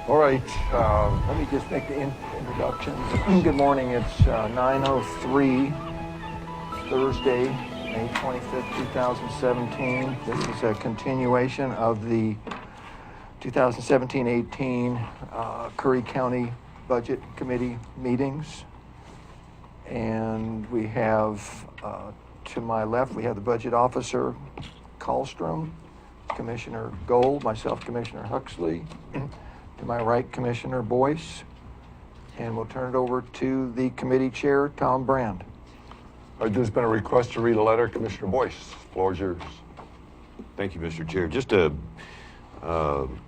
All right, let me just make the introductions. Good morning, it's 9:03, Thursday, May 25th, 2017. This is a continuation of the 2017-18 Curry County Budget Committee meetings. And we have, to my left, we have the Budget Officer, Kallstrom, Commissioner Gold, myself, Commissioner Huxley. To my right, Commissioner Boyce, and we'll turn it over to the committee chair, Tom Brandt. There's been a request to read a letter. Commissioner Boyce, floor is yours. Thank you, Mr. Chair. Just a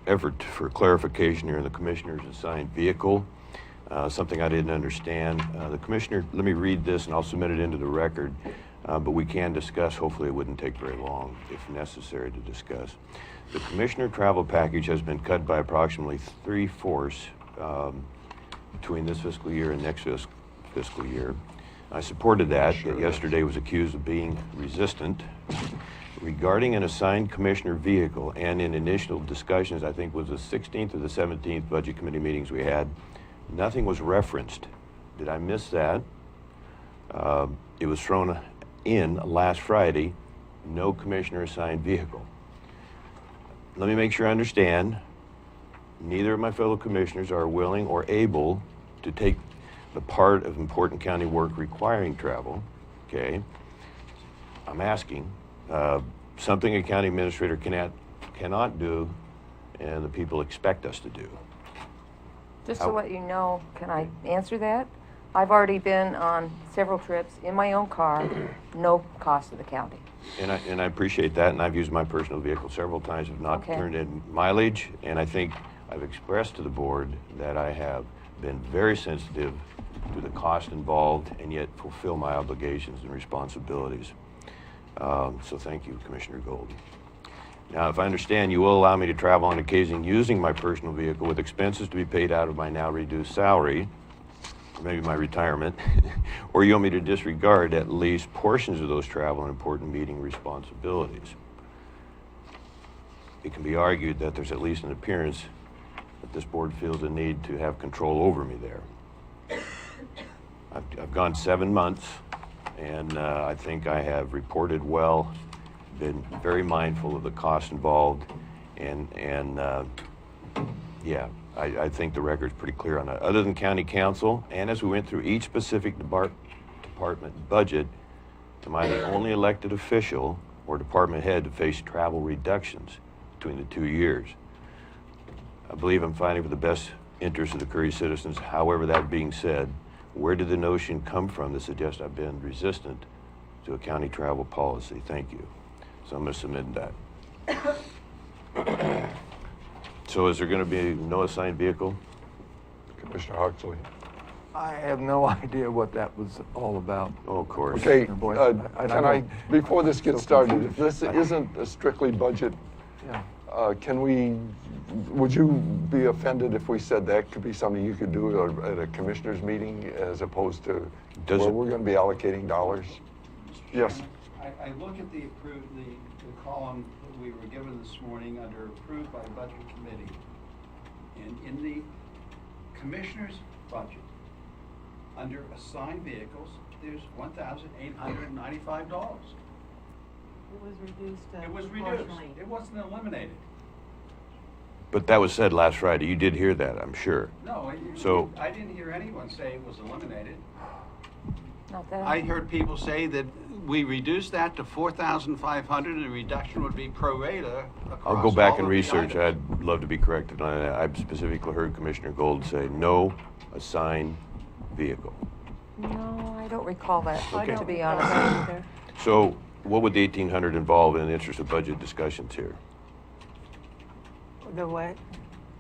effort for clarification here in the commissioner's assigned vehicle, something I didn't understand. The commissioner, let me read this and I'll submit it into the record, but we can discuss. Hopefully it wouldn't take very long if necessary to discuss. The commissioner travel package has been cut by approximately 3/4 between this fiscal year and next fiscal year. I supported that, but yesterday was accused of being resistant. Regarding an assigned commissioner vehicle, and in initial discussions, I think was the 16th or the 17th budget committee meetings we had, nothing was referenced. Did I miss that? It was thrown in last Friday, no commissioner assigned vehicle. Let me make sure I understand. Neither of my fellow commissioners are willing or able to take the part of important county work requiring travel, okay? I'm asking, something a county administrator cannot do and the people expect us to do. Just to let you know, can I answer that? I've already been on several trips in my own car, no cost to the county. And I appreciate that, and I've used my personal vehicle several times, have not turned in mileage, and I think I've expressed to the board that I have been very sensitive to the cost involved and yet fulfill my obligations and responsibilities. So thank you, Commissioner Gold. Now, if I understand, you will allow me to travel on occasion using my personal vehicle with expenses to be paid out of my now reduced salary, or maybe my retirement, or you want me to disregard at least portions of those travel and important meeting responsibilities. It can be argued that there's at least an appearance that this board feels a need to have control over me there. I've gone 7 months, and I think I have reported well, been very mindful of the cost involved, and yeah, I think the record's pretty clear on that. Other than county council, and as we went through each specific department budget, am I the only elected official or department head to face travel reductions between the 2 years? I believe I'm fighting for the best interests of the Curry citizens. However, that being said, where did the notion come from that suggests I've been resistant to a county travel policy? Thank you. So I'm going to submit that. So is there going to be no assigned vehicle? Commissioner Huxley. I have no idea what that was all about. Oh, of course. Okay, Boyce, can I, before this gets started, if this isn't a strictly budget, Yeah. would you be offended if we said that could be something you could do at a commissioners meeting as opposed to where we're going to be allocating dollars? Yes. I look at the column that we were given this morning under approved by budget committee. And in the commissioner's budget, under assigned vehicles, there's $1,895. It was reduced. It was reduced. It wasn't eliminated. But that was said last Friday. You did hear that, I'm sure. No, So- I didn't hear anyone say it was eliminated. Not that. I heard people say that we reduced that to 4,500 and the reduction would be pro rata across I'll go back all and of the research. items. I'd love to be corrected on that. I specifically heard Commissioner Gold say no assigned vehicle. No, I don't recall that, Okay. to be honest. So what would the 1,800 involve in the interest of budget discussions here? The what?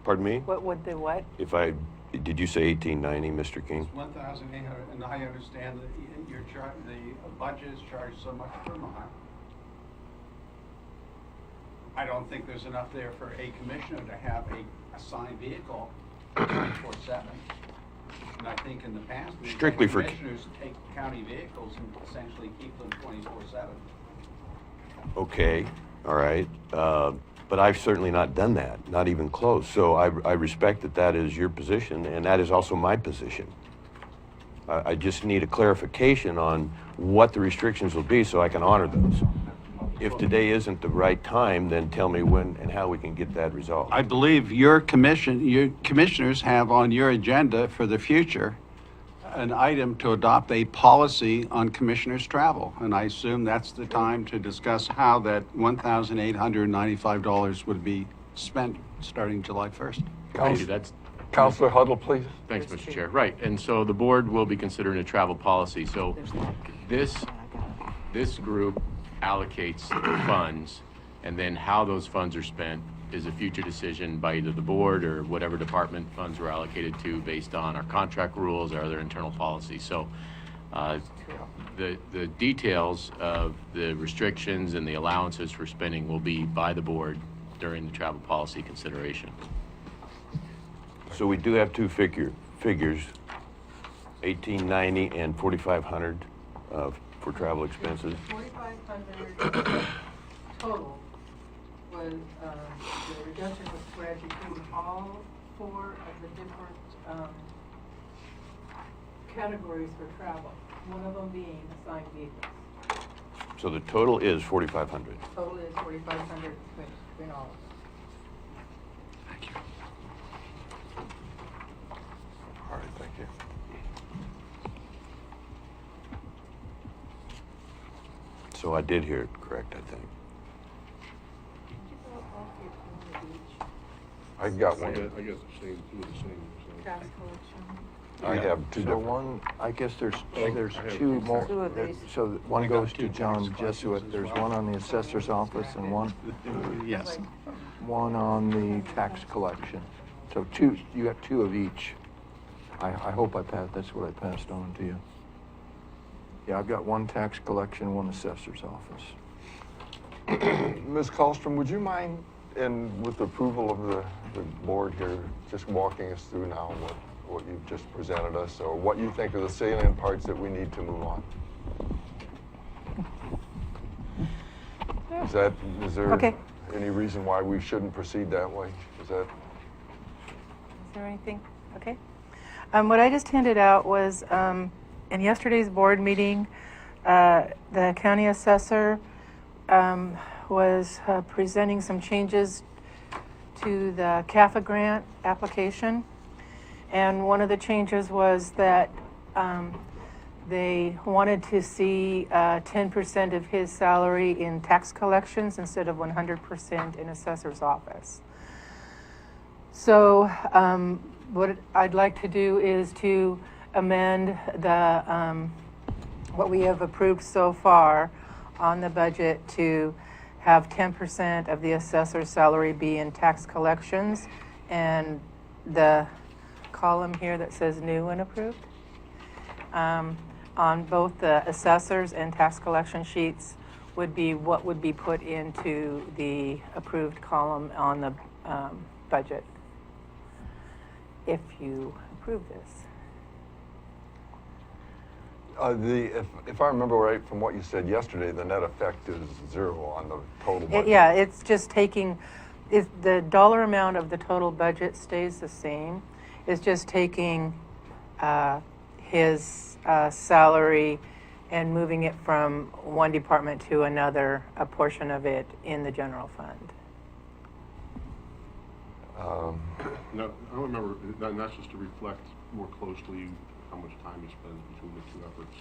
Pardon me? What would the what? Did you say 1,890, Mr. King? 1,800, and I understand that the budget is charged so much per mile. I don't think there's enough there for a commissioner to have a assigned vehicle 24/7. And I think in the past, we've had Strictly for- commissioners take county vehicles and essentially keep them 24/7. Okay, all right. But I've certainly not done that, not even close. So I respect that that is your position, and that is also my position. I just need a clarification on what the restrictions will be so I can honor those. If today isn't the right time, then tell me when and how we can get that resolved. I believe your commissioners have on your agenda for the future an item to adopt a policy on commissioners' travel. And I assume that's the time to discuss how that $1,895 would be spent starting July 1st. Counsel- That's, Counselor Huddle, please. thanks, Mr. Chair. Right, and so the board will be considering a travel policy. So this group allocates funds, and then how those funds are spent is a future decision by either the board or whatever department funds were allocated to based on our contract rules or other internal policies. So the details of the restrictions and the allowances for spending will be by the board during the travel policy consideration. So we do have two figures, $1,890 and $4,500 for travel expenses. 4,500 total was, the reduction was spread between all four of the different, categories for travel, one of them being assigned vehicles. So the total is $4,500. Total is 4,500 between all of them. Thank you. All right, thank you. So I did hear it correct, I think. I got one. I guess the same, two of the same. So. Tax collection. I have two So different. one, I guess there's I have two two more. Two of there- these. So one goes to two tax John collections Jesuit. as There's well. one on the assessor's office and one Yes. on the tax collection. So two, you got two of each. I hope that's what I passed on to you. Yeah, I've got one tax collection, one assessor's office. Ms. Kallstrom, would you mind, and with the approval of the board here, just walking us through now what you've just presented us, or what you think are the salient parts that we need to move on? Is there Okay. any reason why we shouldn't proceed that way? Is that? Is there anything? Okay. What I just handed out was, in yesterday's board meeting, the county assessor was presenting some changes to the CAFA grant application. And one of the changes was that they wanted to see 10% of his salary in tax collections instead of 100% in assessor's office. So what I'd like to do is to amend the what we have approved so far on the budget to have 10% of the assessor's salary be in tax collections, and the column here that says new and approved. On both the assessors and tax collection sheets would be what would be put into the approved column on the budget, if you approve this. If I remember right from what you said yesterday, the net effect is zero on the total budget. Yeah, it's just taking, the dollar amount of the total budget stays the same. It's just taking his salary and moving it from one department to another, a portion of it in the general fund. No, I don't remember, and that's just to reflect more closely how much time you spend between the two efforts.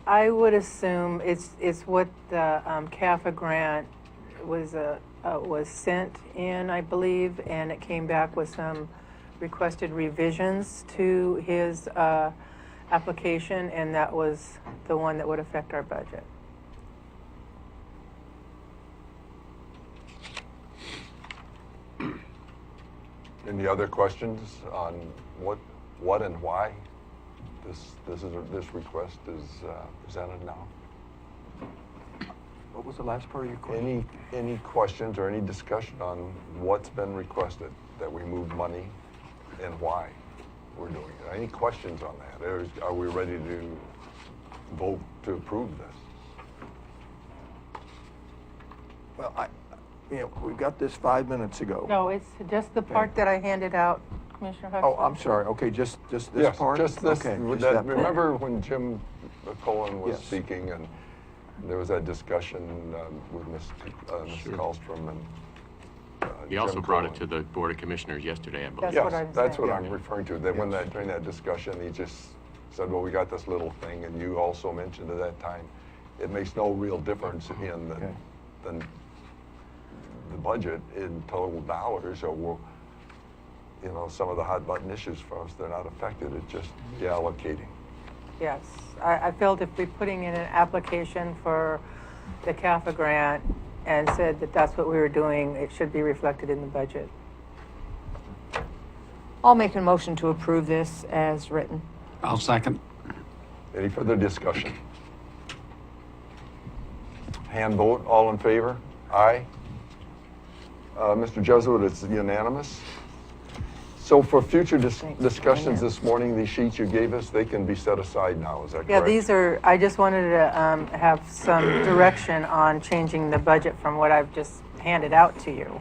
I would assume it's what the CAFA grant was sent in, I believe, and it came back with some requested revisions to his application, and that was the one that would affect our budget. Any other questions on what and why this request is presented now? What was the last part of your question? Any questions or any discussion on what's been requested, that we move money and why we're doing it? Any questions on that? Are we ready to vote to approve this? Well, we got this 5 minutes ago. No, it's just the part that I handed out, Commissioner Huxley. Oh, I'm sorry. Okay, just this Yes, part? just this, Okay, with just that, part. remember when Jim Cohen was Yes. speaking and there was that discussion with Ms. Kallstrom and He also Jim brought it Cohen. to the Board of Commissioners yesterday, I believe. That's Yes, what I'm that's what saying. I'm referring to, that when that, during that discussion, he just said, well, we got this little thing, and you also mentioned at that time, it makes no real difference in Okay. the budget in total dollars, or we'll, some of the hot button issues for us, they're not affected, it's just reallocating. Yes, I felt if we're putting in an application for the CAFA grant and said that that's what we were doing, it should be reflected in the budget. I'll make a motion to approve this as written. I'll second. Any further discussion? Hand vote, all in favor? Aye. Mr. Jesuit, it's unanimous. So for future discussions this morning, these sheets you gave us, they can be set aside now, is that correct? Yeah, these are, I just wanted to have some direction on changing the budget from what I've just handed out to you.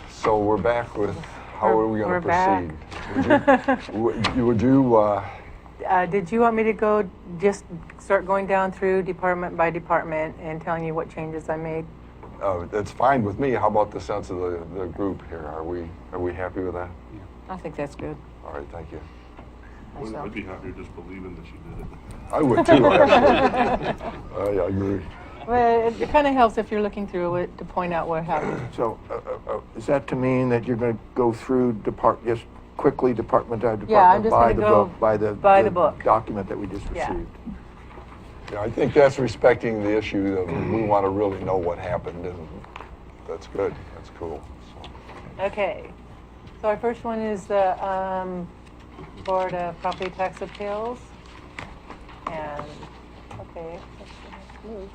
So we're back with, how are we going We're to back. proceed? Would you, Did you want me to just start going down through department by department and telling you what changes I made? it's fine with me, how about the sense of the group here? Are we happy with that? I think that's good. All right, thank you. Myself. I'd be happier just believing that you did it. I would too, actually. I agree. Well, it kind of helps if you're looking through it to point out what happened. So is that to mean that you're going to go through just quickly department by department? Yeah, I'm just gonna go by by the book. document that we just Yeah. received? Yeah, I think that's respecting the issue of we want to really know what happened, and that's good. That's cool. So, Okay, so our first one is the Board of Property Tax Appeals. And, okay, let's move.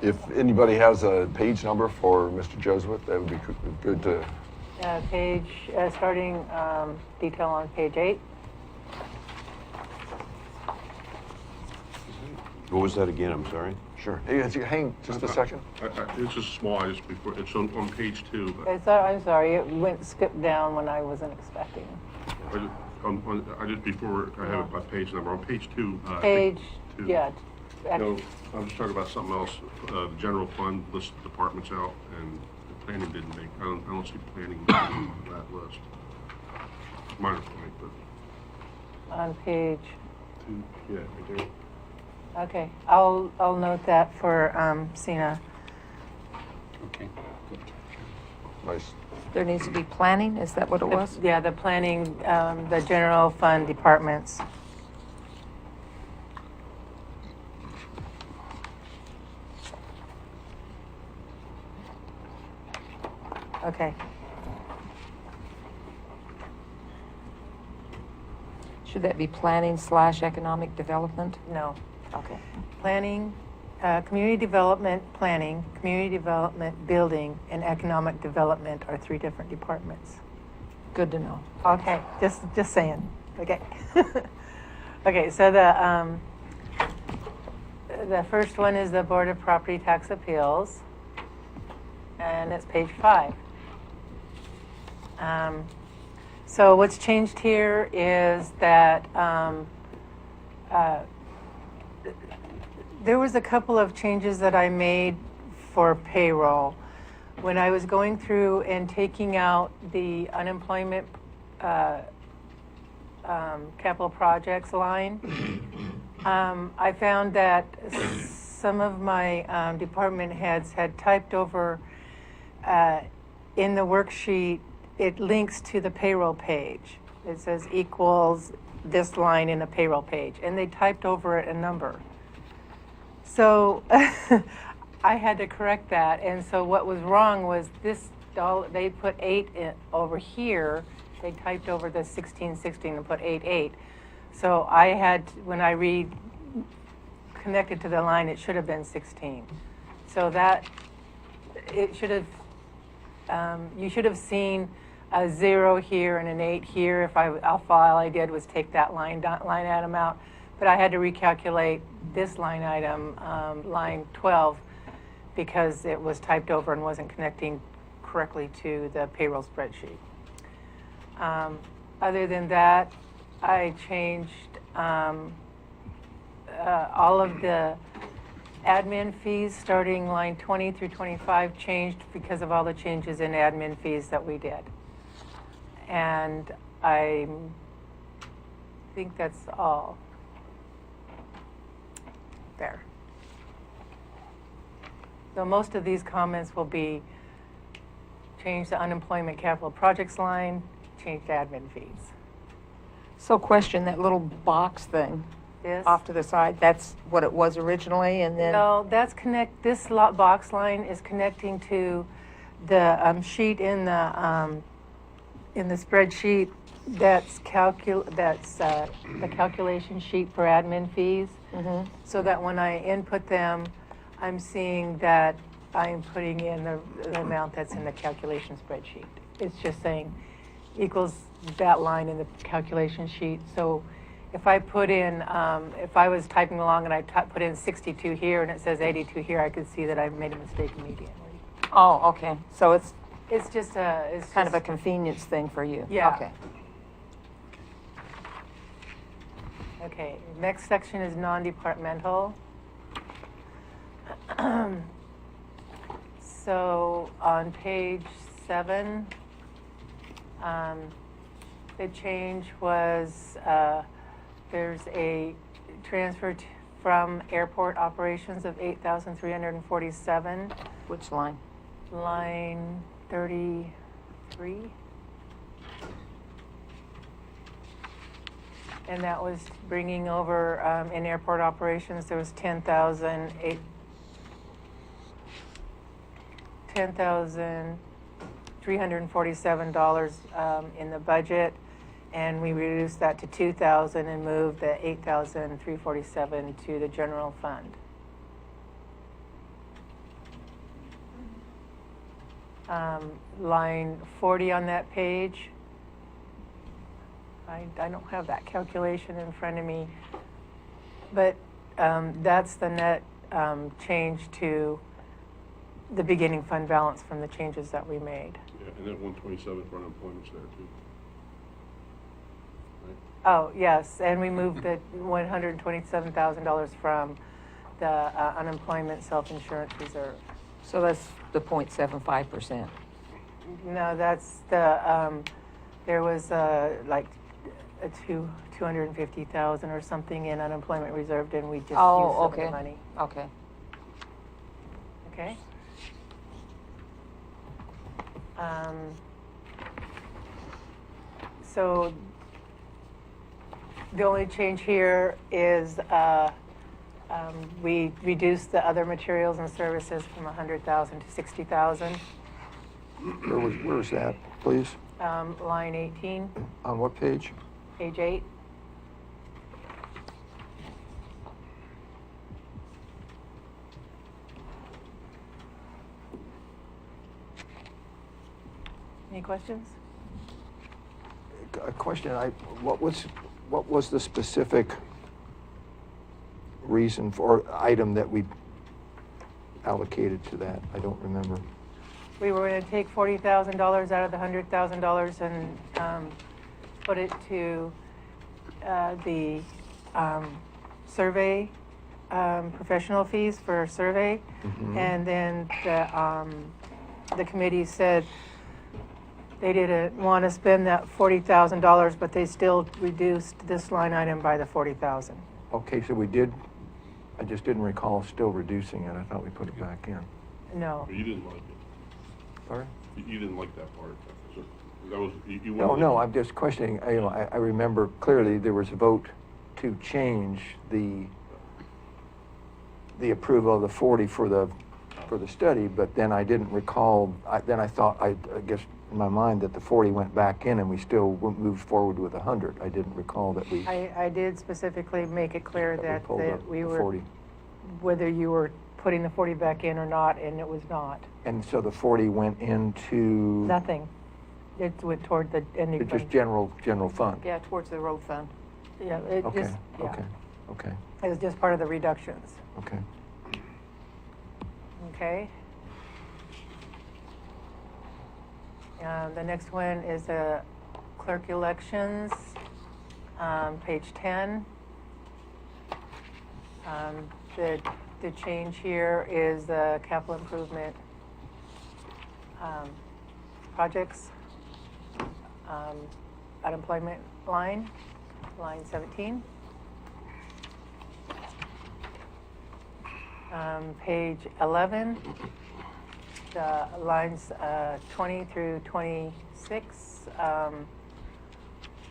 if anybody has a page number for Mr. Jesuit, that would be good to. Starting detail on page 8. What was that again? I'm sorry. Sure. Hey, hang just a second. It's just small, it's on page 2. But I'm sorry, it skipped down when I wasn't expecting. I just before I have a page number on page 2. Page, two. yeah. No, I'm just talking about something else. The general fund lists departments out, and the planning didn't make. I don't see planning on that list. Minor point, but On page, 2, yeah, right there. okay, I'll note that for Sina. Okay, good. Nice. There needs to be planning, is that what it was? Yeah, the planning, the general fund departments. Okay, Should that be planning / economic development? no. Okay. Planning, community development, planning, community development, building, and economic development are 3 different departments. Good to know. Okay, just saying. Okay. Okay, so the first one is the Board of Property Tax Appeals, and it's page 5. So what's changed here is that there was a couple of changes that I made for payroll. When I was going through and taking out the unemployment capital projects line, I found that some of my department heads had typed over in the worksheet, it links to the payroll page. It says equals this line in a payroll page, and they typed over it a number. So I had to correct that, and so what was wrong was this dollar, they put 8 over here, they typed over the 1616 and put 88. So I had, when I connected to the line, it should have been 16. So that, it should have, you should have seen a 0 here and an 8 here. If all I did was take that line item out, but I had to recalculate this line item, line 12, because it was typed over and wasn't connecting correctly to the payroll spreadsheet. Other than that, I changed all of the admin fees, starting line 20 through 25, changed because of all the changes in admin fees that we did. And I think that's all there. So most of these comments will be change the unemployment capital projects line, change the admin fees. So question, that little box thing Yes? off to the side, that's what it was originally, and then? No, this box line is connecting to the sheet in the spreadsheet that's the calculation sheet for admin fees. Mhm. So that when I input them, I'm seeing that I'm putting in the amount that's in the calculation spreadsheet. It's just saying equals that line in the calculation sheet. So if I put in, if I was typing along and I put in 62 here and it says 82 here, I could see that I made a mistake immediately. Oh, okay, so it's It's just a, it's kind of a just- convenience thing for you? Yeah. Okay. Okay, next section is non-departmental. So on page 7, the change was, there's a transfer from airport operations of $8,347, Which line? line 33. And that was bringing over, in airport operations, there was $10,347 in the budget, and we reduced that to $2,000 and moved the $8,347 to the general fund. Line 40 on that page. I don't have that calculation in front of me, but that's the net change to the beginning fund balance from the changes that we made. Yeah, and that 127 for unemployment's there too. Right? Oh, yes, and we moved the $127,000 from the unemployment self-insurance reserve. So that's the 0.75%. No, that's the, there was like a 250,000 or something in unemployment reserve, and we just used some of the okay. money. Okay. Okay. So the only change here is we reduced the other materials and services from 100,000 to 60,000. Where was that, please? Line 18, On what page? page 8. Any questions? A question, what was the specific reason for, item that we allocated to that? I don't remember. We were going to take $40,000 out of the $100,000 and put it to the survey, professional fees for survey. Mhm. And then the committee said they didn't want to spend that $40,000, but they still reduced this line item by the $40,000. Okay, so we did, I just didn't recall still reducing it. I thought we put it back in. No. But you didn't like it. Sorry? You didn't like that part. So that was, you No, wanted- no, I'm just questioning, I remember clearly there was a vote to change the approval of the 40 for the study, but then I didn't recall, then I thought, I guess in my mind that the 40 went back in and we still moved forward with 100. I didn't recall that we. I did specifically make it clear that pulled up we the were, 40. whether you were putting the 40 back in or not, and it was not. And so the 40 went into. Nothing. It went toward the ending It's just fund. general fund. Yeah, towards the road fund. Yeah, it Okay, just, yeah. okay. Okay, It was just part of the reductions. okay. Okay. The next one is the clerk elections, page 10. The change here is the capital improvement projects, unemployment line 17. Page 11, the lines 20 through 26,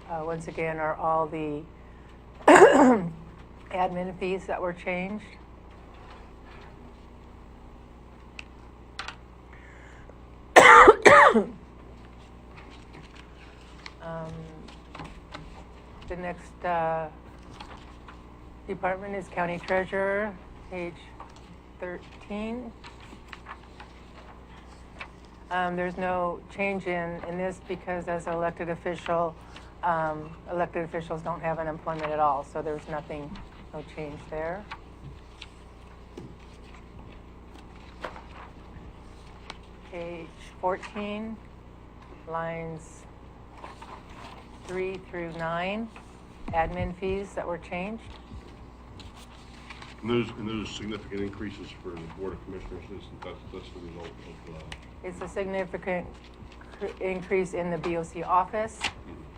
once again, are all the admin fees that were changed. The next department is county treasurer, page 13. There's no change in this because as an elected official, elected officials don't have unemployment at all, so there's nothing, no change there. Page 14, lines 3 through 9, admin fees that were changed. And those significant increases for the Board of Commissioners, that's the result of, It's a significant increase in the BOC office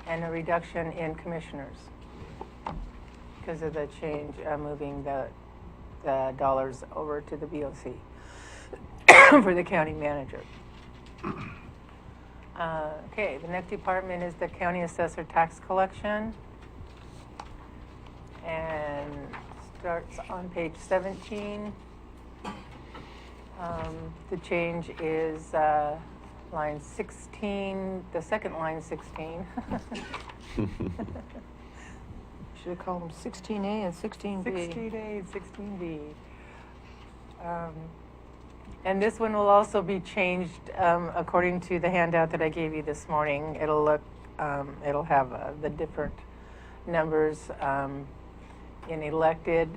and a reduction in commissioners because of the change, moving the dollars over to the BOC for the county manager. Okay, the next department is the county assessor tax collection, and starts on page 17. The change is line 16, the second line 16. Should have called them 16A and 16B. 16A and 16B. And this one will also be changed according to the handout that I gave you this morning. It'll look, it'll have the different numbers. In elected,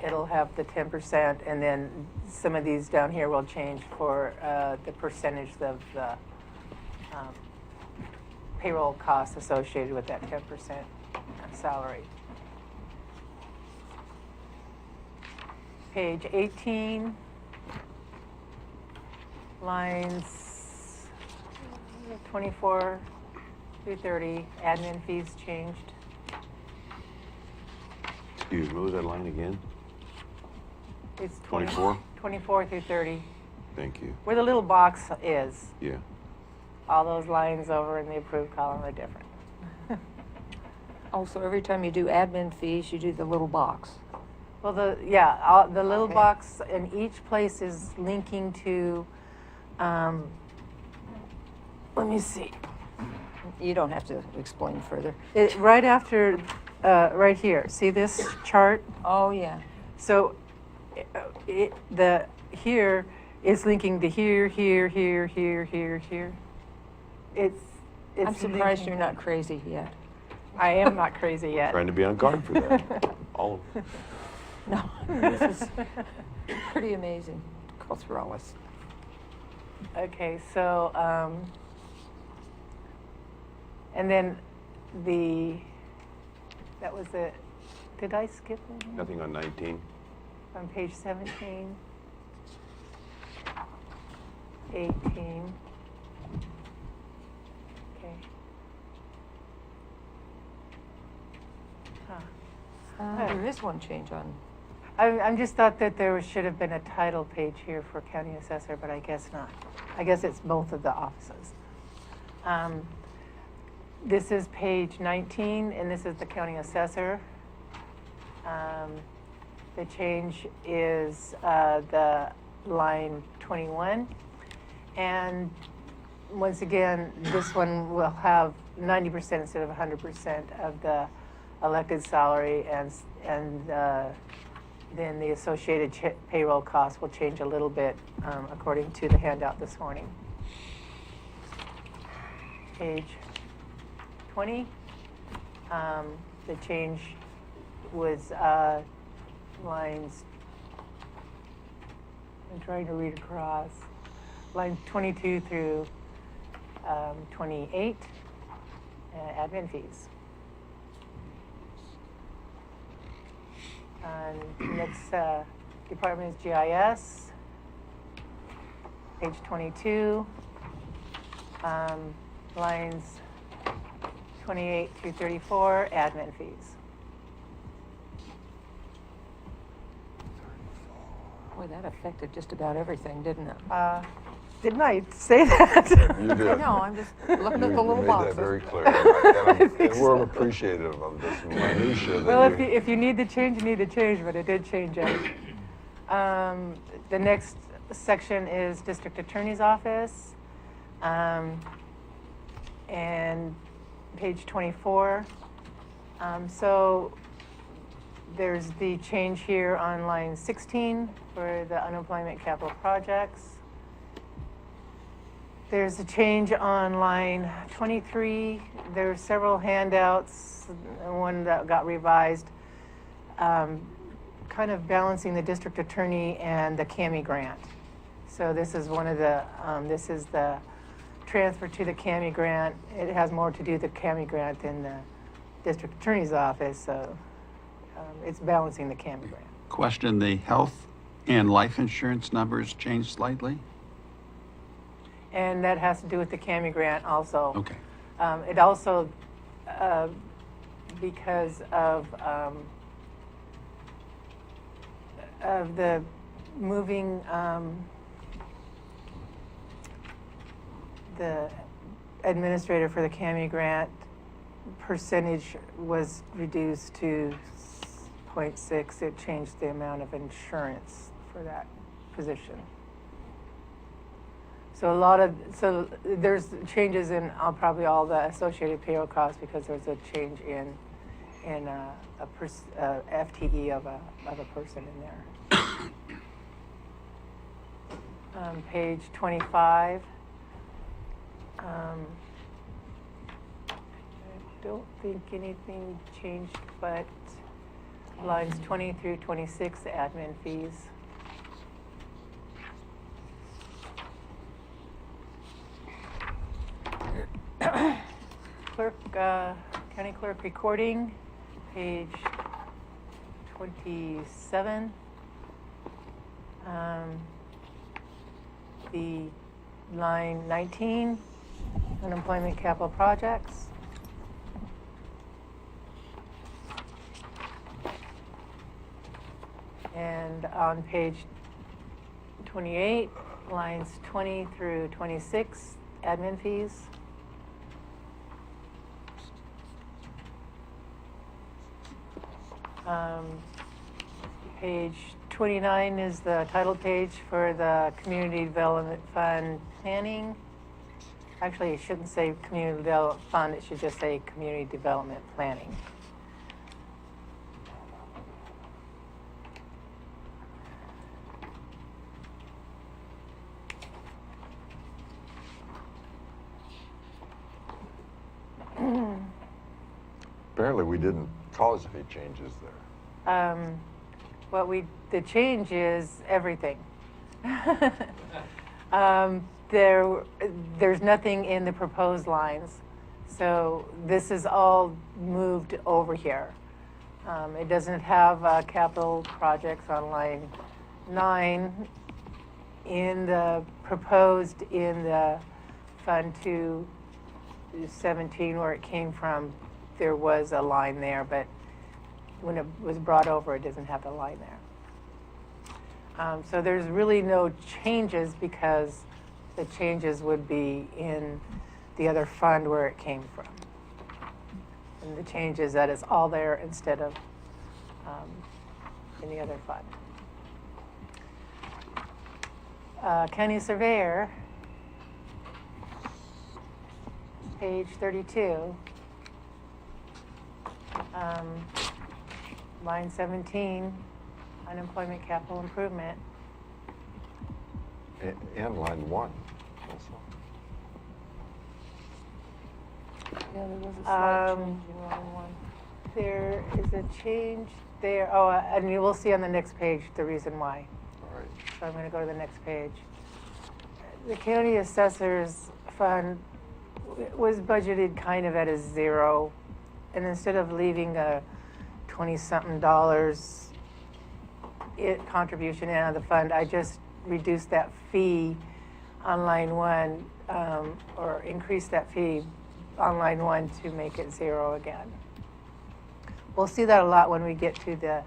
it'll have the 10%, and then some of these down here will change for the percentage of the payroll costs associated with that 10% salary. Page 18, lines 24 through 30, admin fees changed. Excuse me, what was that line again? It's 24? 24 through 30, Thank you. where the little box is. Yeah. All those lines over in the approved column are different. Also, every time you do admin fees, you do the little box. Well, the little Okay. box in each place is linking to, let me see. You don't have to explain further. Right after, right here, see this chart? Oh, yeah. So, here is linking to here, here, here, here, here, here. It's I'm surprised linking- you're not crazy yet. I am not crazy yet. Trying to be on guard for that. All of them. No, this is pretty amazing. Go through all this. Okay, so, and then that was it. Did I skip anything? Nothing on 19. On page 17, 18. Okay. Huh. There is one change on. I just thought that there should have been a title page here for county assessor, but I guess not. I guess it's both of the offices. This is page 19, and this is the county assessor. The change is the line 21. And once again, this one will have 90% instead of 100% of the elected salary, and then the associated payroll costs will change a little bit according to the handout this morning. Page 20, the change was lines, I'm trying to read across, lines 22 through 28, admin fees. And next department is GIS, page 22, lines 28 through 34, admin fees. Boy, that affected just about everything, didn't it? Didn't I say that? You did. I know, I'm just looking at the You little made boxes. that very clear. And we're appreciative of this minutia that Well, you... if you need the change, you need the change, but it did change it. The next section is District Attorney's Office, and page 24. So there's the change here on line 16 for the unemployment capital projects. There's a change on line 23. There's several handouts, one that got revised, kind of balancing the district attorney and the CAMI grant. So this is one of the, this is the transfer to the CAMI grant. It has more to do with the CAMI grant than the district attorney's office, so it's balancing the CAMI grant. Question, the health and life insurance numbers changed slightly? And that has to do with the CAMI grant also. Okay. It also, because of the moving, the administrator for the CAMI grant percentage was reduced to 0.6. It changed the amount of insurance for that position. So there's changes in probably all the associated payroll costs because there's a change in FTE of a person in there. Page 25. I don't think anything changed, but lines 20 through 26, the admin fees. Clerk, county clerk recording, page 27. The line 19, unemployment capital projects. And on page 28, lines 20 through 26, admin fees. Page 29 is the title page for the Community Development Fund planning. Actually, it shouldn't say Community Development Fund, it should just say Community Development Planning. Apparently, we didn't cause any changes there. The change is everything. There's nothing in the proposed lines. So this is all moved over here. It doesn't have capital projects on line 9. In the proposed in the Fund 217 where it came from, there was a line there, but when it was brought over, it doesn't have the line there. So there's really no changes because the changes would be in the other fund where it came from. And the change is that it's all there instead of in the other fund. County Surveyor, page 32. Line 17, unemployment capital improvement. And line 1 also. Yeah, there was a slight change in line 1. there is a change there. Oh, and you will see on the next page the reason why. All right. So I'm going to go to the next page. The county assessor's fund was budgeted kind of at a zero. And instead of leaving a 20-something dollars contribution out of the fund, I just reduced that fee on line 1, or increased that fee on line 1 to make it zero again. We'll see that a lot when we get to the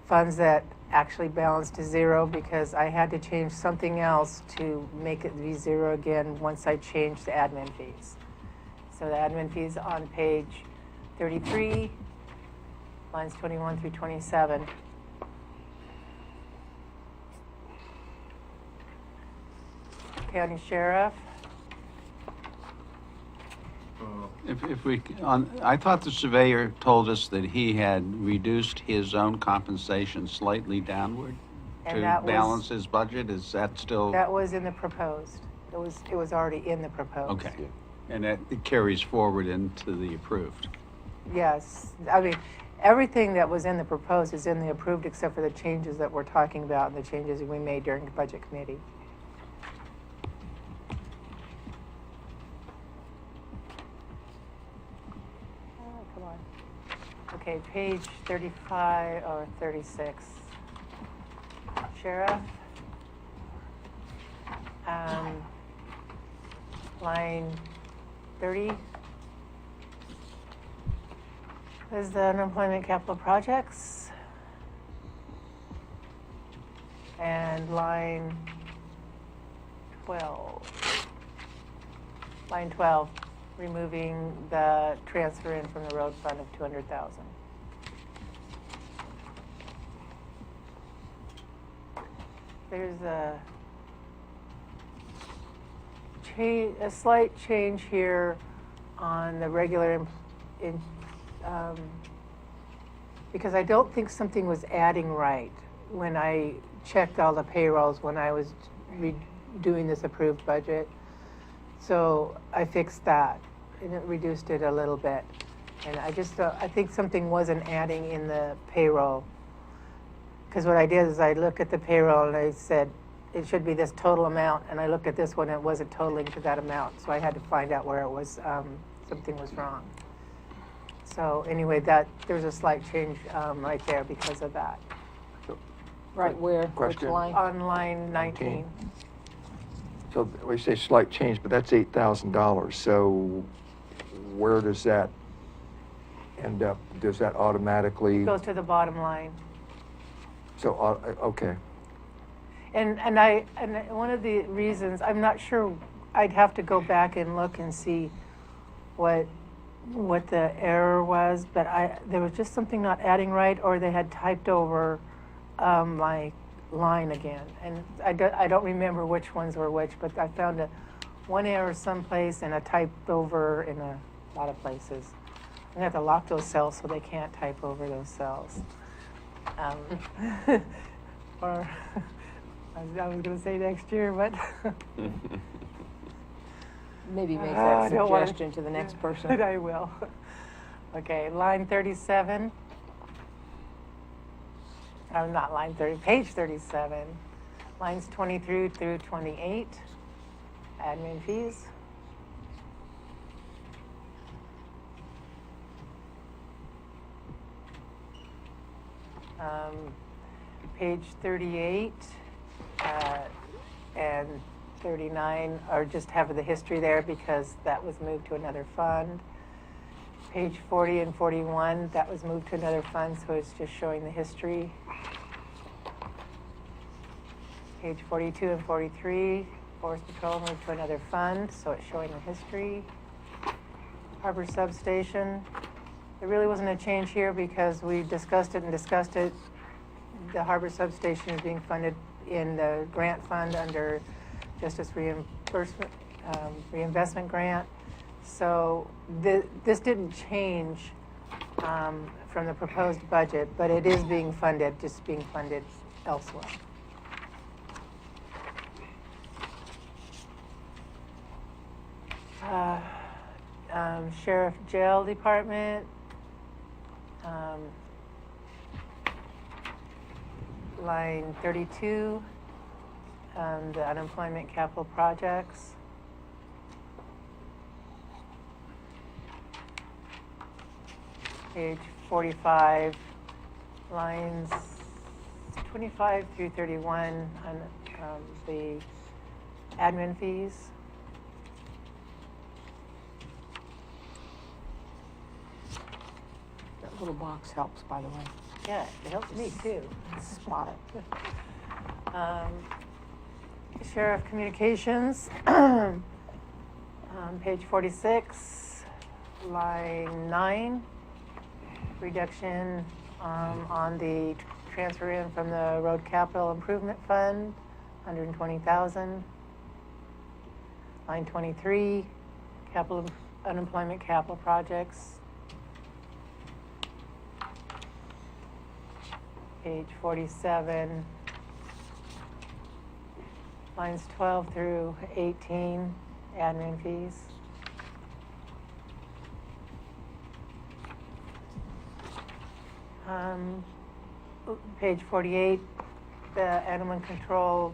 funds that actually balance to zero, because I had to change something else to make it be zero again once I changed the admin fees. So the admin fees on page 33, lines 21 through 27. County Sheriff. If we, I thought the surveyor told us that he had reduced his own compensation slightly downward And to that was- balance his budget. Is that still? That was in the proposed. It was already in the proposed. Okay. And that it carries forward into the approved. Yes, I mean, everything that was in the proposed is in the approved except for the changes that we're talking about and the changes we made during the budget committee. Oh, come on. Okay, page 35 or 36. Sheriff. Line 30. Is the unemployment capital projects. And line 12. Line 12, removing the transfer in from the road fund of 200,000. There's a slight change here on the regular because I don't think something was adding right when I checked all the payrolls when I was doing this approved budget. So I fixed that and it reduced it a little bit. And I think something wasn't adding in the payroll. Because what I did is I looked at the payroll and I said, it should be this total amount. And I looked at this one and it wasn't totaling to that amount. So I had to find out where it was, something was wrong. So anyway, there's a slight change right there because of that. Right where? Which Question. line? On line 19. So we say slight change, but that's $8,000. So where does that end up? Does that automatically? Goes to the bottom line. So, okay. And one of the reasons, I'm not sure, I'd have to go back and look and see what the error was, but there was just something not adding right, or they had typed over my line again. And I don't remember which ones were which, but I found one error someplace and a typed over in a lot of places. I have to lock those cells so they can't type over those cells. Or I was going to say next year, but Maybe make I that don't wanna- suggestion to the next person. I will. Okay, line 37. Not line 30, page 37. Lines 23 through 28. Admin fees. Page 38 and 39 are just have the history there because that was moved to another fund. Page 40 and 41, that was moved to another fund, so it's just showing the history. Page 42 and 43, Forest Patrol moved to another fund, so it's showing the history. Harbor Substation, there really wasn't a change here because we discussed it. The Harbor Substation is being funded in the grant fund under Justice Reinvestment Grant. So this didn't change from the proposed budget, but it is being funded, just being funded elsewhere. Sheriff Jail Department, Line 32, the unemployment capital projects. Page 45, lines 25 through 31 on the admin fees. That little box helps, by the way. Yeah, it helps me too. Spot it. Sheriff Communications, page 46, line 9, reduction on the transfer in from the Road Capital Improvement Fund, 120,000. Line 23, unemployment capital projects. Page 47, lines 12 through 18, admin fees. Page 48, the animal control,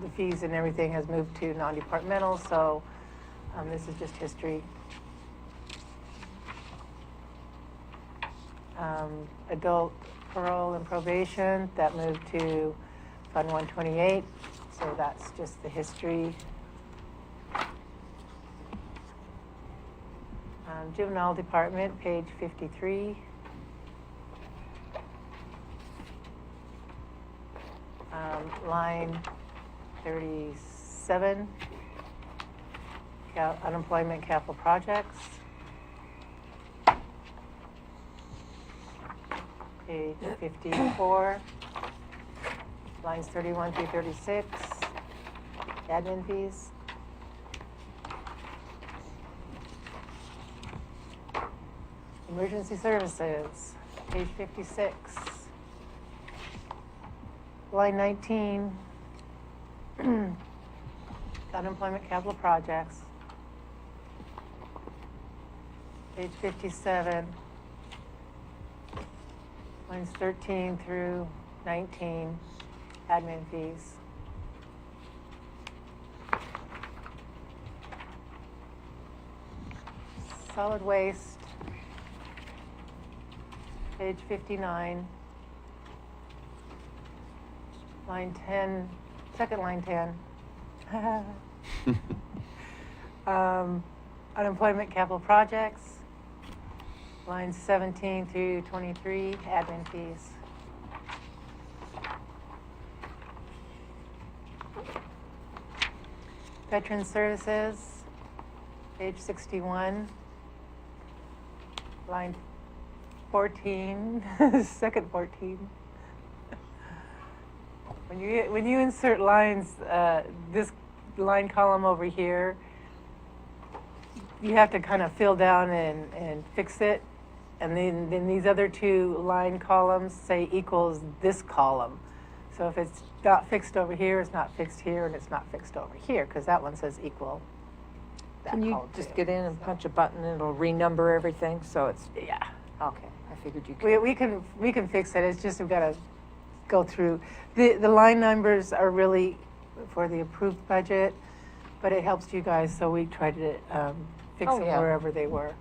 the fees and everything has moved to non-departmental, so this is just history. Adult parole and probation, that moved to Fund 128, so that's just the history. Juvenile Department, page 53. Line 37, unemployment capital projects. Page 54, lines 31 through 36, admin fees. Emergency services, page 56. Line 19, unemployment capital projects. Page 57, lines 13 through 19, admin fees. Solid waste, page 59. Line 10, second line 10. Unemployment capital projects, lines 17 through 23, admin fees. Veteran services, page 61, line 14, second 14. When you insert lines, this line column over here, you have to kind of fill down and fix it. And then these other two line columns say equals this column. So if it's not fixed over here, it's not fixed here, and it's not fixed over here, because that one says equal that Can you column just too. get in and punch a button and it'll renumber everything, so it's, Yeah. okay, I figured you could. We can fix it. It's just we've got to go through. The line numbers are really for the approved budget, but it helps you guys, so we tried to fix Oh, them yeah. wherever they were.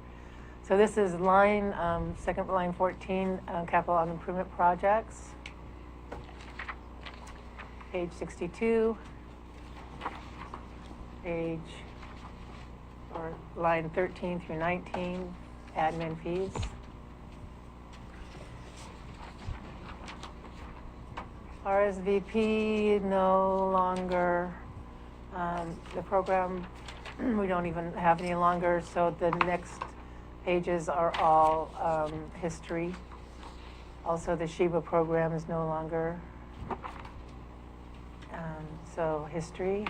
So this is line, second line 14, capital improvement projects. Page 62. Line 13 through 19, admin fees. RSVP, no longer, the program, we don't even have any longer, so the next pages are all history. Also, the Sheba program is no longer, so history.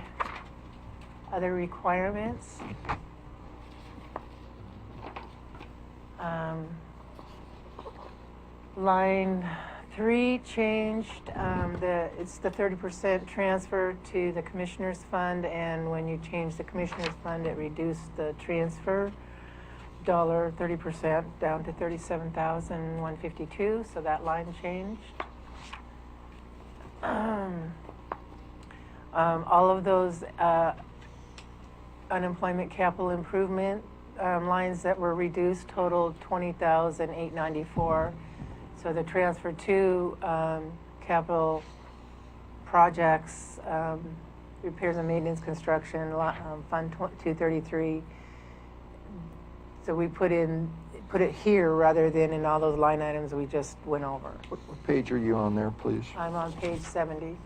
Other requirements. Line 3 changed, it's the 30% transfer to the Commissioner's Fund, and when you change the Commissioner's Fund, it reduced the transfer. dollar 30% down to 37,152, so that line changed. All of those unemployment capital improvement lines that were reduced totaled 20,894. So the transfer to capital projects, repairs and maintenance, construction, Fund 233. So we put it here rather than in all those line items we just went over. What page are you on there, please? I'm on page 70.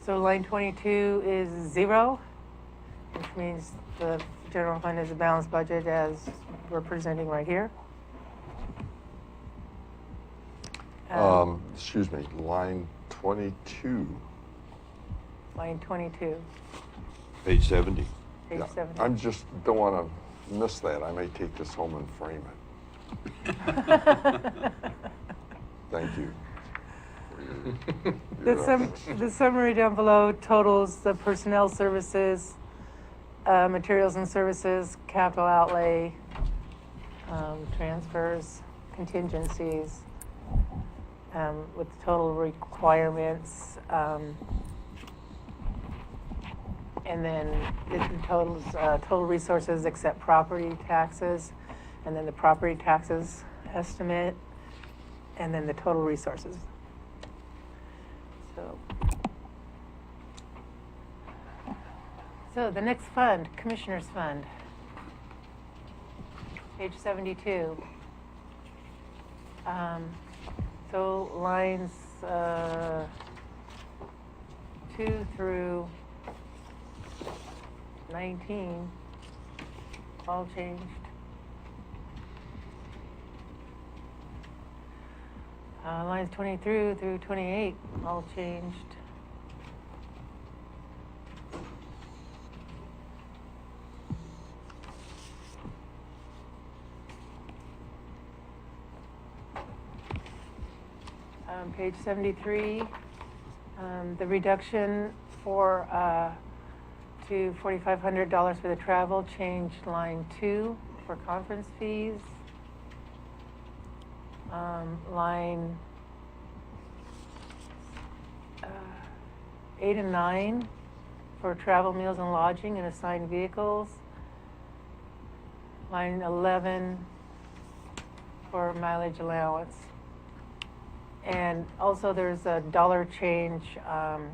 So line 22 is 0, which means the general fund is a balanced budget as we're presenting right here. Excuse me, line 22. Line 22, Page 70. page Yeah, 70. I just don't want to miss that. I may take this home and frame it. Thank you. The summary down below totals the personnel services, materials and services, capital outlay, transfers, contingencies, with total requirements, and then it totals total resources except property taxes, and then the property taxes estimate, and then the total resources. So the next fund, Commissioners Fund, page 72. So lines 2 through 19 all changed. Lines 23 through 28 all changed. Page 73, the reduction to $4,500 for the travel changed line 2 for conference fees. Line 8 and 9 for travel, meals, and lodging and assigned vehicles. Line 11 for mileage allowance. And also there's a dollar change on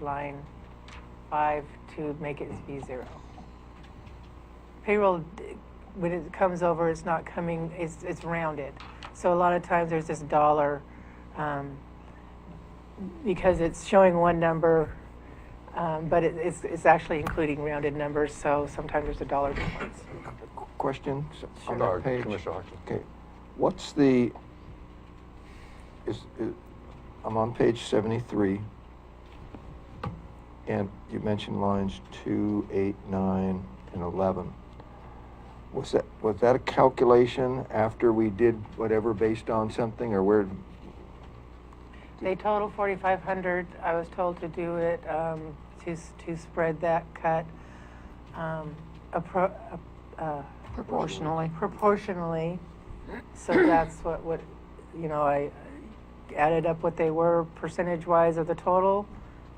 line 5 to make it be 0. Payroll, when it comes over, it's not coming, it's rounded. So a lot of times there's this dollar, because it's showing one number, but it's actually including rounded numbers, so sometimes there's a dollar difference. Question on that page? Commissioner Huxley. Okay. What's the, I'm on page 73, and you mentioned lines 2, 8, 9, and 11. Was that a calculation after we did whatever based on something, or where? They total 4,500. I was told to do it to spread that cut proportionally. So that's what I added up what they were percentage-wise of the total,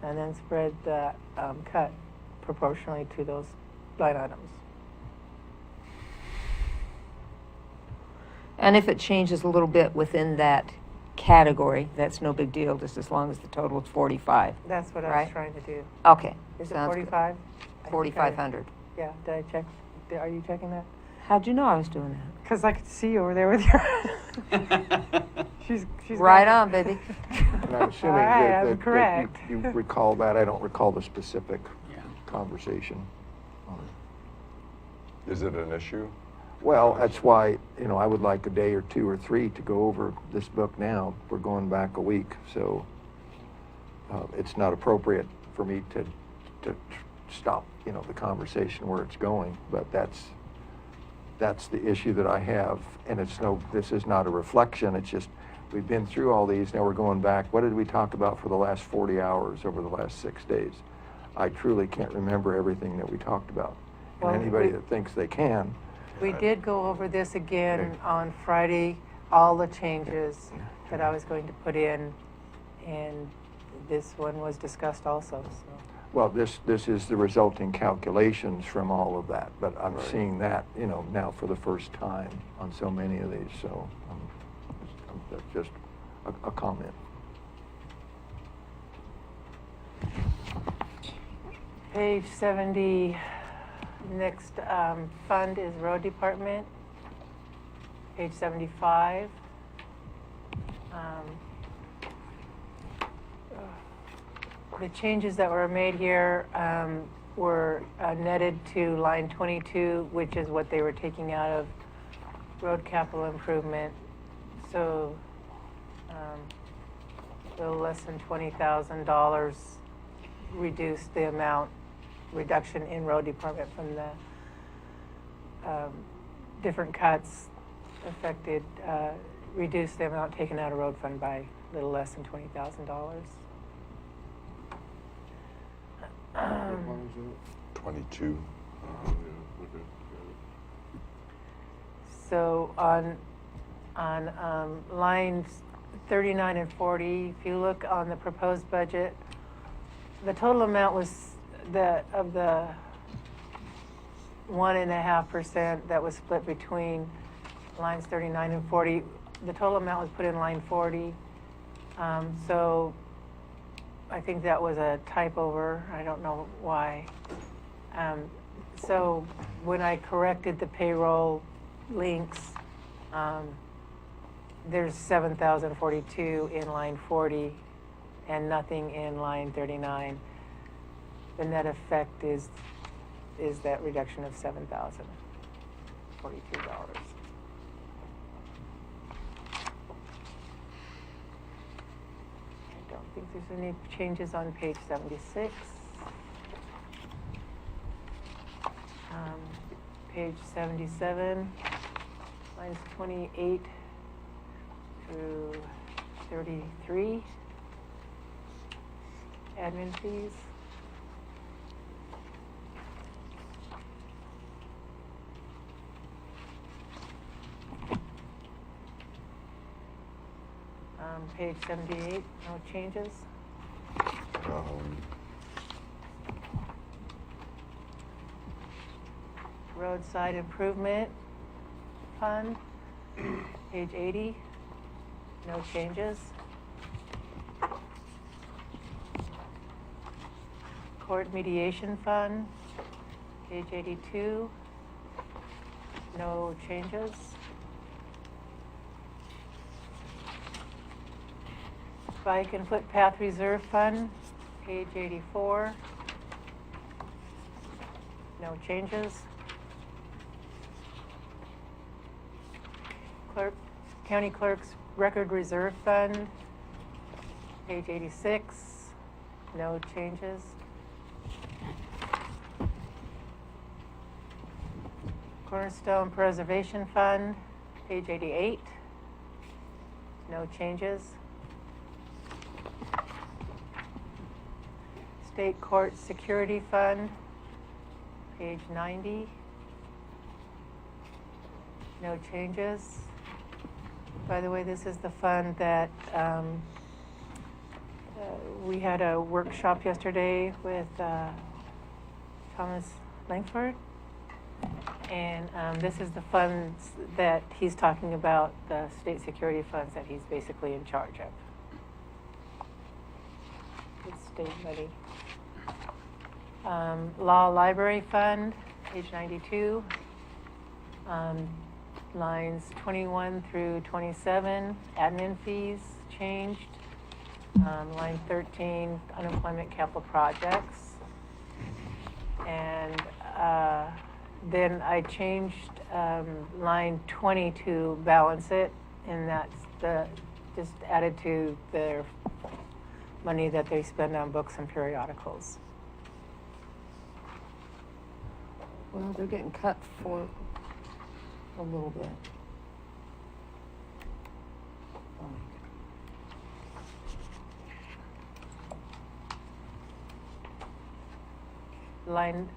and then spread that cut proportionally to those line items. And if it changes a little bit within that category, that's no big deal, just as long as the total is 45. That's what I Right. was trying to do. Okay. Is it sounds good. 45? 4,500. Yeah, did I check? Are you checking that? How'd you know I was doing that? Because I could see you over there with your... she's Right got on, it. baby. And I'm assuming All right, that I'm correct. you recall that. I don't recall the specific conversation. Is it an issue? Well, that's why, I would like a day or 2 or 3 to go over this book now. We're going back a week, so it's not appropriate for me to stop, the conversation where it's going, but that's the issue that I have, and this is not a reflection, it's just, we've been through all these, now we're going back, what did we talk about for the last 40 hours over the last 6 days? I truly can't remember everything that we talked about. Well, And anybody that thinks they can, We did go over this again on Friday, all the changes that I was going to put in, and this one was discussed also, so. well, this is the resulting calculations from all of that, but I'm seeing that, now for the first time on so many of these, so that's just a comment. Page 70, next fund is road department. Page 75. The changes that were made here were netted to line 22, which is what they were taking out of road capital improvement. So a little less than $20,000 reduced the amount, reduction in road department from the different cuts affected, reduced the amount taken out of road fund by a little less than $20,000. 22. So on lines 39 and 40, if you look on the proposed budget, the total amount was of the 1.5% that was split between lines 39 and 40. The total amount was put in line 40. So I think that was a type over. I don't know why. So when I corrected the payroll links, there's 7,042 in line 40 and nothing in line 39. The net effect is that reduction of $7,042. I don't think there's any changes on page 76. Page 77, lines 28 through 33, admin fees. Page 78, no changes. Roadside improvement fund, page 80, no changes. Court mediation fund, page 82, no changes. Bike and footpath reserve fund, page 84, no changes. County clerk's record reserve fund, page 86, no changes. Cornerstone preservation fund, page 88, no changes. State court security fund, page 90, no changes. By the way, this is the fund that we had a workshop yesterday with Thomas Langford. And this is the funds that he's talking about, the state security funds that he's basically in charge of. It's state money. Law library fund, page 92. Lines 21 through 27, admin fees changed. Line 13, unemployment capital projects. And then I changed line 20 to balance it, and that's just added to their money that they spend on books and periodicals. Well, they're getting cut for a little bit. Line,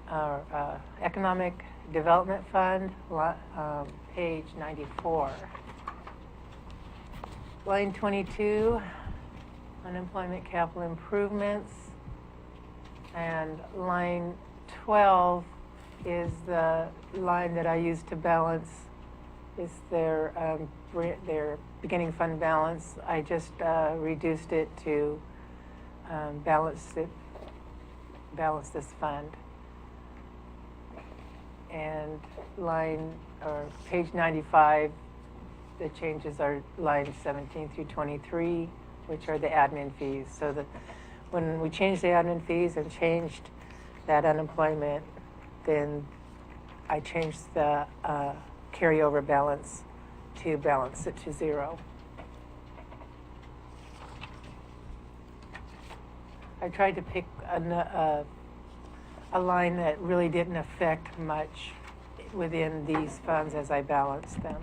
Economic Development Fund, page 94. Line 22, unemployment capital improvements. And line 12 is the line that I use to balance, is their beginning fund balance. I just reduced it to balance this fund. And page 95, the changes are lines 17 through 23, which are the admin fees. So when we changed the admin fees and changed that unemployment, then I changed the carryover balance to balance it to 0. I tried to pick a line that really didn't affect much within these funds as I balanced them.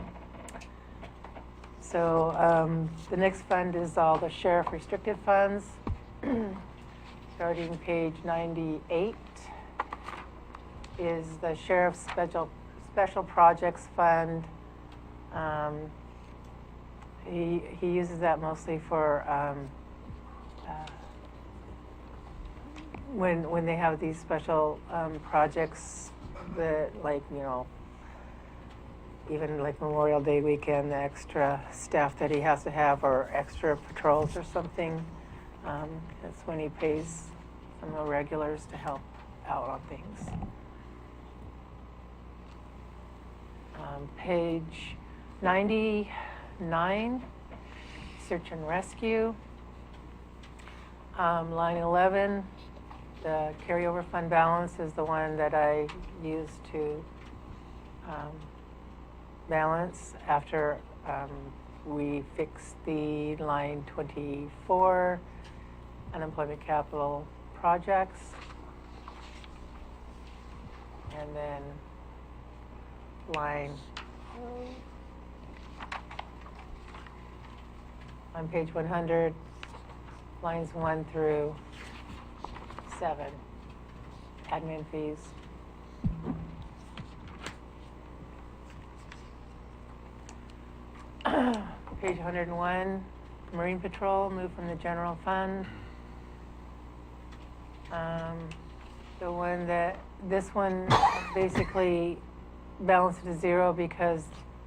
So the next fund is all the sheriff restricted funds. Starting page 98 is the sheriff's special projects fund. He uses that mostly for when they have these special projects that, like, you know, even like Memorial Day weekend, the extra staff that he has to have, or extra patrols or something. That's when he pays some of the regulars to help out on things. Page 99, search and rescue. Line 11, the carryover fund balance is the one that I use to balance after we fix the line 24 unemployment capital projects. And then line on page 100, lines 1 through 7, admin fees. Page 101, Marine Patrol, moved from the general fund. This one basically balanced to 0 because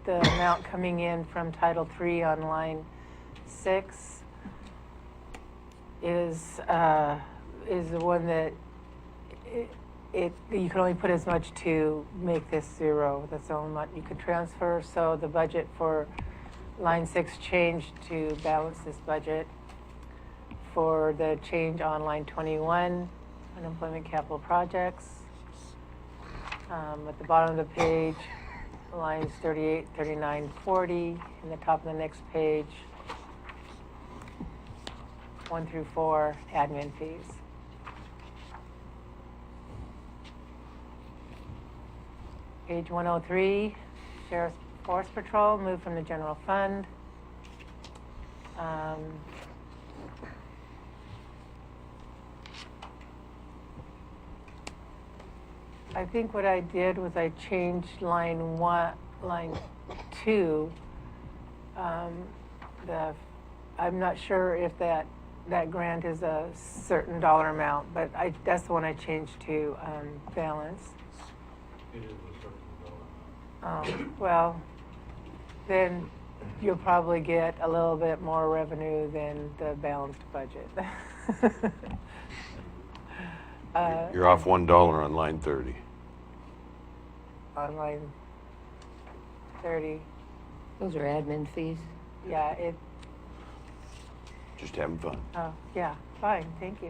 the amount coming in from Title III on line 6 is the one that you can only put as much to make this 0. That's the only amount you could transfer. So the budget for line 6 changed to balance this budget. For the change on line 21, unemployment capital projects. At the bottom of the page, lines 38, 39, 40. In the top of the next page, 1 through 4, admin fees. Page 103, Sheriff's Force Patrol, moved from the general fund. I think what I did was I changed line 2. I'm not sure if that grant is a certain dollar amount, but that's the one I changed to balance. It is a certain dollar amount. Well, then you'll probably get a little bit more revenue than the balanced budget. You're off $1 on line 30. On line 30, Those are admin fees. yeah, Just having fun. oh, yeah, fine, thank you.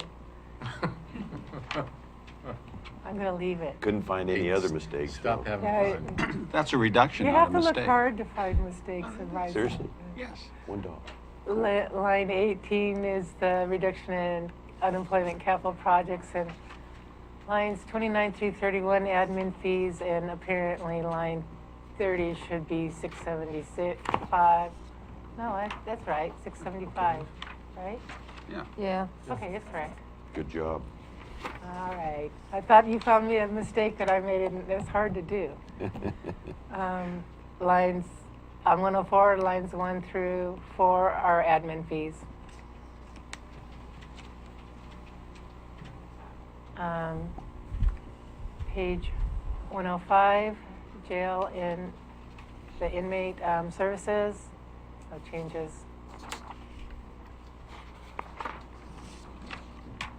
I'm gonna leave it. Couldn't find any other mistakes. Stop so- having Yeah, fun. That's a reduction, You not a have to mistake. look hard to find mistakes in my. Seriously? Yes. $1. Line 18 is the reduction in unemployment capital projects, and Lines 29 through 31, admin fees, and apparently line 30 should be 675. No, that's right, 675, right? Yeah. Okay, it's correct. Good job. All right. I thought you found me a mistake that I made, and it's hard to do. Lines, on 104, lines 1 through 4 are admin fees. Page 105, jail and the inmate services, no changes.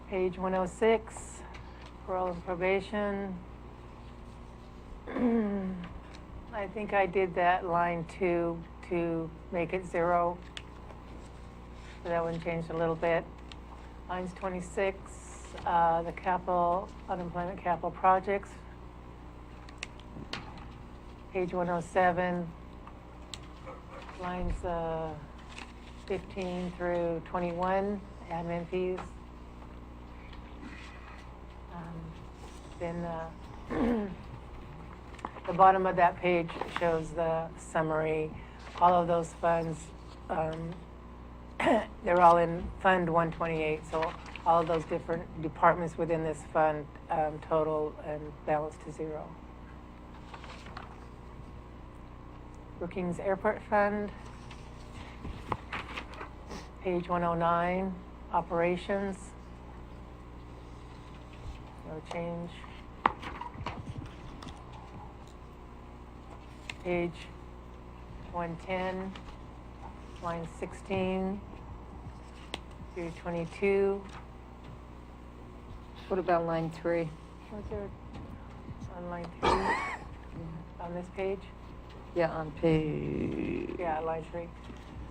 Page 106, parole and probation. I think I did that line 2 to make it 0. So that one changed a little bit. Lines 26, the capital, unemployment capital projects. Page 107, lines 15 through 21, admin fees. Then the bottom of that page shows the summary. All of those funds, they're all in Fund 128, so all of those different departments within this fund total and balance to 0. Brookings Airport Fund, page 109, operations. No change. Page 110, line 16 through 22. What about line 3? Was there on line 3 on this page? Yeah, on page. Yeah, line 3.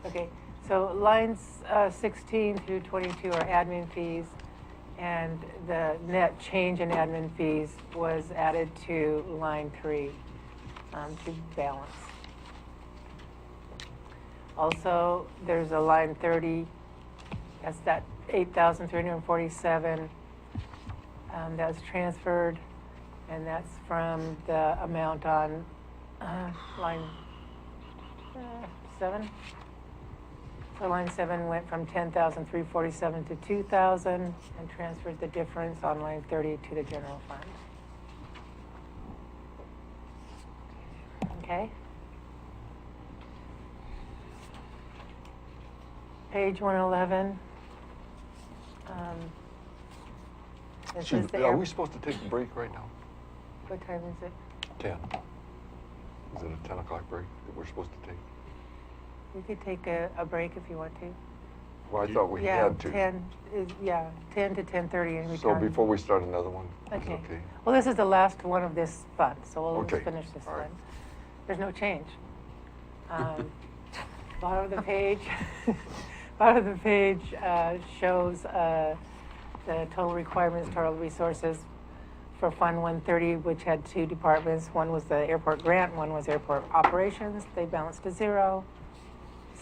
Okay, so lines 16 through 22 are admin fees, and the net change in admin fees was added to line 3 to balance. Also, there's a line 30, that's that 8,347 that's transferred, and that's from the amount on line 7. So line 7 went from 10,347 to 2,000 and transferred the difference on line 30 to the general fund. Okay. Page 111. This is the Are we supposed to take a break right now? What time is it? 10. Is it a 10 o'clock break that we're supposed to take? We could take a break if you want to. Well, I thought we Yeah, had to. 10 to 10:30 anytime. So before we start another one? is Okay. Okay. Well, this is the last one of this fund, so we'll Okay. finish this All right. one. There's no change. Bottom of the page, bottom of the page shows the total requirements, total resources for Fund 130, which had 2 departments. One was the airport grant, one was airport operations. They balanced to 0.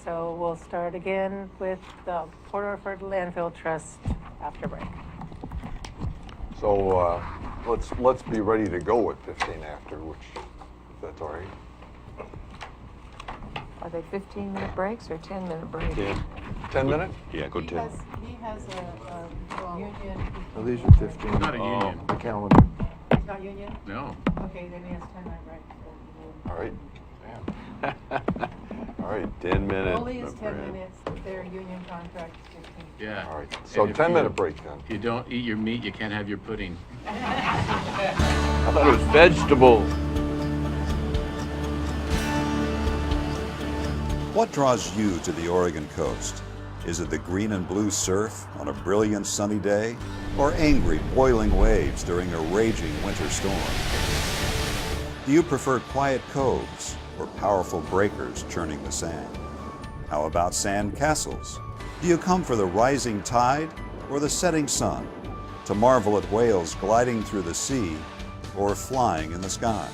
So we'll start again with the Port Orford Landfill Trust after break. So let's be ready to go at 15 after, which, if that's all right. Are they 15-minute breaks or 10-minute breaks? 10 minutes? Yeah, go 10. He has a union. Well, these are 15. Not a union. The calendar. It's not union? No. Okay, then he has 10-minute break. All right. All right, 10 minutes. Only is my 10 friend. minutes, their union contract is 15. Yeah. All right. So And if 10-minute you- break then. If you don't eat your meat, you can't have your pudding. I thought it was vegetables. What draws you to the Oregon coast? Is it the green and blue surf on a brilliant sunny day, or angry boiling waves during a raging winter storm? Do you prefer quiet coves or powerful breakers churning the sand? How about sand castles? Do you come for the rising tide or the setting sun, to marvel at whales gliding through the sea or flying in the sky?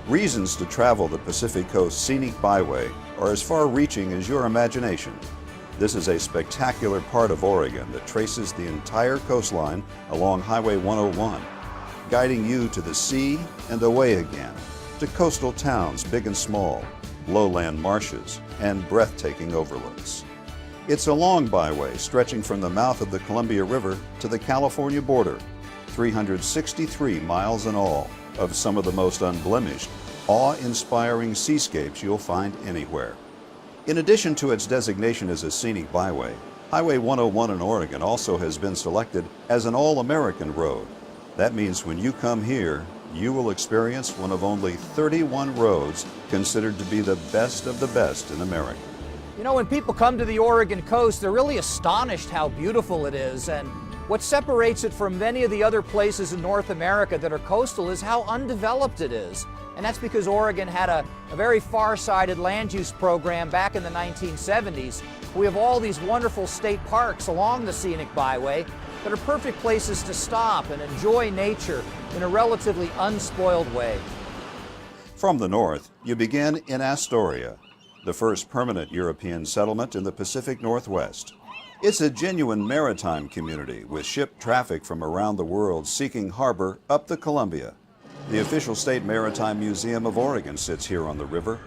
Reasons to travel the Pacific Coast Scenic Byway are as far-reaching as your imagination. This is a spectacular part of Oregon that traces the entire coastline along Highway 101 guiding you to the sea and away again, to coastal towns big and small, lowland marshes, and breathtaking overlooks. It's a long byway stretching from the mouth of the Columbia River to the California border, 363 miles in all of some of the most unblemished, awe-inspiring seascapes you'll find anywhere. In addition to its designation as a scenic byway, Highway 101 in Oregon also has been selected as an all-American road. That means when you come here, you will experience one of only 31 roads considered to be the best of the best in America. You know, when people come to the Oregon coast, they're really astonished how beautiful it is. And what separates it from many of the other places in North America that are coastal is how undeveloped it is. And that's because Oregon had a very far-sighted land use program back in the 1970s. We have all these wonderful state parks along the scenic byway that are perfect places to stop and enjoy nature in a relatively unspoiled way. From the north, you begin in Astoria, the first permanent European settlement in the Pacific Northwest. It's a genuine maritime community with ship traffic from around the world seeking harbor up the Columbia. The official State Maritime Museum of Oregon sits here on the river.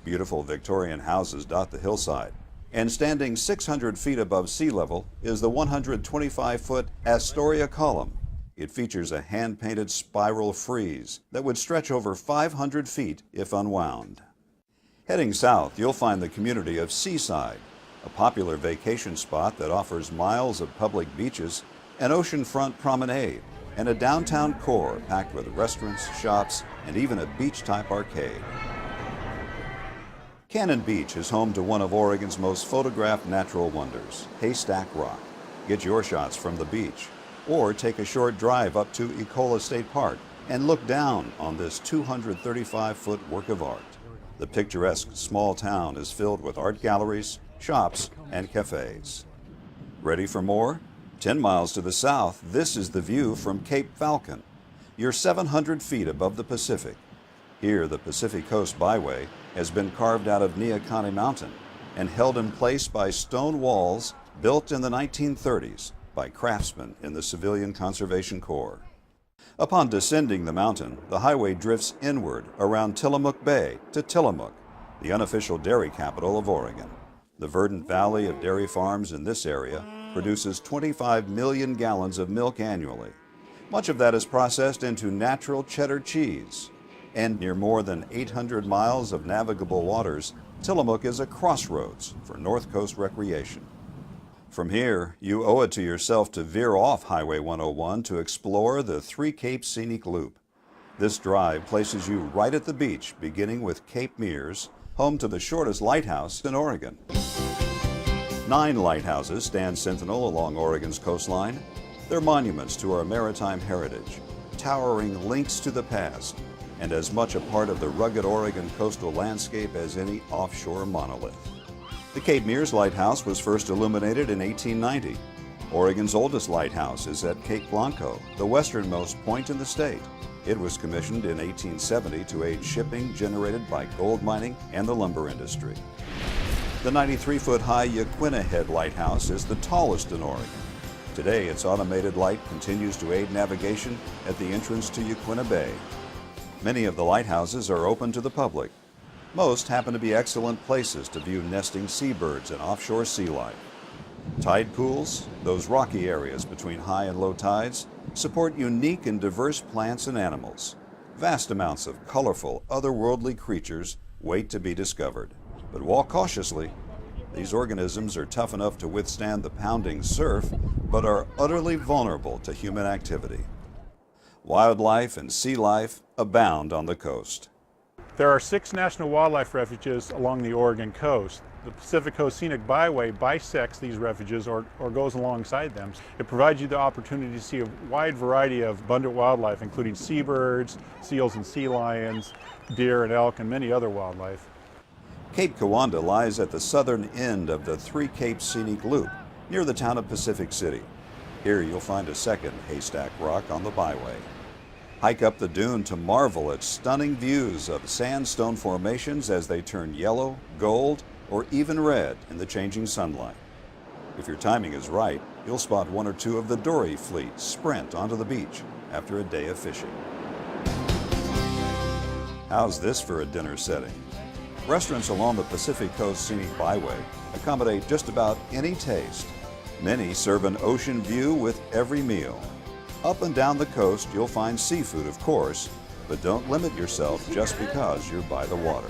Beautiful Victorian houses dot the hillside. And standing 600 feet above sea level is the 125-foot Astoria Column. It features a hand-painted spiral frieze that would stretch over 500 feet if unwound. Heading south, you'll find the community of Seaside, a popular vacation spot that offers miles of public beaches, an oceanfront promenade, and a downtown core packed with restaurants, shops, and even a beach-type arcade. Cannon Beach is home to one of Oregon's most photographed natural wonders, Haystack Rock. Get your shots from the beach, or take a short drive up to Ecola State Park and look down on this 235-foot work of art. The picturesque small town is filled with art galleries, shops, and cafes. Ready for more? 10 miles to the south, this is the view from Cape Falcon. You're 700 feet above the Pacific. Here, the Pacific Coast Byway has been carved out of Neahkahnie Mountain and held in place by stone walls built in the 1930s by craftsmen in the Civilian Conservation Corps. Upon descending the mountain, the highway drifts inward around Tillamook Bay to Tillamook, the unofficial dairy capital of Oregon. The verdant valley of dairy farms in this area produces 25 million gallons of milk annually. Much of that is processed into natural cheddar cheese. And near more than 800 miles of navigable waters, Tillamook is a crossroads for North Coast recreation. From here, you owe it to yourself to veer off Highway 101 to explore the Three Capes Scenic Loop. This drive places you right at the beach, beginning with Cape Mears, home to the shortest lighthouse in Oregon. 9 lighthouses stand sentinel along Oregon's coastline. They're monuments to our maritime heritage, towering links to the past, and as much a part of the rugged Oregon coastal landscape as any offshore monolith. The Cape Mears Lighthouse was first illuminated in 1890. Oregon's oldest lighthouse is at Cape Blanco, the westernmost point in the state. It was commissioned in 1870 to aid shipping generated by gold mining and the lumber industry. The 93-foot-high Yaquina Head Lighthouse is the tallest in Oregon. Today, its automated light continues to aid navigation at the entrance to Yaquina Bay. Many of the lighthouses are open to the public. Most happen to be excellent places to view nesting seabirds and offshore sea life. Tide pools, those rocky areas between high and low tides, support unique and diverse plants and animals. Vast amounts of colorful, otherworldly creatures wait to be discovered. But walk cautiously. These organisms are tough enough to withstand the pounding surf, but are utterly vulnerable to human activity. Wildlife and sea life abound on the coast. There are 6 national wildlife refuges along the Oregon coast. The Pacific Coast Scenic Byway bisects these refuges or goes alongside them. It provides you the opportunity to see a wide variety of abundant wildlife, including seabirds, seals and sea lions, deer and elk, and many other wildlife. Cape Kiwanda lies at the southern end of the Three Capes Scenic Loop, near the town of Pacific City. Here you'll find a second Haystack Rock on the byway. Hike up the dune to marvel at stunning views of sandstone formations as they turn yellow, gold, or even red in the changing sunlight. If your timing is right, you'll spot one or two of the dory fleet sprint onto the beach, after a day of fishing. How's this for a dinner setting? Restaurants along the Pacific Coast Scenic Byway accommodate just about any taste. Many serve an ocean view with every meal. Up and down the coast, you'll find seafood, of course, but don't limit yourself just because you're by the water.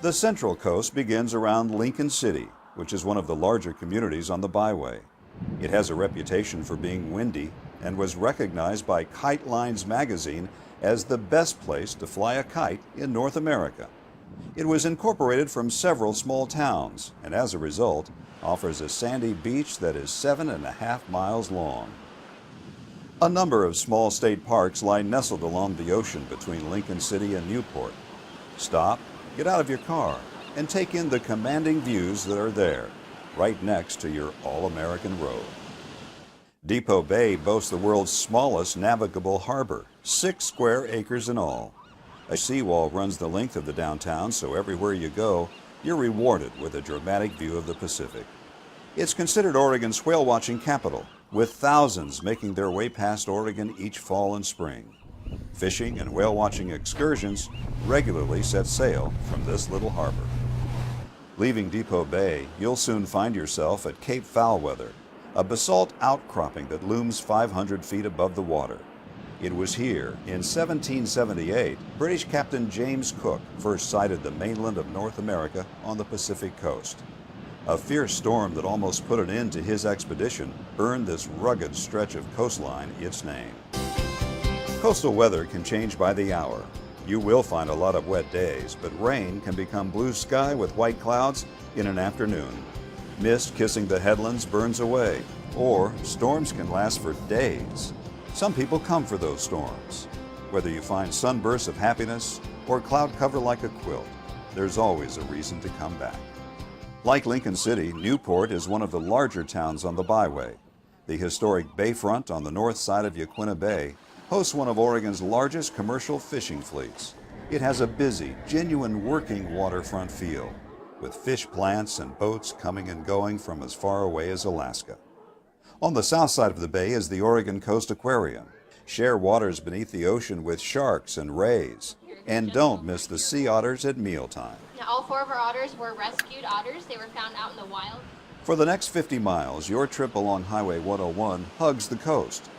The Central Coast begins around Lincoln City, which is one of the larger communities on the byway. It has a reputation for being windy and was recognized by Kite Lines magazine as the best place to fly a kite in North America. It was incorporated from several small towns and as a result offers a sandy beach that is 7.5 miles long. A number of small state parks lie nestled along the ocean between Lincoln City and Newport. Stop, get out of your car, and take in the commanding views that are there, right next to your all-American road. Depot Bay boasts the world's smallest navigable harbor, 6 square acres in all. A seawall runs the length of the downtown, so everywhere you go, you're rewarded with a dramatic view of the Pacific. It's considered Oregon's whale-watching capital, with thousands making their way past Oregon each fall and spring. Fishing and whale-watching excursions regularly set sail from this little harbor. Leaving Depot Bay, you'll soon find yourself at Cape Foulweather, a basalt outcropping that looms 500 feet above the water. It was here, in 1778, British Captain James Cook first sighted the mainland of North America on the Pacific coast. A fierce storm that almost put an end to his expedition earned this rugged stretch of coastline its name. Coastal weather can change by the hour. You will find a lot of wet days, but rain can become blue sky with white clouds in an afternoon. Mist kissing the headlands burns away, or storms can last for days. Some people come for those storms. Whether you find sunbursts of happiness or cloud cover like a quilt, there's always a reason to come back. Like Lincoln City, Newport is one of the larger towns on the byway. The historic bayfront on the north side of Yaquina Bay hosts one of Oregon's largest commercial fishing fleets. It has a busy, genuine working waterfront feel, with fish plants and boats coming and going from as far away as Alaska. On the south side of the bay is the Oregon Coast Aquarium. Share waters beneath the ocean with sharks and rays. And don't miss the sea otters at mealtime. Now, all 4 of our otters were rescued otters. They were found out in the wild. For the next 50 miles, your trip along Highway 101 hugs the coast.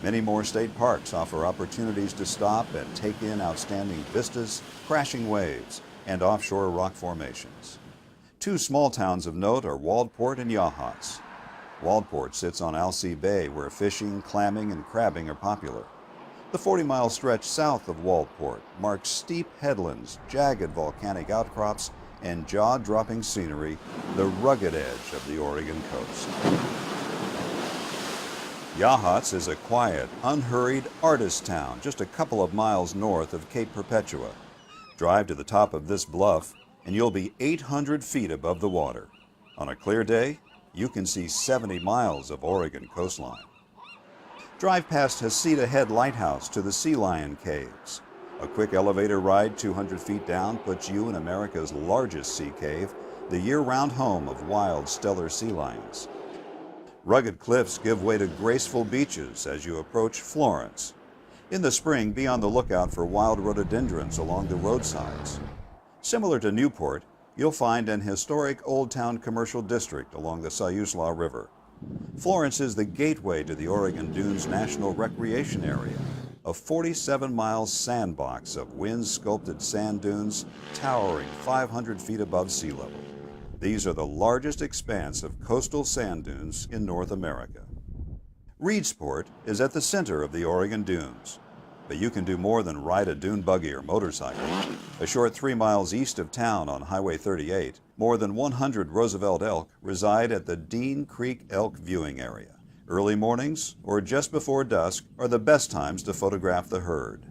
Many more state parks offer opportunities to stop and take in outstanding vistas, crashing waves, and offshore rock formations. 2 small towns of note are Waldport and Yachats. Waldport sits on Alsea Bay, where fishing, clamming, and crabbing are popular. The 40-mile stretch south of Waldport marks steep headlands, jagged volcanic outcrops, and jaw-dropping scenery, the rugged edge of the Oregon coast. Yachats is a quiet, unhurried artist town just a couple of miles north of Cape Perpetua. Drive to the top of this bluff, and you'll be 800 feet above the water. On a clear day, you can see 70 miles of Oregon coastline. Drive past Heceta Head Lighthouse to the Sea Lion Caves. A quick elevator ride 200 feet down puts you in America's largest sea cave, the year-round home of wild stellar sea lions. Rugged cliffs give way to graceful beaches as you approach Florence. In the spring, be on the lookout for wild rhododendrons along the roadsides. Similar to Newport, you'll find an historic Old Town commercial district along the Siuslaw River. Florence is the gateway to the Oregon Dunes National Recreation Area, a 47-mile sandbox of wind-sculpted sand dunes towering 500 feet above sea level. These are the largest expanse of coastal sand dunes in North America. Reedsport is at the center of the Oregon Dunes, but you can do more than ride a dune buggy or motorcycle. A short 3 miles east of town on Highway 38, more than 100 Roosevelt elk reside at the Dean Creek Elk Viewing Area. Early mornings or just before dusk are the best times to photograph the herd.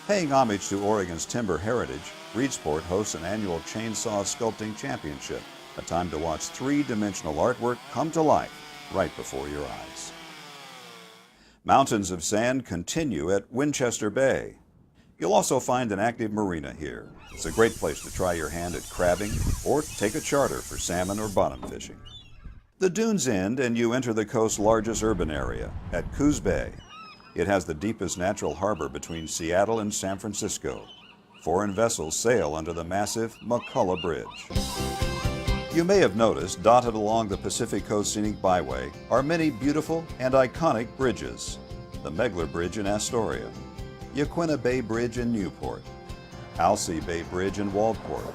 Paying homage to Oregon's timber heritage, Reedsport hosts an annual Chainsaw Sculpting Championship, a time to watch 3-dimensional artwork come to life right before your eyes. Mountains of sand continue at Winchester Bay. You'll also find an active marina here. It's a great place to try your hand at crabbing or take a charter for salmon or bottom fishing. The dunes end and you enter the coast's largest urban area at Coos Bay. It has the deepest natural harbor between Seattle and San Francisco. Foreign vessels sail under the massive McCullough Bridge. You may have noticed, dotted along the Pacific Coast Scenic Byway are many beautiful and iconic bridges. The Megler Bridge in Astoria, Yaquina Bay Bridge in Newport, Alsea Bay Bridge in Waldport,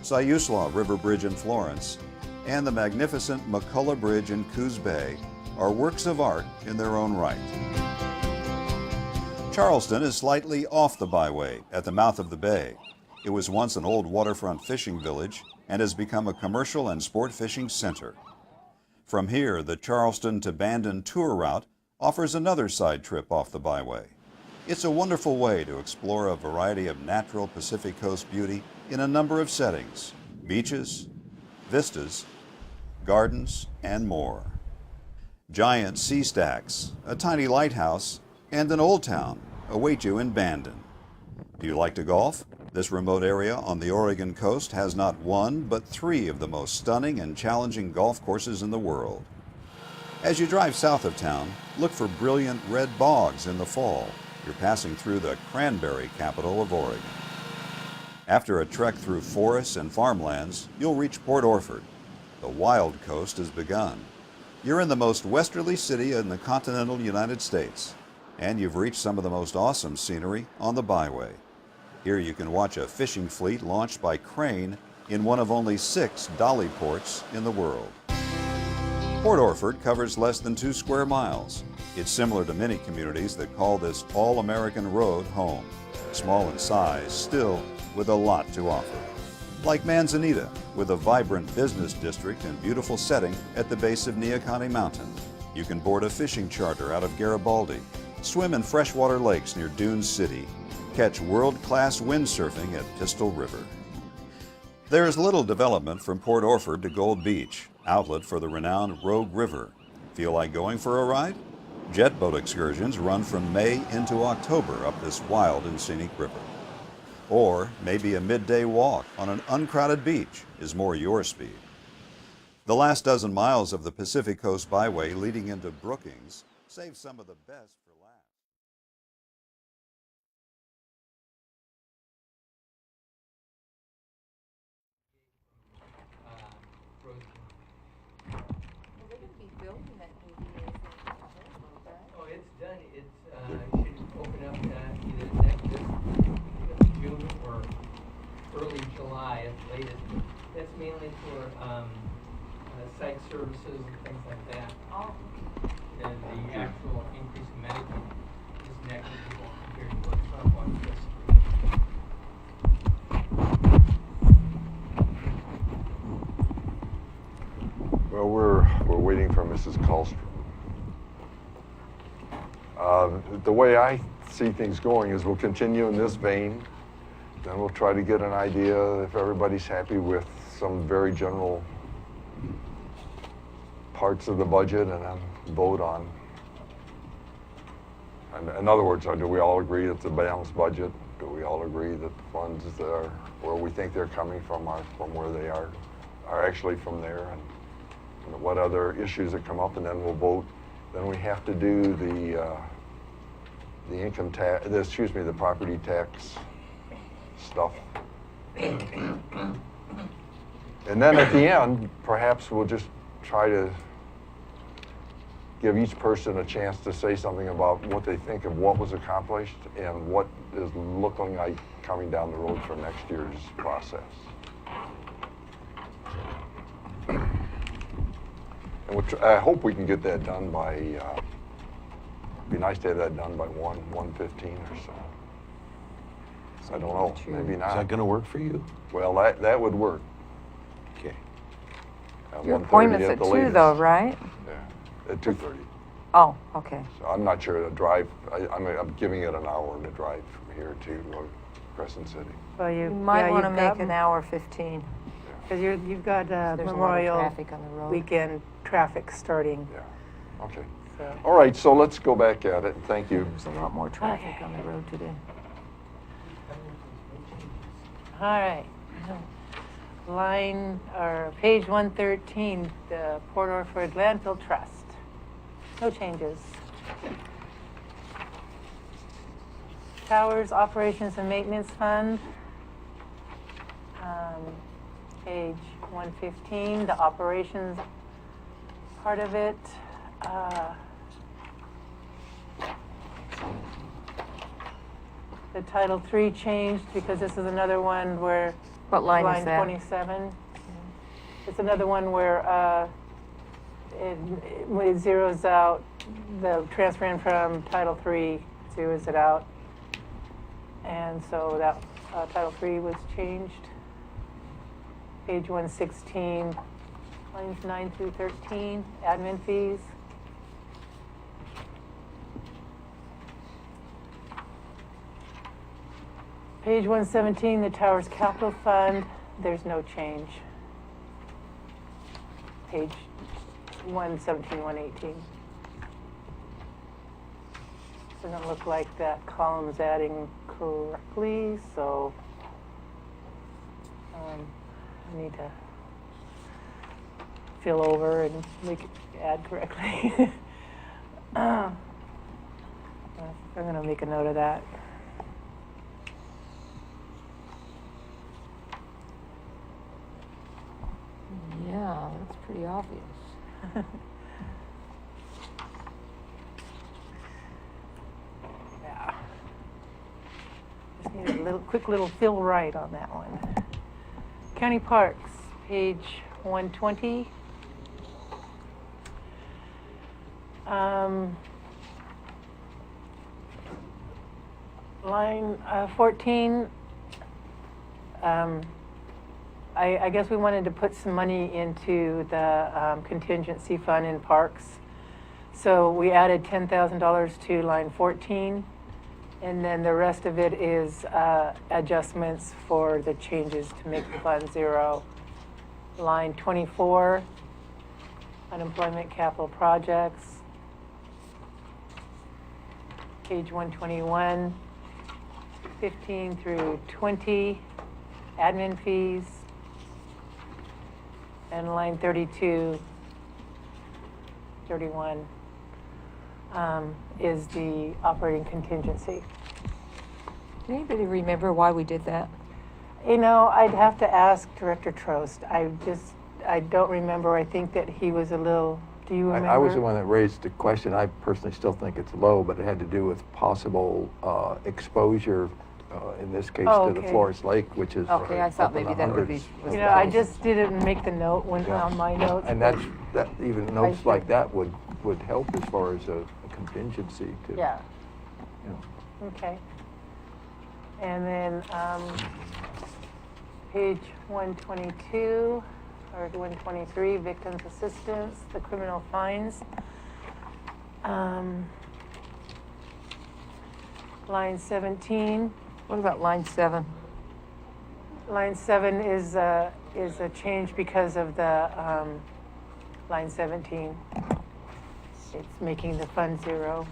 Siuslaw River Bridge in Florence, and the magnificent McCullough Bridge in Coos Bay are works of art in their own right. Charleston is slightly off the byway at the mouth of the bay. It was once an old waterfront fishing village and has become a commercial and sport fishing center. From here, the Charleston to Bandon tour route offers another side trip off the byway. It's a wonderful way to explore a variety of natural Pacific Coast beauty in a number of settings: beaches, vistas, gardens, and more. Giant sea stacks, a tiny lighthouse, and an old town await you in Bandon. Do you like to golf? This remote area on the Oregon coast has not one, but 3 of the most stunning and challenging golf courses in the world. As you drive south of town, look for brilliant red bogs in the fall. You're passing through the cranberry capital of Oregon. After a trek through forests and farmlands, you'll reach Port Orford. The wild coast has begun. You're in the most westerly city in the continental United States, and you've reached some of the most awesome scenery on the byway. Here you can watch a fishing fleet launched by crane in one of only 6 dolly ports in the world. Port Orford covers less than 2 square miles. It's similar to many communities that call this all-American road home. Small in size, still with a lot to offer. Like Manzanita, with a vibrant business district and beautiful setting at the base of Neahkahnie Mountain. You can board a fishing charter out of Garibaldi, swim in freshwater lakes near Dune City, catch world-class windsurfing at Pistol River. There is little development from Port Orford to Gold Beach, outlet for the renowned Rogue River. Feel like going for a ride? Jet boat excursions run from May into October up this wild and scenic river. Or maybe a midday walk on an uncrowded beach is more your speed. The last dozen miles of the Pacific Coast Byway leading into Brookings save some of the best for last. Oh, it's done. It should open up either next June or early July at the latest. That's mainly for site services and things like that. Oh. And the actual increase in medical is negligible compared to what Trump wants us to do. Well, we're waiting for Mrs. Kallstrom. The way I see things going is we'll continue in this vein, then we'll try to get an idea if everybody's happy with some very general parts of the budget, and then vote on. And in other words, do we all agree it's a balanced budget? Do we all agree that the funds that are where we think they're coming from are from where they are actually from there? And what other issues that come up, and then we'll vote. Then we have to do the income tax, the property tax stuff. And then at the end, perhaps we'll just try to give each person a chance to say something about what they think of what was accomplished and what is looking like coming down the road for next year's process. And I hope we can get that done by, it'd be nice to have that done by 1:15 or so. I don't know, maybe not. Is that going to work for you? Well, that would work. Okay. Your appointment's at 2 though, right? Yeah, at 2:30. Oh, okay. So I'm not sure to drive, I'm giving it an hour to drive from here to Crescent City. Well, You might want to make an hour 15. Because you've got There's a lot of Memorial traffic on the road. Weekend traffic starting. Yeah, okay. So. All right, so let's go back at it. Thank you. There's a lot more traffic on the road today. All right. Page 113, the Port Orford Landfill Trust. No changes. Towers Operations and Maintenance Fund. Page 115, the operations part of it. The Title III changed because this is another one where. What line is that? 27. It's another one where it zeroes out, the transfer in from Title III zeroes it out. And so that Title III was changed. Page 116, lines 9 through 13, admin fees. Page 117, the Towers Capital Fund, there's no change. Page 117, 118. Doesn't look like that column's adding correctly, so I need to fill over and make it add correctly. I'm going to make a note of that. Yeah, that's pretty obvious. Yeah. Just need a quick little fill right on that one. County Parks, page 120. Line 14. I guess we wanted to put some money into the contingency fund in parks. So we added $10,000 to line 14. And then the rest of it is adjustments for the changes to make the fund zero. Line 24, unemployment capital projects. Page 121, 15 through 20, admin fees. And line 32, 31. Is the operating contingency. Can anybody remember why we did that? You know, I'd have to ask Director Trost. I don't remember. I think that he was a little, do you remember? I was the one that raised the question. I personally still think it's low, but it had to do with possible exposure, in this case, to the Forest Lake, which is okay, I thought maybe that would be. You know, I just didn't make the note on my notes. And that even notes like that would help as far as a contingency to. Yeah. You know. Okay. And then page 122 or 123, victims assistance, the criminal fines. Line 17. What about line 7? Line 7 is a change because of the line 17. It's making the fund zero.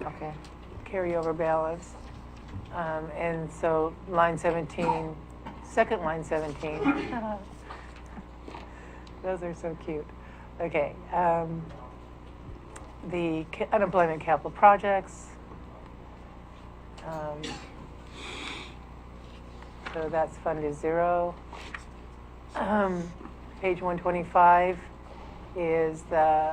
Okay. Carryover balance. And so line 17, second line 17. Those are so cute. Okay. The unemployment capital projects. So that's fund is zero. Page 125 is the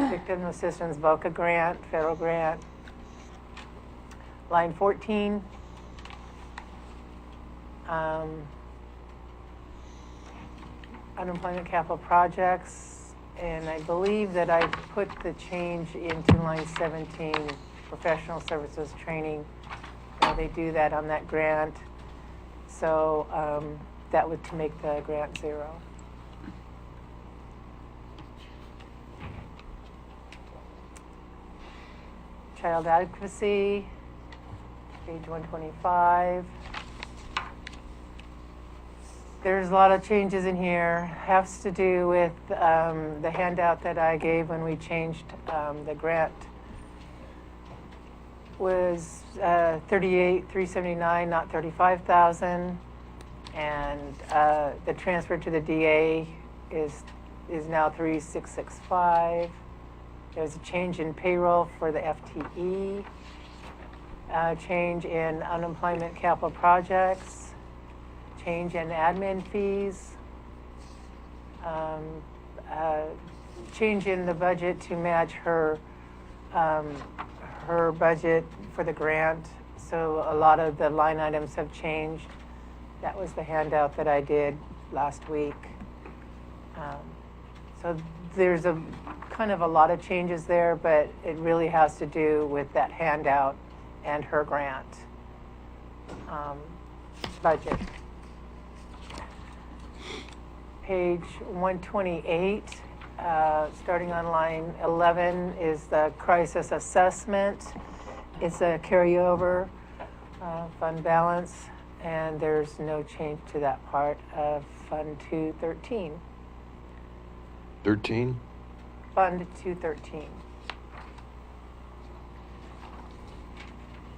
Victim Assistance VOCA grant, federal grant. Line 14. Unemployment capital projects. And I believe that I put the change into line 17, professional services training. They do that on that grant. So that would to make the grant zero. Child advocacy, page 125. There's a lot of changes in here. Has to do with the handout that I gave when we changed the grant. Was $38,379, not $35,000, and the transfer to the DA is now $3,665. There's a change in payroll for the FTE. change in unemployment capital projects, change in admin fees, change in the budget to match her her budget for the grant. So a lot of the line items have changed. That was the handout that I did last week. So there's a kind of a lot of changes there, but it really has to do with that handout and her grant budget. Page 128, starting on line 11, is the crisis assessment. It's a carryover fund balance, and there's no change to that part of Fund 213. 13? Fund 213.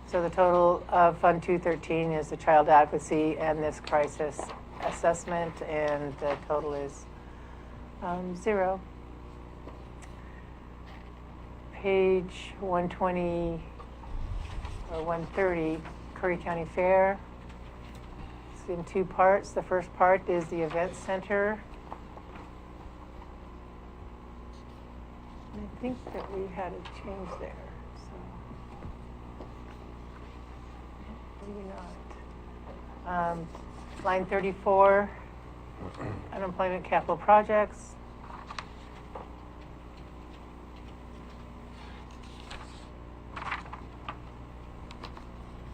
So the total of Fund 213 is the child advocacy and this crisis assessment, and the total is 0. Page 120 or 130, Curry County Fair. It's in 2 parts. The first part is the event center. I think that we had a change there, so maybe not. Line 34, unemployment capital projects.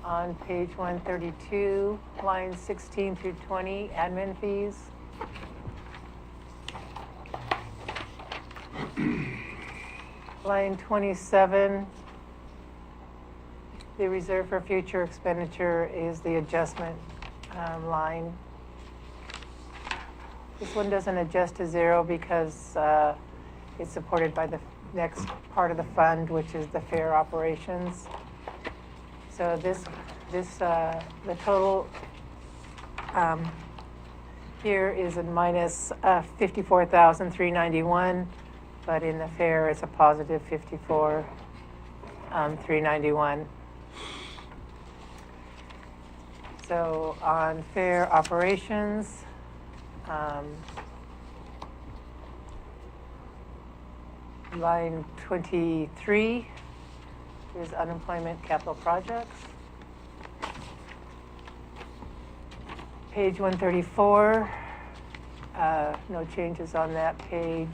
On page 132, lines 16 through 20, admin fees. Line 27, the reserve for future expenditure is the adjustment line. This one doesn't adjust to 0 because it's supported by the next part of the fund, which is the fair operations. So the total here is a minus 54,391, but in the fair it's a positive 54,391. So on fair operations, line 23 is unemployment capital projects. Page 134, no changes on that page.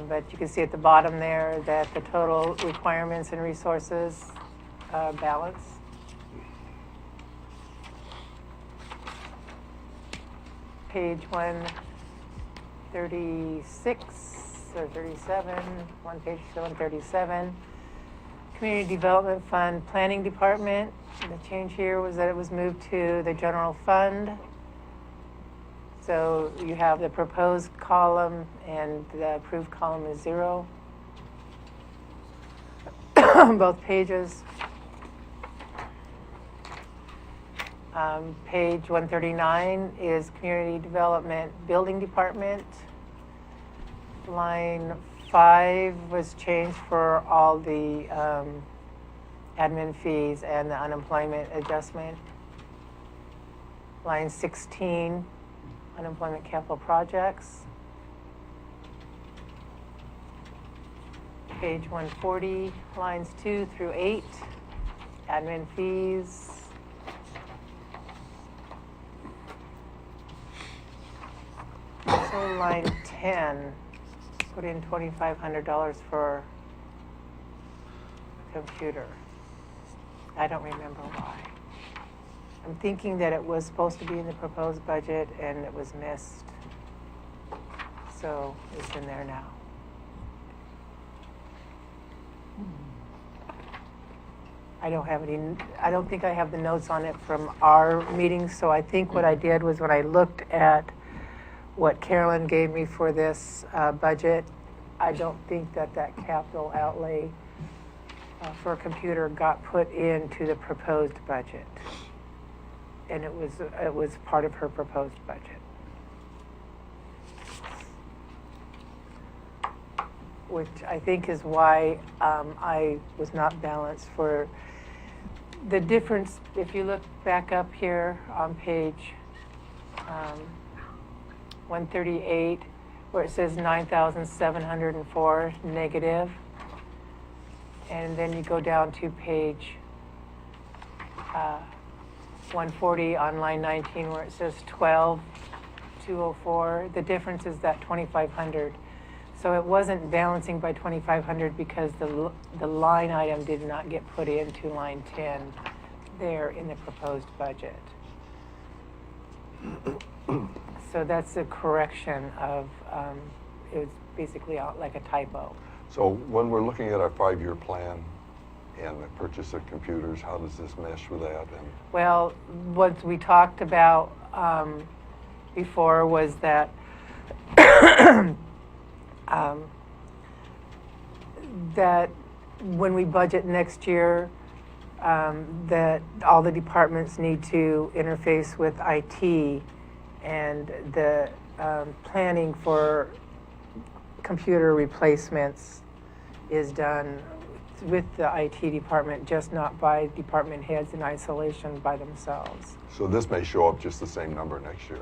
But you can see at the bottom there that the total requirements and resources balance. Page 136 or 37, one page to 137. Community Development Fund Planning Department. The change here was that it was moved to the general fund. So you have the proposed column and the approved column is 0. Both pages. Page 139 is Community Development Building Department. Line 5 was changed for all the admin fees and the unemployment adjustment. Line 16, unemployment capital projects. Page 140, lines 2 through 8, admin fees. So line 10, put in $2,500 for a computer. I don't remember why. I'm thinking that it was supposed to be in the proposed budget and it was missed. So it's in there now. I don't think I have the notes on it from our meeting, so I think what I did was when I looked at what Carolyn gave me for this budget, I don't think that capital outlay for a computer got put into the proposed budget. And it was part of her proposed budget. Which I think is why I was not balanced for The difference, if you look back up here on page 138, where it says 9,704 negative, and then you go down to page 140 on line 19 where it says 12,204, the difference is that 2,500. So it wasn't balancing by 2,500 because the line item did not get put into line 10 there in the proposed budget. So that's a correction of, it was basically like a typo. So when we're looking at our 5-year plan and the purchase of computers, how does this mesh with that? And Well, what we talked about before was that that when we budget next year, that all the departments need to interface with IT, and the planning for computer replacements is done with the IT department, just not by department heads in isolation by themselves. so this may show up just the same number next year.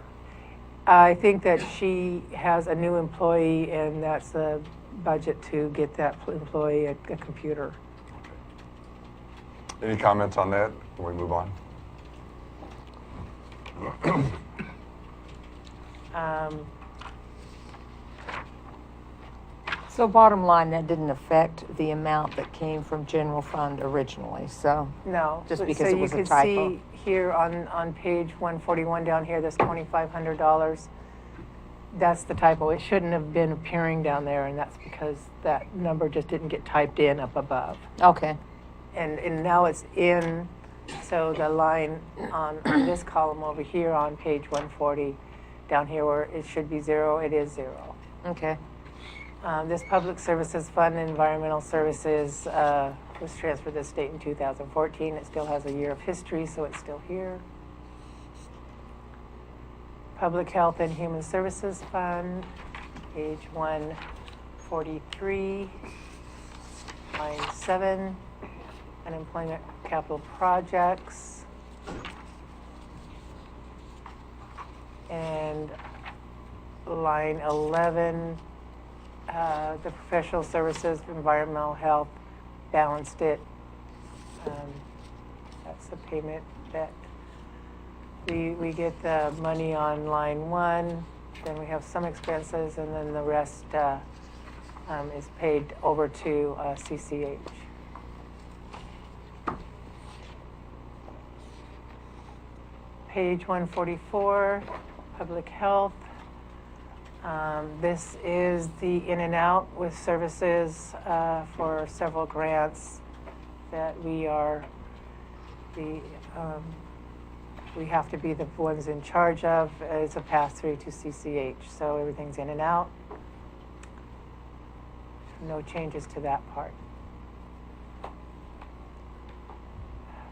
I think that she has a new employee, and that's the budget to get that employee a computer. Any comments on that when we move on? So bottom line, that didn't affect the amount that came from general fund originally, so. No. Just so because it was a you typo. can see here on page 141 down here, this $2,500, that's the typo. It shouldn't have been appearing down there, and that's because that number just didn't get typed in up above. Okay. And now it's in, so the line on this column over here on page 140, down here where it should be 0, it is 0. Okay. This Public Services Fund, Environmental Services, was transferred to the state in 2014. It still has a year of history, so it's still here. Public Health and Human Services Fund, page 143, line 7, Unemployment Capital Projects. And line 11, the Professional Services, Environmental Health, balanced it. That's the payment that we get the money on line 1, then we have some expenses, and then the rest is paid over to CCH. Page 144, Public Health. This is the in and out with services for several grants that we have to be the ones in charge of. It's a pass-through to CCH, so everything's in and out. No changes to that part.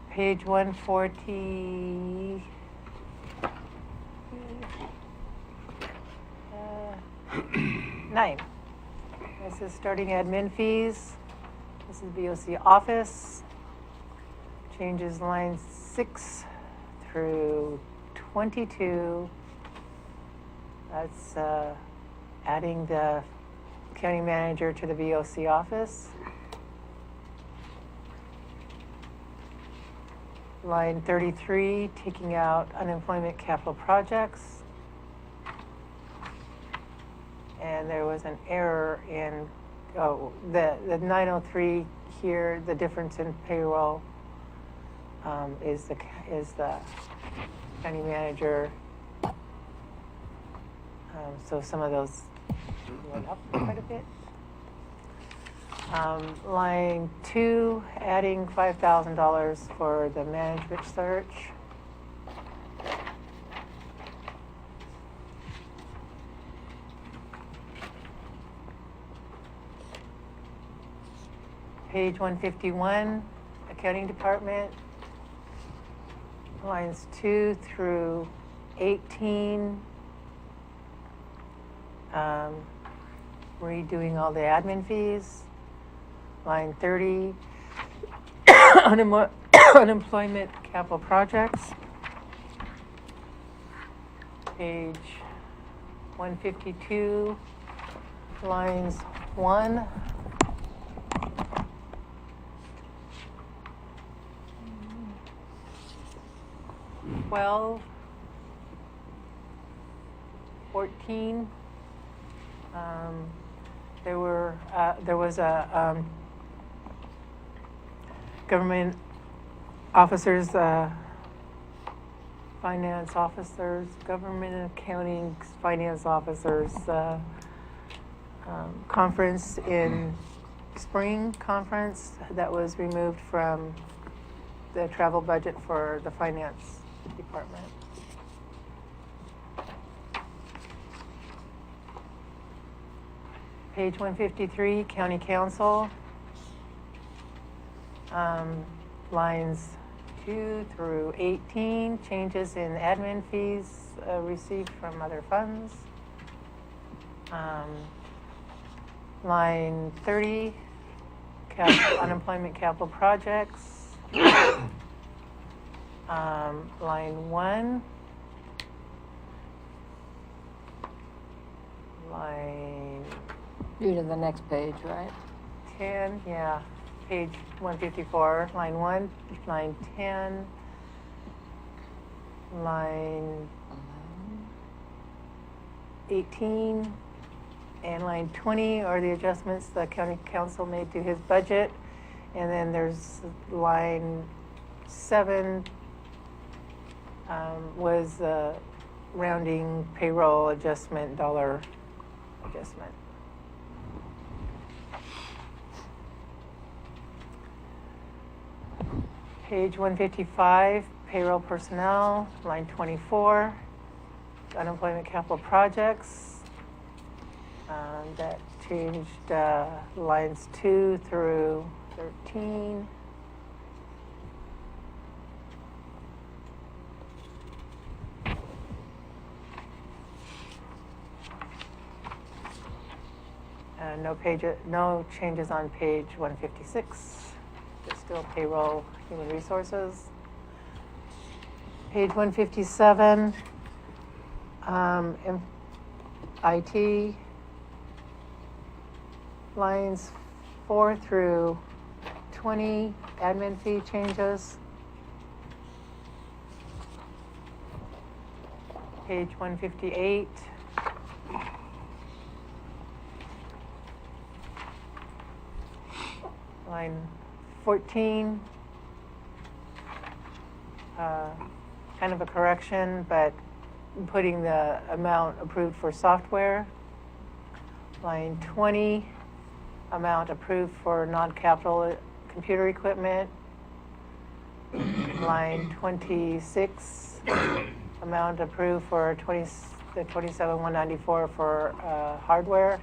Page 140. 9. This is starting admin fees. This is BOC office. Changes lines 6 through 22. That's adding the county manager to the BOC office. Line 33, taking out unemployment capital projects. And there was an error in, the 903 here, the difference in payroll is the county manager. So some of those went up quite a bit. Line 2, adding $5,000 for the management search. Page 151, Accounting Department, lines 2 through 18. Redoing all the admin fees. Line 30, Unemployment capital projects. Page 152, lines 1. Twelve, 14. There was a government officers, finance officers, government accounting finance officers conference in spring conference that was removed from the travel budget for the finance department. Page 153, County Council, lines 2 through 18, changes in admin fees received from other funds. Line 30, unemployment capital projects. Line 1. Line... You're to the next page, right? 10, yeah. Page 154, line 1, line 10, line 18, and line 20 are the adjustments the county council made to his budget. And then there's line 7 was the rounding payroll adjustment, dollar adjustment. Page 155, payroll personnel, line 24, unemployment capital projects. That changed lines 2 through 13. No changes on page 156. Just still payroll, human resources. Page 157, IT, lines 4 through 20, admin fee changes. Page 158. Line 14, kind of a correction, but putting the amount approved for software. Line 20, amount approved for non-capital computer equipment. Line 26, amount approved for the 27,194 for hardware.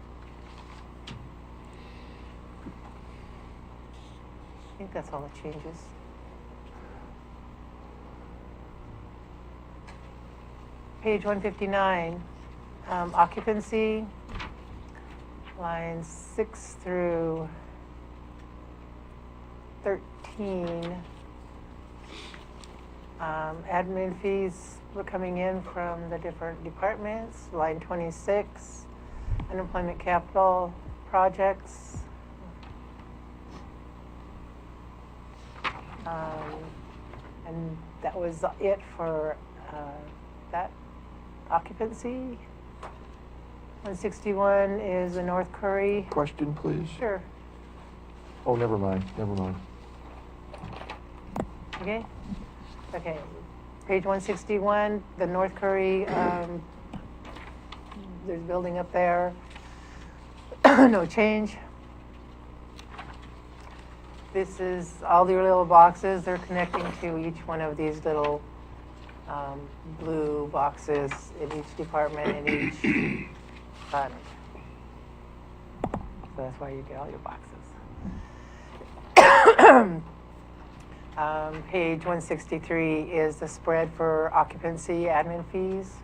I think that's all the changes. Page 159, occupancy, lines 6 through 13. Admin fees were coming in from the different departments. Line 26, unemployment capital projects. And that was it for that occupancy. 161 is the North Curry. Question, please. Sure. Oh, never mind. Okay. Okay. Page 161, the North Curry. There's building up there. No change. This is all the little boxes. They're connecting to each one of these little blue boxes in each department, in each fund. So that's why you get all your boxes. Page 163 is the spread for occupancy admin fees.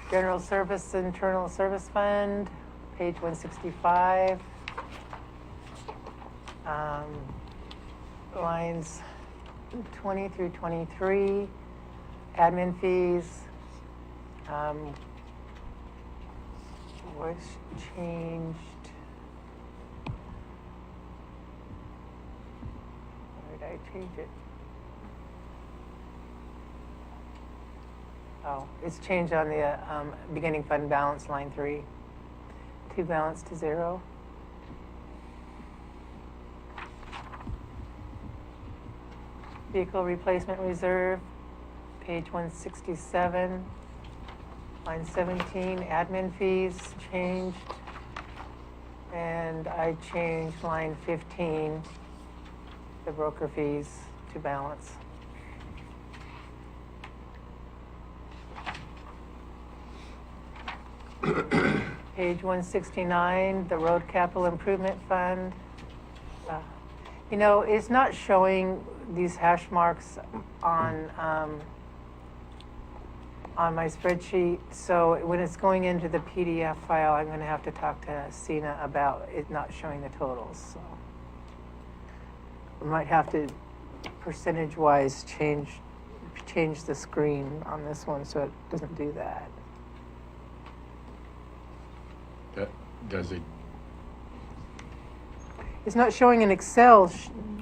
General Service Internal Service Fund, page 165. lines 20 through 23, admin fees, was changed. Where did I change it? Oh, it's changed on the beginning fund balance, line 3. To balance to 0. Vehicle replacement reserve, page 167, line 17, admin fees changed. And I changed line 15, the broker fees to balance. Page 169, the road capital improvement fund. You know, it's not showing these hash marks on my spreadsheet. So when it's going into the PDF file, I'm going to have to talk to Sina about it not showing the totals. So we might have to percentage-wise change the screen on this one so it doesn't do that. Does it? It's not showing in Excel,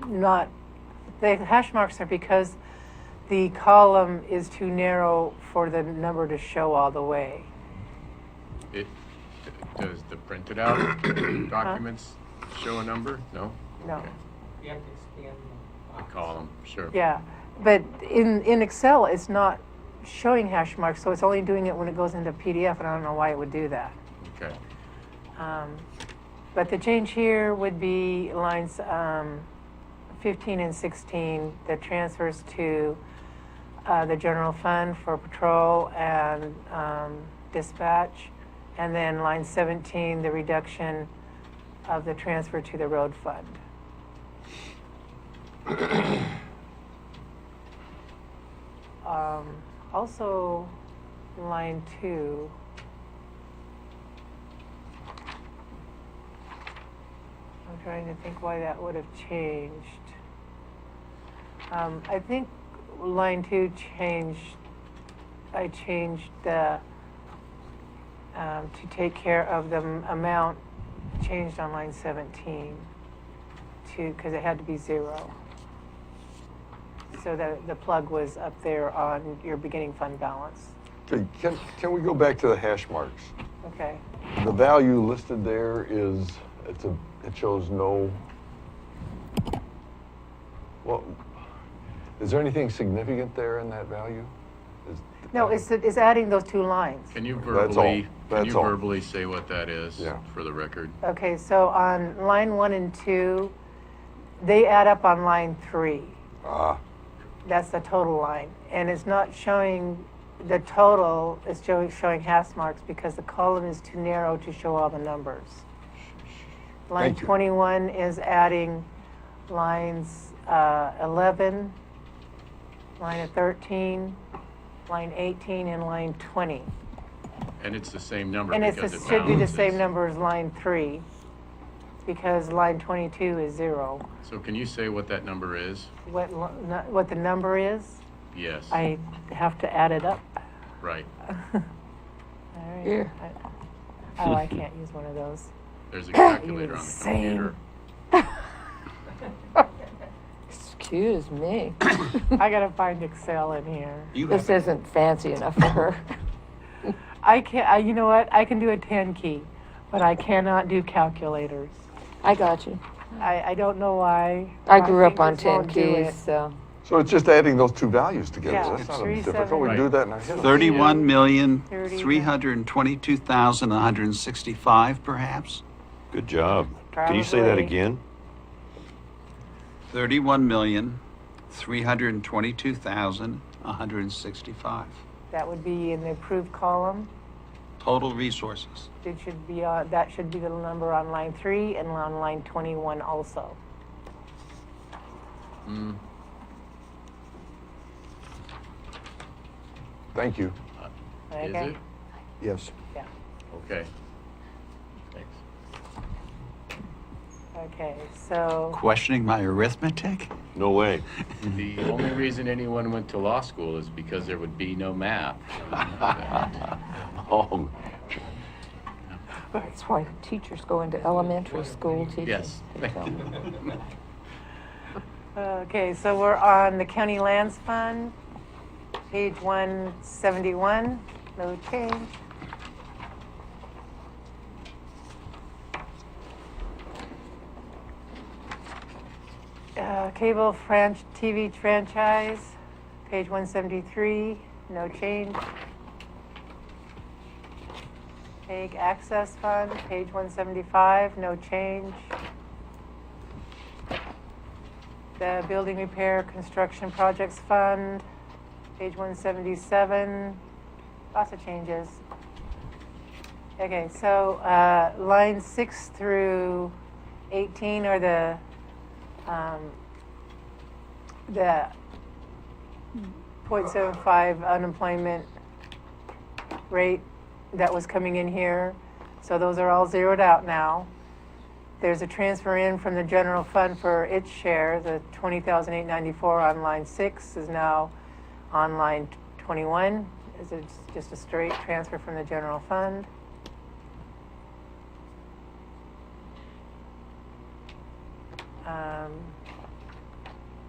the hash marks are because the column is too narrow for the number to show all the way. Does the printed out documents show a number? No? No. Okay. You have to expand The column, sure. Yeah, but in Excel, it's not showing hash marks, so it's only doing it when it goes into PDF, and I don't know why it would do that. Okay. But the change here would be lines 15 and 16, the transfers to the general fund for patrol and dispatch. And then line 17, the reduction of the transfer to the road fund. Also, line 2. I'm trying to think why that would have changed. I think line 2 changed. I changed the to take care of the amount changed on line 17 to because it had to be 0. So that the plug was up there on your beginning fund balance. Okay, can we go back to the hash marks? Okay. The value listed there is, it shows no, well, is there anything significant there in that value? No, it's adding those 2 lines. Can you That's all. verbally, That's all. verbally say what that is Yeah. for the record? Okay, so on line 1 and 2, they add up on line 3. That's the total line. And it's not showing the total, it's showing hash marks because the column is too narrow to show all the numbers. Line Thank you. 21 is adding lines 11, line 13, line 18, and line 20. And it's the same number And because it it should be the balances. same number as line 3 because line 22 is 0. So can you say what that number is? What the number is? Yes. I have to add it up. Right. All right. Here. I can't use one of those. There's a calculator on the Insane. computer. Excuse me. I gotta find Excel in here. This isn't fancy enough for her. I can't. You know what? I can do a 10 key, but I cannot do calculators. I got you. I don't know why. I My grew up on fingers 10 won't do keys, it. so. So it's just adding those 2 values together. Yeah, That's not 3, difficult. We can 7, do that in our head. 31,322,165, perhaps? Good job. Can you say that Probably. again? 31,322,165. That would be in the approved column. Total resources. It should be that should be the number on line 3 and on line 21 also. Thank you. Is Okay. it? Yes. Yeah. Okay. Thanks. Okay. So. Questioning my arithmetic? No way. The only reason anyone went to law school is because there would be no math. Oh, That's why teachers go into elementary school teaching. Yes. Okay, so we're on the County Lands Fund, page 171, no change. Cable TV franchise, page 173, no change. PEG Access Fund, page 175, no change. The Building Repair Construction Projects Fund, page 177, lots of changes. Okay, so lines 6 through 18 are the 0.75 unemployment rate that was coming in here. So those are all zeroed out now. There's a transfer in from the general fund for its share. The $20,894 on line 6 is now on line 21. It's just a straight transfer from the general fund.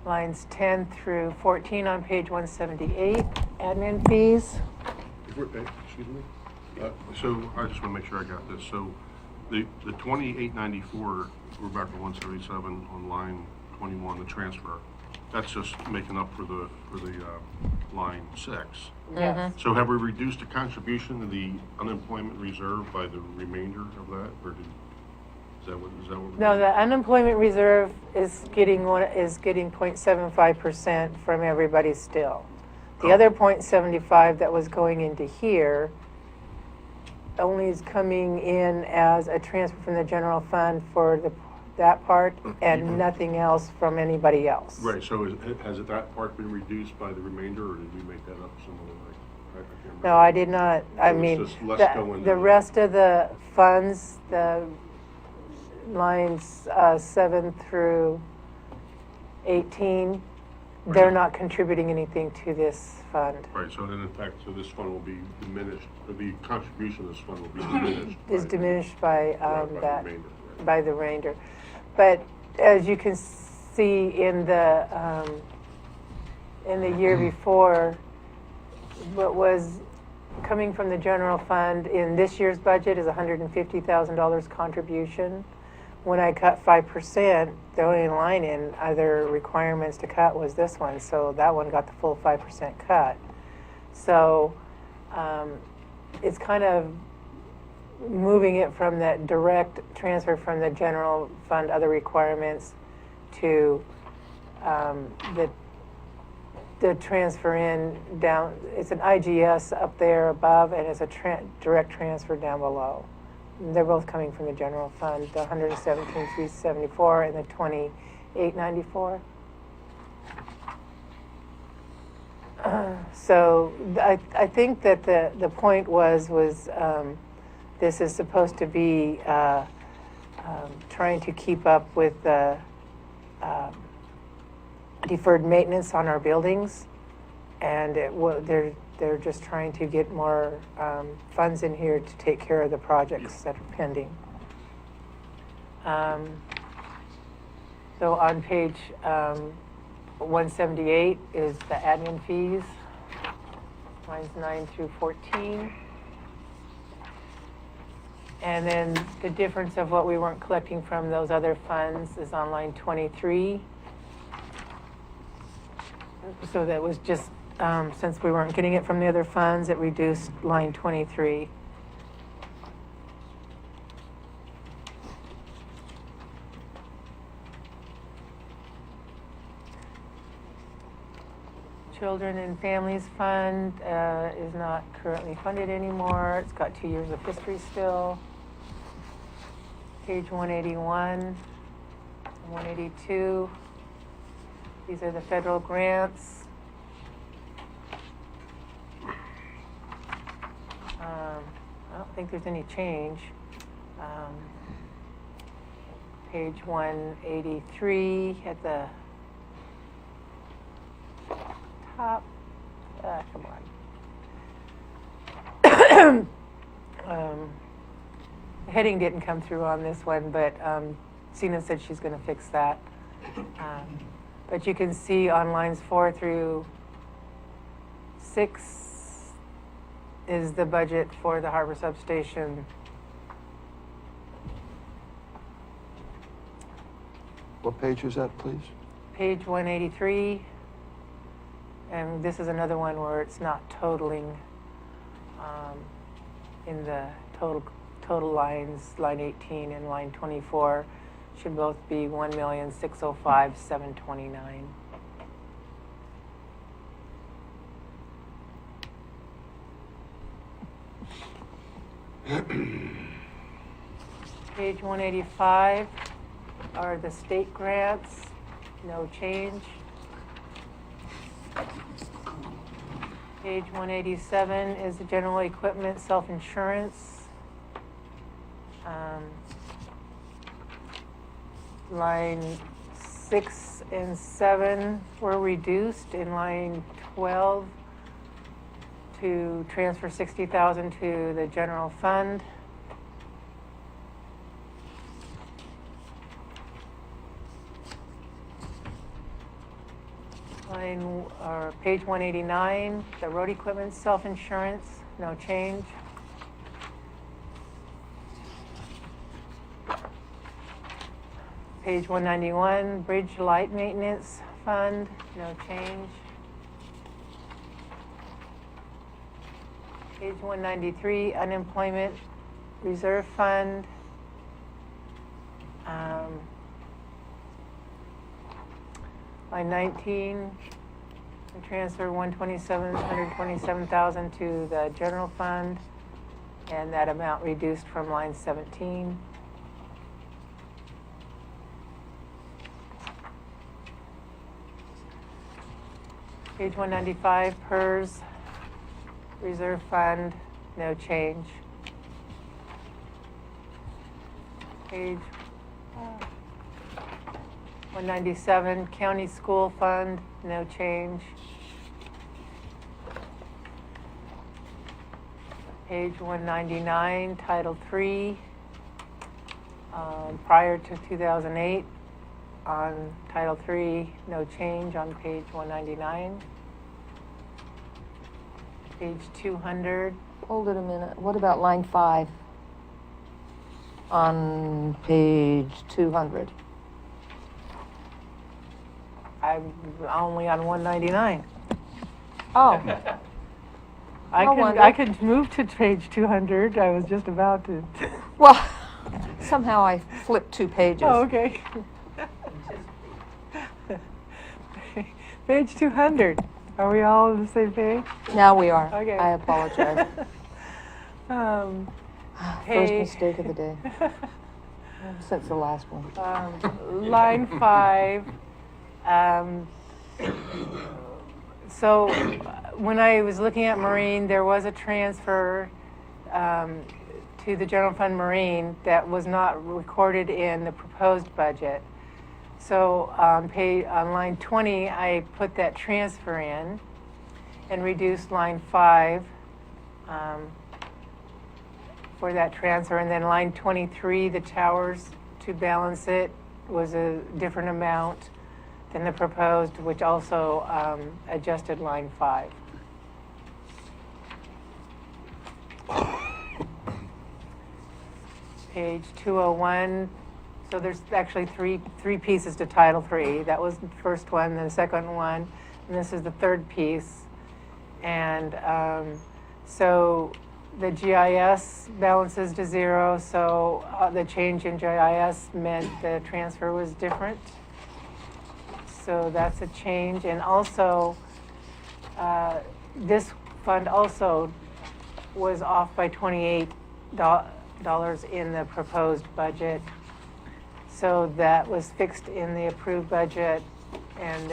Lines 10 through 14 on page 178, admin fees. Excuse me? So I just want to make sure I got this. So the 2894, we're back to 177 on line 21, the transfer. That's just making up for the line 6. Yes. So have we reduced the contribution to the unemployment reserve by the remainder of that, or is that what we're No, the unemployment reserve is getting 0.75% from everybody still. The other 0.75 that was going into here only is coming in as a transfer from the general fund for that part and nothing else from anybody else. Right, so has that part been reduced by the remainder, or did we make that up some other way? I can't remember. No, I did not. I So it's mean, just less going the to- rest of the funds, the lines 7 through 18, they're not contributing anything to this fund. Right, so then in fact, so this fund will be diminished, or the contribution of this fund will be diminished. Is diminished by by the that, remainder, right. by the remainder. But as you can see in the year before, what was coming from the general fund in this year's budget is $150,000 contribution. When I cut 5%, the only line in other requirements to cut was this one, so that one got the full 5% cut. So it's kind of moving it from that direct transfer from the general fund other requirements to the transfer in down. It's an IGS up there above, and it's a direct transfer down below. They're both coming from the general fund, the 117,374 and the 2894. So I think that the point was this is supposed to be trying to keep up with the deferred maintenance on our buildings, and they're just trying to get more funds in here to take care of the projects that are pending. So on page 178 is the admin fees, lines 9 through 14. And then the difference of what we weren't collecting from those other funds is on line 23. So that was just, since we weren't getting it from the other funds, it reduced line 23. Children and Families Fund is not currently funded anymore. It's got 2 years of history still. Page 181, 182. These are the federal grants. I don't think there's any change. Page 183 at the top. Come on. The heading didn't come through on this one, but Sina said she's going to fix that. But you can see on lines 4 through 6 is the budget for the Harbor Substation. What page is that, please? Page 183. And this is another one where it's not totaling in the total lines. Line 18 and line 24 should both be 1,605,729. Page 185 are the state grants, no change. Page 187 is the general equipment self-insurance. Line 6 and 7 were reduced in line 12 to transfer $60,000 to the general fund. Page 189, the road equipment self-insurance, no change. Page 191, bridge light maintenance fund, no change. Page 193, unemployment reserve fund. Line 19, transfer $127,000 to the general fund, and that amount reduced from line 17. Page 195, PERS reserve fund, no change. Page 197, county school fund, no change. Page 199, Title III, prior to 2008, on Title III, no change on page 199. Page 200. Hold it a minute. What about line 5 on page 200? I'm only on 199. Oh. I could move to page 200. I was just about to. Well, somehow I flipped 2 pages. Oh, okay. Page 200. Are we all on the same page? Now we are. Okay. I apologize. First Page- mistake of the day. Since the last one. Line 5. So when I was looking at Marine, there was a transfer to the general fund Marine that was not recorded in the proposed budget. So on line 20, I put that transfer in and reduced line 5 for that transfer. And then line 23, the towers, to balance it, was a different amount than the proposed, which also adjusted line 5. Page 201. So there's actually three pieces to Title III. That was the first one, then the second one, and this is the third piece. And so the GIS balances to 0, so the change in GIS meant the transfer was different. So that's a change. And also, this fund also was off by $28 in the proposed budget. So that was fixed in the approved budget, and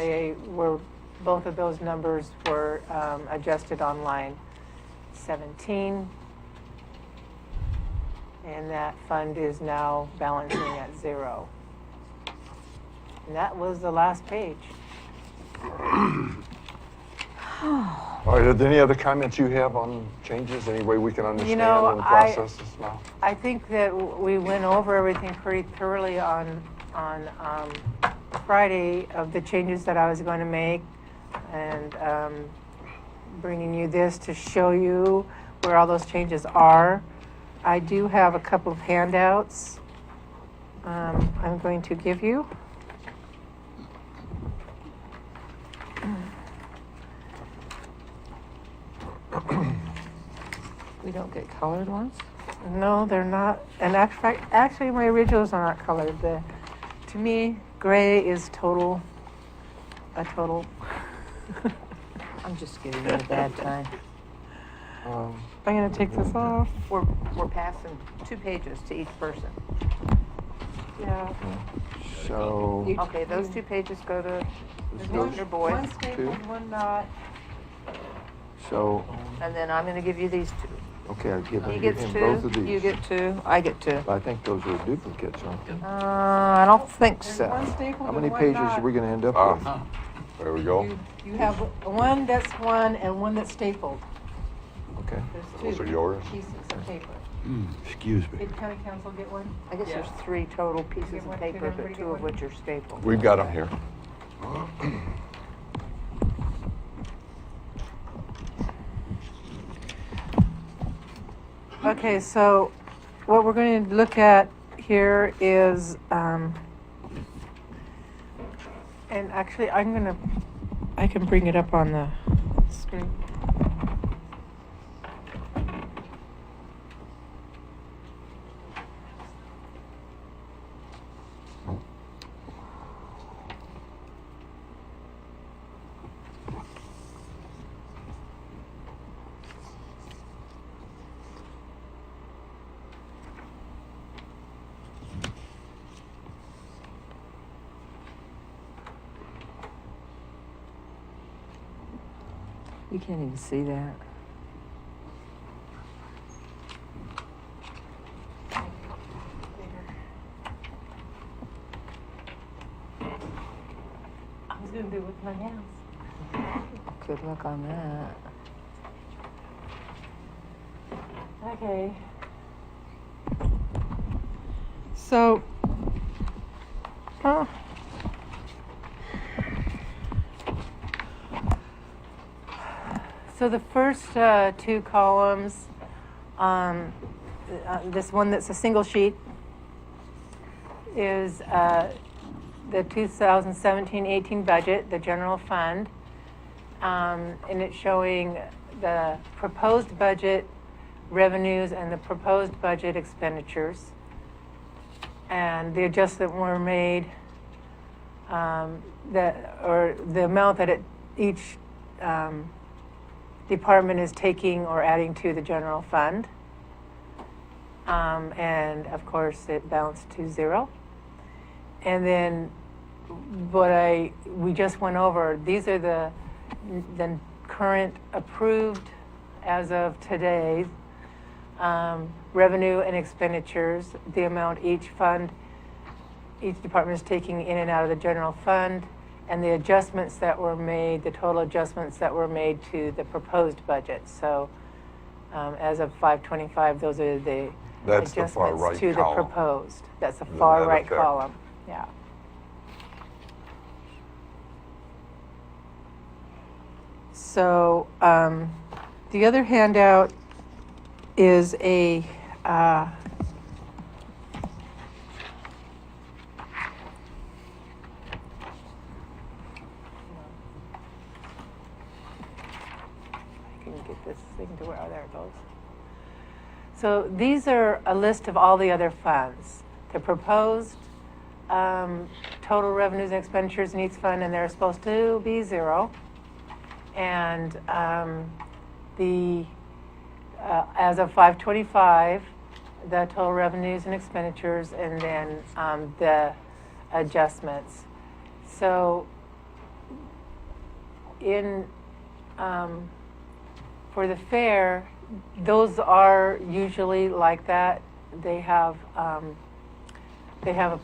both of those numbers were adjusted on line 17. And that fund is now balancing at 0. And that was the last page. All right, are there any other comments you have on changes? Any way we can understand know, the process now? I think that we went over everything pretty thoroughly on Friday of the changes that I was going to make, and bringing you this to show you where all those changes are. I do have a couple of handouts I'm going to give you. We don't get colored ones? No, they're not. And actually, my originals are not colored. To me, gray is a total. I'm just giving you a bad time. I'm gonna take this off. We're passing 2 pages to each person. Yeah. So, Okay, those 2 pages go to There's Commissioner Boyce. one stapled, one not. so, And then I'm gonna give you these 2. okay, I'll give He give gets him 2, both of these. you get 2, I get 2. I think those are duplicates, aren't they? I don't think There's so. one stapled How many and one pages not. are we gonna end up with? There we go. You have one that's one and one that's stapled. Okay. There's Those 2 are yours? pieces of paper. Excuse me. Did county council get one? I guess there's 3 total pieces of paper, but 2 of which are stapled. We've got them here. Okay, so what we're going to look at here is, and actually I can bring it up on the screen. You can't even see that. I was going to do it with my hands. Good luck on that. Okay. So, so the first 2 columns, this one that's a single sheet, is the 2017-18 budget, the general fund, and it's showing the proposed budget revenues and the proposed budget expenditures, and the adjustment were made, the amount that each department is taking or adding to the general fund. And of course it balanced to 0. And then we just went over, these are the current approved as of today revenue and expenditures, the amount each department is taking in and out of the general fund, and the adjustments that were made, the total adjustments that were made to the proposed budget. So as of 5/25, those are the That's the far right adjustments to the column. proposed. That's the The far net right effect. column, yeah. So the other handout is a I can get this thing to where, oh, there it goes. So these are a list of all the other funds. The proposed total revenues and expenditures in each fund, and they're supposed to be 0. And as of 5/25, the total revenues and expenditures, and then the adjustments. So for the fair, those are usually like that. They have a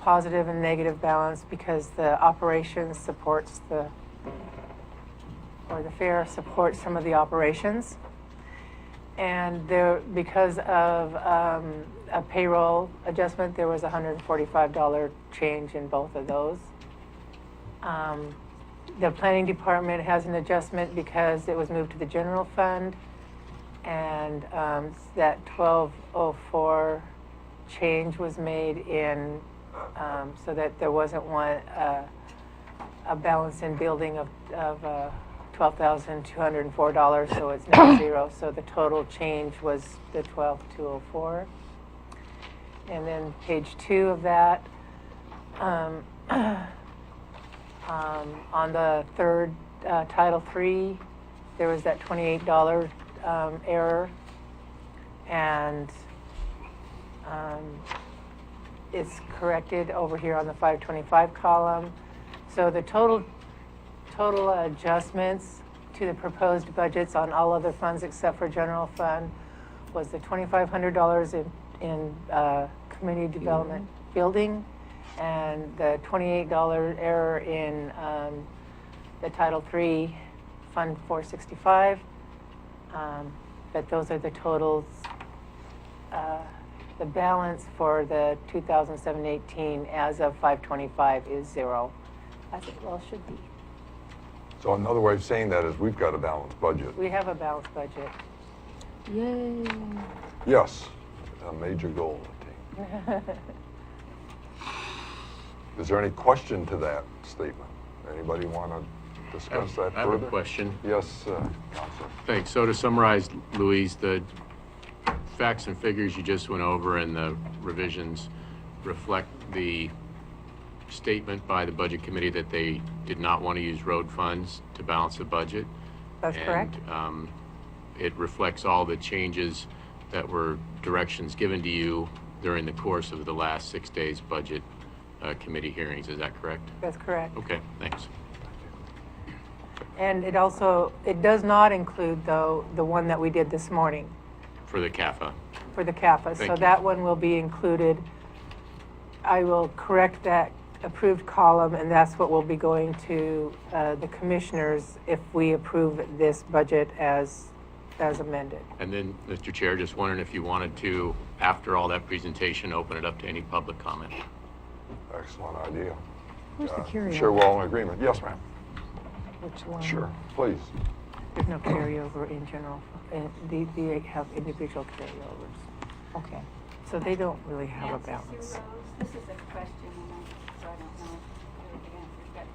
positive and negative balance because the operations supports the or the fair supports some of the operations. And there, because of a payroll adjustment, there was a $145 change in both of those. The planning department has an adjustment because it was moved to the general fund, and that 1204 change was made in so that there wasn't a balance in building of $12,204, so it's now zero. So the total change was the 12,204. And then page 2 of that, on the third Title III, there was that $28 error, and it's corrected over here on the 525 column. So the total adjustments to the proposed budgets on all other funds except for general fund was the $2,500 in community development building, and the $28 error in the Title III Fund 465. But those are the totals. The balance for the 2007-18 as of 5/25 is zero, as it well should be. So another way of saying that is we've got a balanced budget. We have a balanced budget. Yay. Yes, a major goal, I think. Is there any question to that statement? Anybody want to discuss that further? I have a question. Yes, Counselor. Thanks. So to summarize, Louise, the facts and figures you just went over and the revisions reflect the statement by the Budget Committee that they did not want to use road funds to balance the budget. That's correct. It reflects all the changes that were directions given to you during the course of the last 6 days Budget Committee hearings. Is that correct? That's correct. Okay, thanks. And it does not include, though, the one that we did this morning For the CAFA. for the CAFA. Thank So you. that one will be included. I will correct that approved column, and that's what will be going to the commissioners if we approve this budget as amended. And then, Mr. Chair, just wondering if you wanted to, after all that presentation, open it up to any public comment. Excellent idea. Where's the carryover? Sure, we're all in agreement. Yes, ma'am. Which one? Sure, please. There's no carryover in general. They have individual carryovers. Okay. So they don't really have a balance. This is a question, so I don't know the answer, but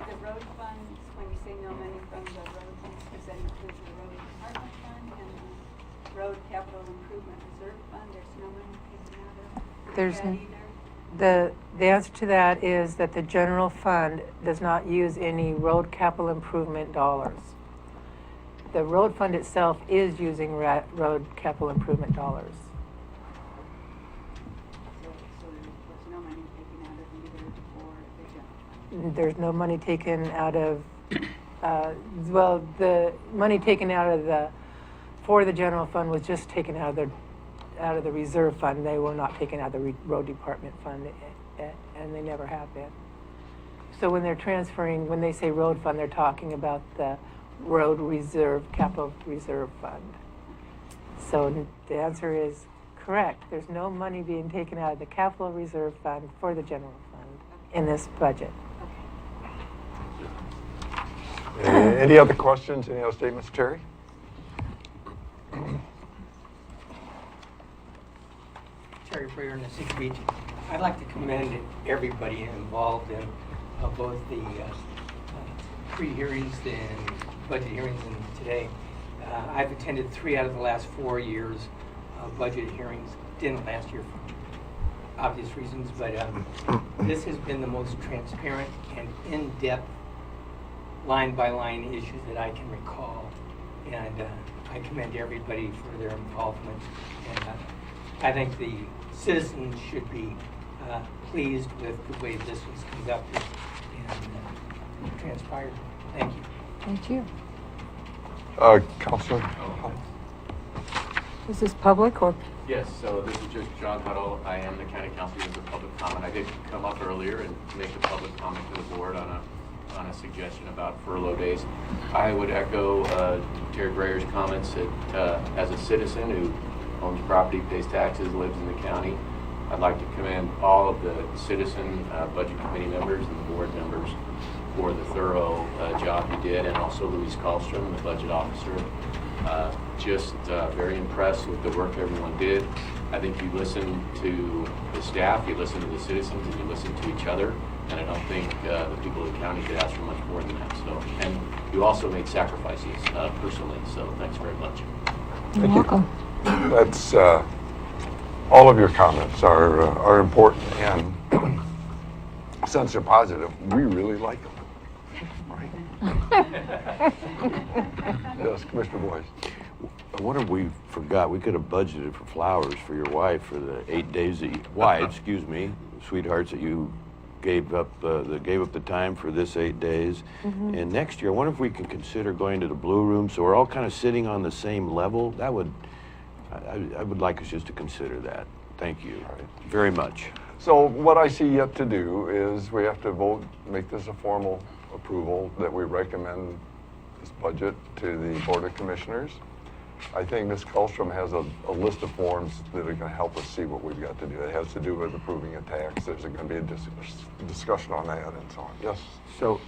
the road funds, when you say no money from the road funds, does that include the road department fund and the road capital improvement reserve fund? There's no money taken out of There's that either? The answer to that is that the general fund does not use any road capital improvement dollars. The road fund itself is using road capital improvement dollars. So there's no money taken out of either for the general fund? There's no money taken out of, the money taken out of for the general fund was just taken out of the reserve fund. They were not taken out of the road department fund, and they never have been. So when they're transferring, when they say road fund, they're talking about the road reserve, capital reserve fund. So the answer is correct. There's no money being taken out of the capital reserve fund for the general fund in this budget. Any other questions, any other statements, Terry? Terry Freer in the Sixth Beach. I'd like to commend everybody involved in both the pre-hearings and budget hearings and today. I've attended 3 out of the last 4 years of budget hearings. Didn't last year for obvious reasons, but this has been the most transparent and in-depth line-by-line issues that I can recall. And I commend everybody for their involvement. And I think the citizens should be pleased with the way this was conducted and transpired. Thank you. Thank you. Counselor? Is this public or? Yes, so this is just John Huddle. I am the county council as a public comment. I did come up earlier and make a public comment to the board on on a suggestion about furlough days. I would echo Terry Brayer's comments that as a citizen who owns property, pays taxes, lives in the county, I'd like to commend all of the citizen budget committee members and the board members for the thorough job you did, and also Louise Kallstrom, the budget officer. Just very impressed with the work everyone did. I think you listened to the staff, you listened to the citizens, and you listened to each other. And I don't think the people of the county could ask for much more than that. So, and you also made sacrifices personally. So, thanks very much. You're welcome. That's all of your comments are important, and since they're positive, we really like them. Right? Yes, Commissioner Boyce. I wonder if we forgot, we could have budgeted for flowers for your wife for the 8 days that sweethearts, that you gave up the time for this 8 days. Mm-hmm. And next year, I wonder if we can consider going to the Blue Room so we're all kind of sitting on the same level. That would, I would like us just to consider that. Thank you very much. So what I see yet to do is we have to vote, make this a formal approval that we recommend this budget to the Board of Commissioners. I think Ms. Kallstrom has a list of forms that are going to help us see what we've got to do. It has to do with approving a tax. There's going to be a discussion on that and so on. Yes? So,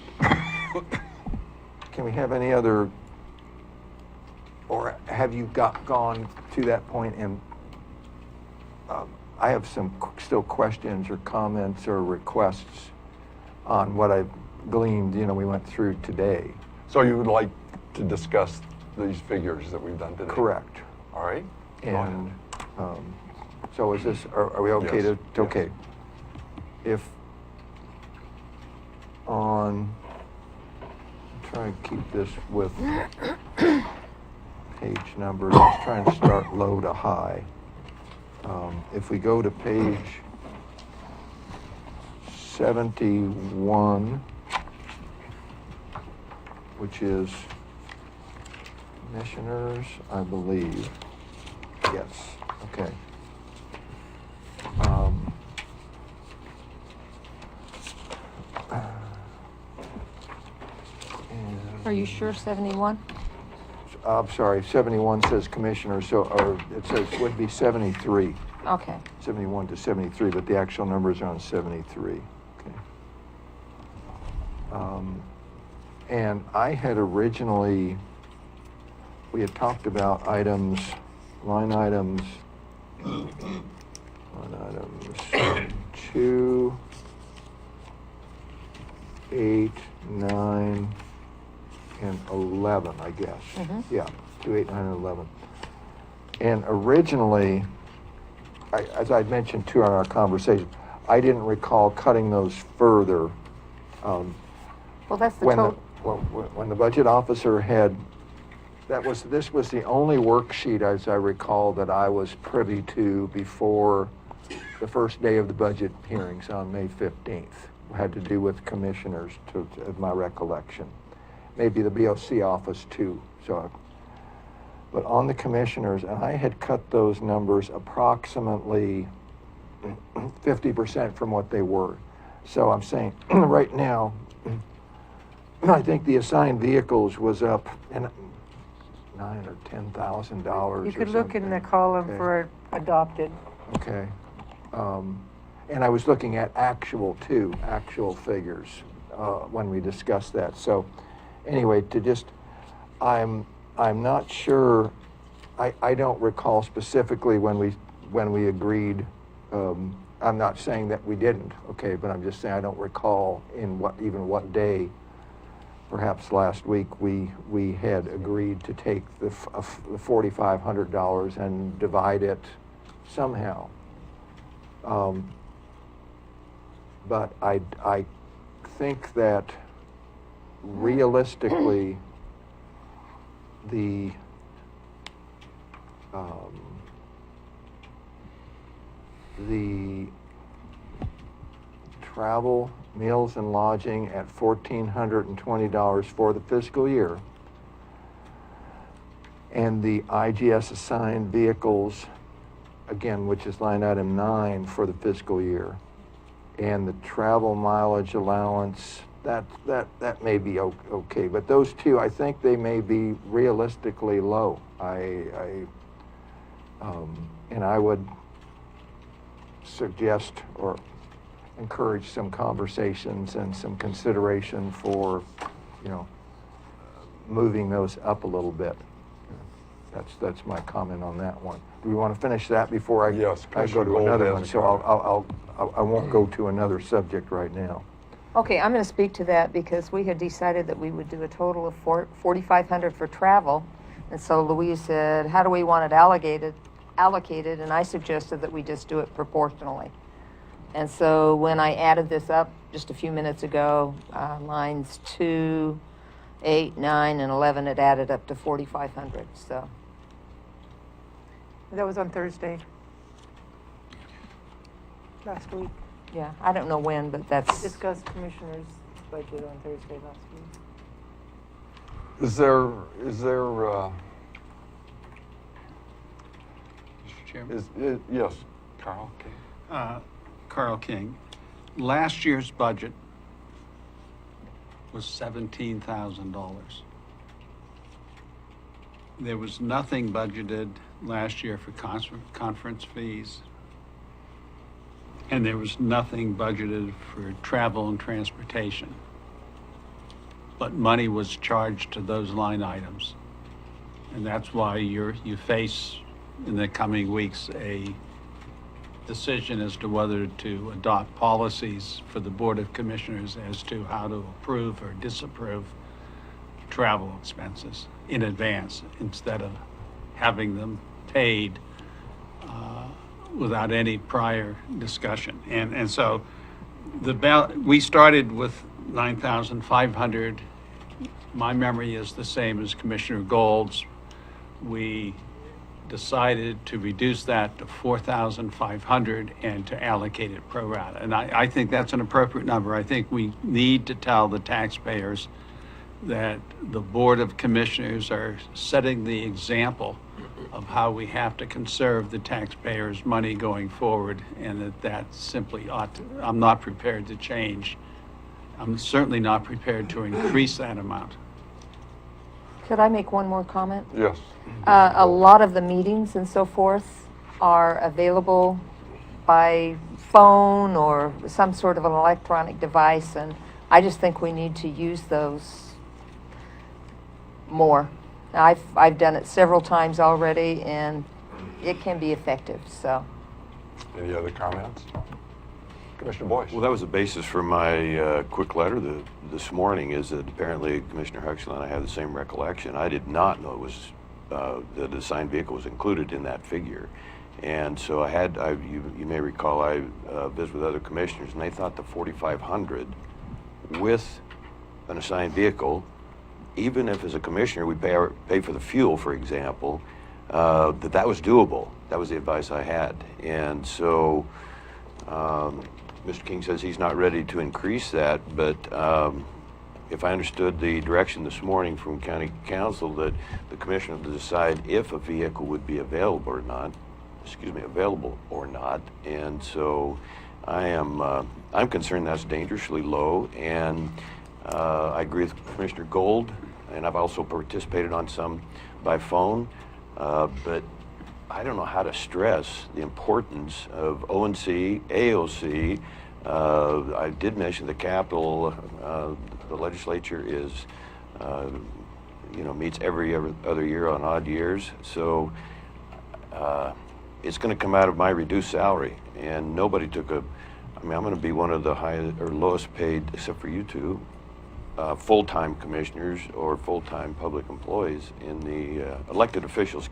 can we have any other, or have you gone to that point? And I have some still questions or comments or requests on what I've gleaned, we went through today. So you would like to discuss these figures that we've done today? Correct. All right. And so is this, are we okay Yes. to, okay. If I'm trying to keep this with page numbers, let's try and start low to high. If we go to page 71, which is commissioners, I believe. Yes, okay. Are you sure 71? I'm sorry, 71 says commissioners, so, or it says, would be 73. Okay. 71 to 73, but the actual numbers are on 73. Okay. And I had originally, we had talked about line items 2, 8, 9, and 11, I guess. Mhm. Yeah, 2, 8, 9, and 11. And originally, as I'd mentioned too in our conversation, I didn't recall cutting those further. Well, that's the When the budget officer had, this was the only worksheet, as I recall, that I was privy to before the first day of the budget hearings on May 15th. Had to do with commissioners, to my recollection. Maybe the BOC office too. But on the commissioners, and I had cut those numbers approximately 50% from what they were. So I'm saying right now, I think the assigned vehicles was up $9,000 or $10,000. You could look in the column for adopted. Okay. And I was looking at actual figures when we discussed that. So anyway, I'm not sure, I don't recall specifically when we agreed. I'm not saying that we didn't, okay, but I'm just saying I don't recall in what day, perhaps last week, we had agreed to take the $4,500 and divide it somehow. But I think that realistically, the travel, meals, and lodging at $1,420 for the fiscal year, and the IGS assigned vehicles, again, which is line item 9 for the fiscal year, and the travel mileage allowance that may be okay, but those two, I think they may be realistically low. And I would suggest or encourage some conversations and some consideration for, moving those up a little bit. That's my comment on that one. Do we want to finish that before I go Commissioner to Gold another has one? a So I won't go to another subject right now. Okay, I'm going to speak to that because we had decided that we would do a total of $4,500 for travel. And so Louise said, how do we want it allocated? And I suggested that we just do it proportionally. And so when I added this up just a few minutes ago, lines 2, 8, 9, and 11, it added up to $4,500. So That was on Thursday. Last week. yeah, I don't know when, but We that's discussed commissioner's budget on Thursday last week. Is there, Mr. Chairman? yes, Carl? Okay. Carl King. Last year's budget was $17,000. There was nothing budgeted last year for conference fees. And there was nothing budgeted for travel and transportation. But money was charged to those line items. And that's why you face in the coming weeks a decision as to whether to adopt policies for the Board of Commissioners as to how to approve or disapprove travel expenses in advance instead of having them paid without any prior discussion. And so we started with 9,500. My memory is the same as Commissioner Gold's. We decided to reduce that to 4,500 and to allocate it pro rata. And I think that's an appropriate number. I think we need to tell the taxpayers that the Board of Commissioners are setting the example of how we have to conserve the taxpayers' money going forward, and that simply ought to, I'm not prepared to change. I'm certainly not prepared to increase that amount. Could I make one more comment? Yes. A lot of the meetings and so forth are available by phone or some sort of an electronic device, and I just think we need to use those more. I've done it several times already, and it can be effective, so. Any other comments? Commissioner Boyce? Well, that was the basis for my quick letter this morning, is that apparently Commissioner Huxley and I have the same recollection. I did not know it was that the assigned vehicle was included in that figure. And so you may recall, I visited with other commissioners, and they thought the 4,500 with an assigned vehicle, even if as a commissioner we pay for the fuel, for example, that was doable. That was the advice I had. And so Mr. King says he's not ready to increase that, but if I understood the direction this morning from County Council that the commissioner to decide if a vehicle would be available or not, and so I'm concerned that's dangerously low, and I agree with Commissioner Gold, and I've also participated on some by phone, but I don't know how to stress the importance of ONC, AOC. I did mention the Capitol, the legislature is, meets every other year on odd years, so it's going to come out of my reduced salary, and nobody took I'm going to be one of the highest or lowest paid, except for you two, full-time commissioners or full-time public employees in the elected officials,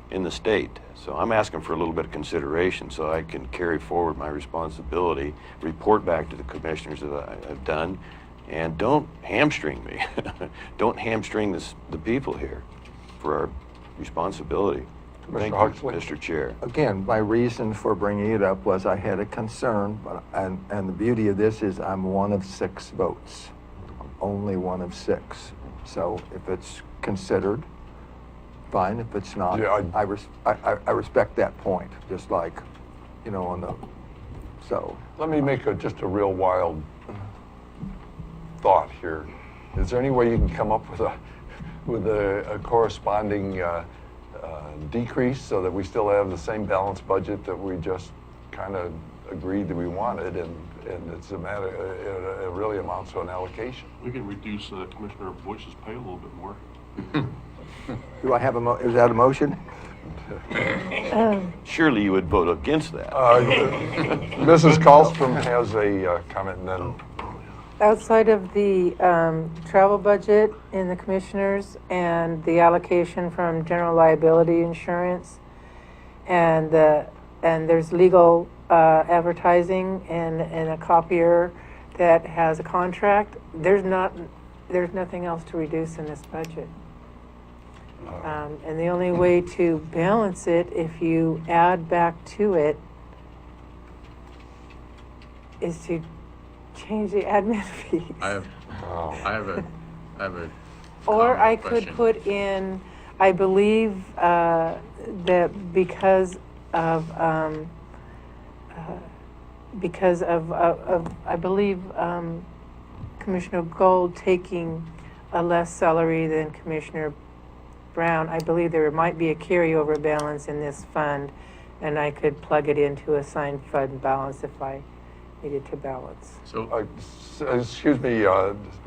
in the state. So I'm asking for a little bit of consideration so I can carry forward my responsibility, report back to the commissioners that I've done, and don't hamstring me. Don't hamstring the people here for our responsibility. Thank you, Mr. Chair. Again, my reason for bringing it up was I had a concern, and the beauty of this is I'm one of 6 votes. I'm only one of 6. So if it's considered, fine. If it's not, Yeah, I respect that point, just like, so. Let me make just a real wild thought here. Is there any way you can come up with a corresponding decrease so that we still have the same balanced budget that we just kind of agreed that we wanted, and it's a matter, it really amounts to an allocation? We can reduce Commissioner Boyce's pay a little bit more. Do I have is that a motion? Surely you would vote against that. Mrs. Karlstrom has a comment, and then Outside of the travel budget in the commissioners and the allocation from general liability insurance, and there's legal advertising and a copier that has a contract, there's nothing else to reduce in this budget. And the only way to balance it, if you add back to it, is to change the admin fees. I have a Or comment I could question. put in, I believe that because of I believe Commissioner Gold taking a less salary than Commissioner Brown, I believe there might be a carryover balance in this fund, and I could plug it into a assigned fund balance if I needed to balance. So, excuse me,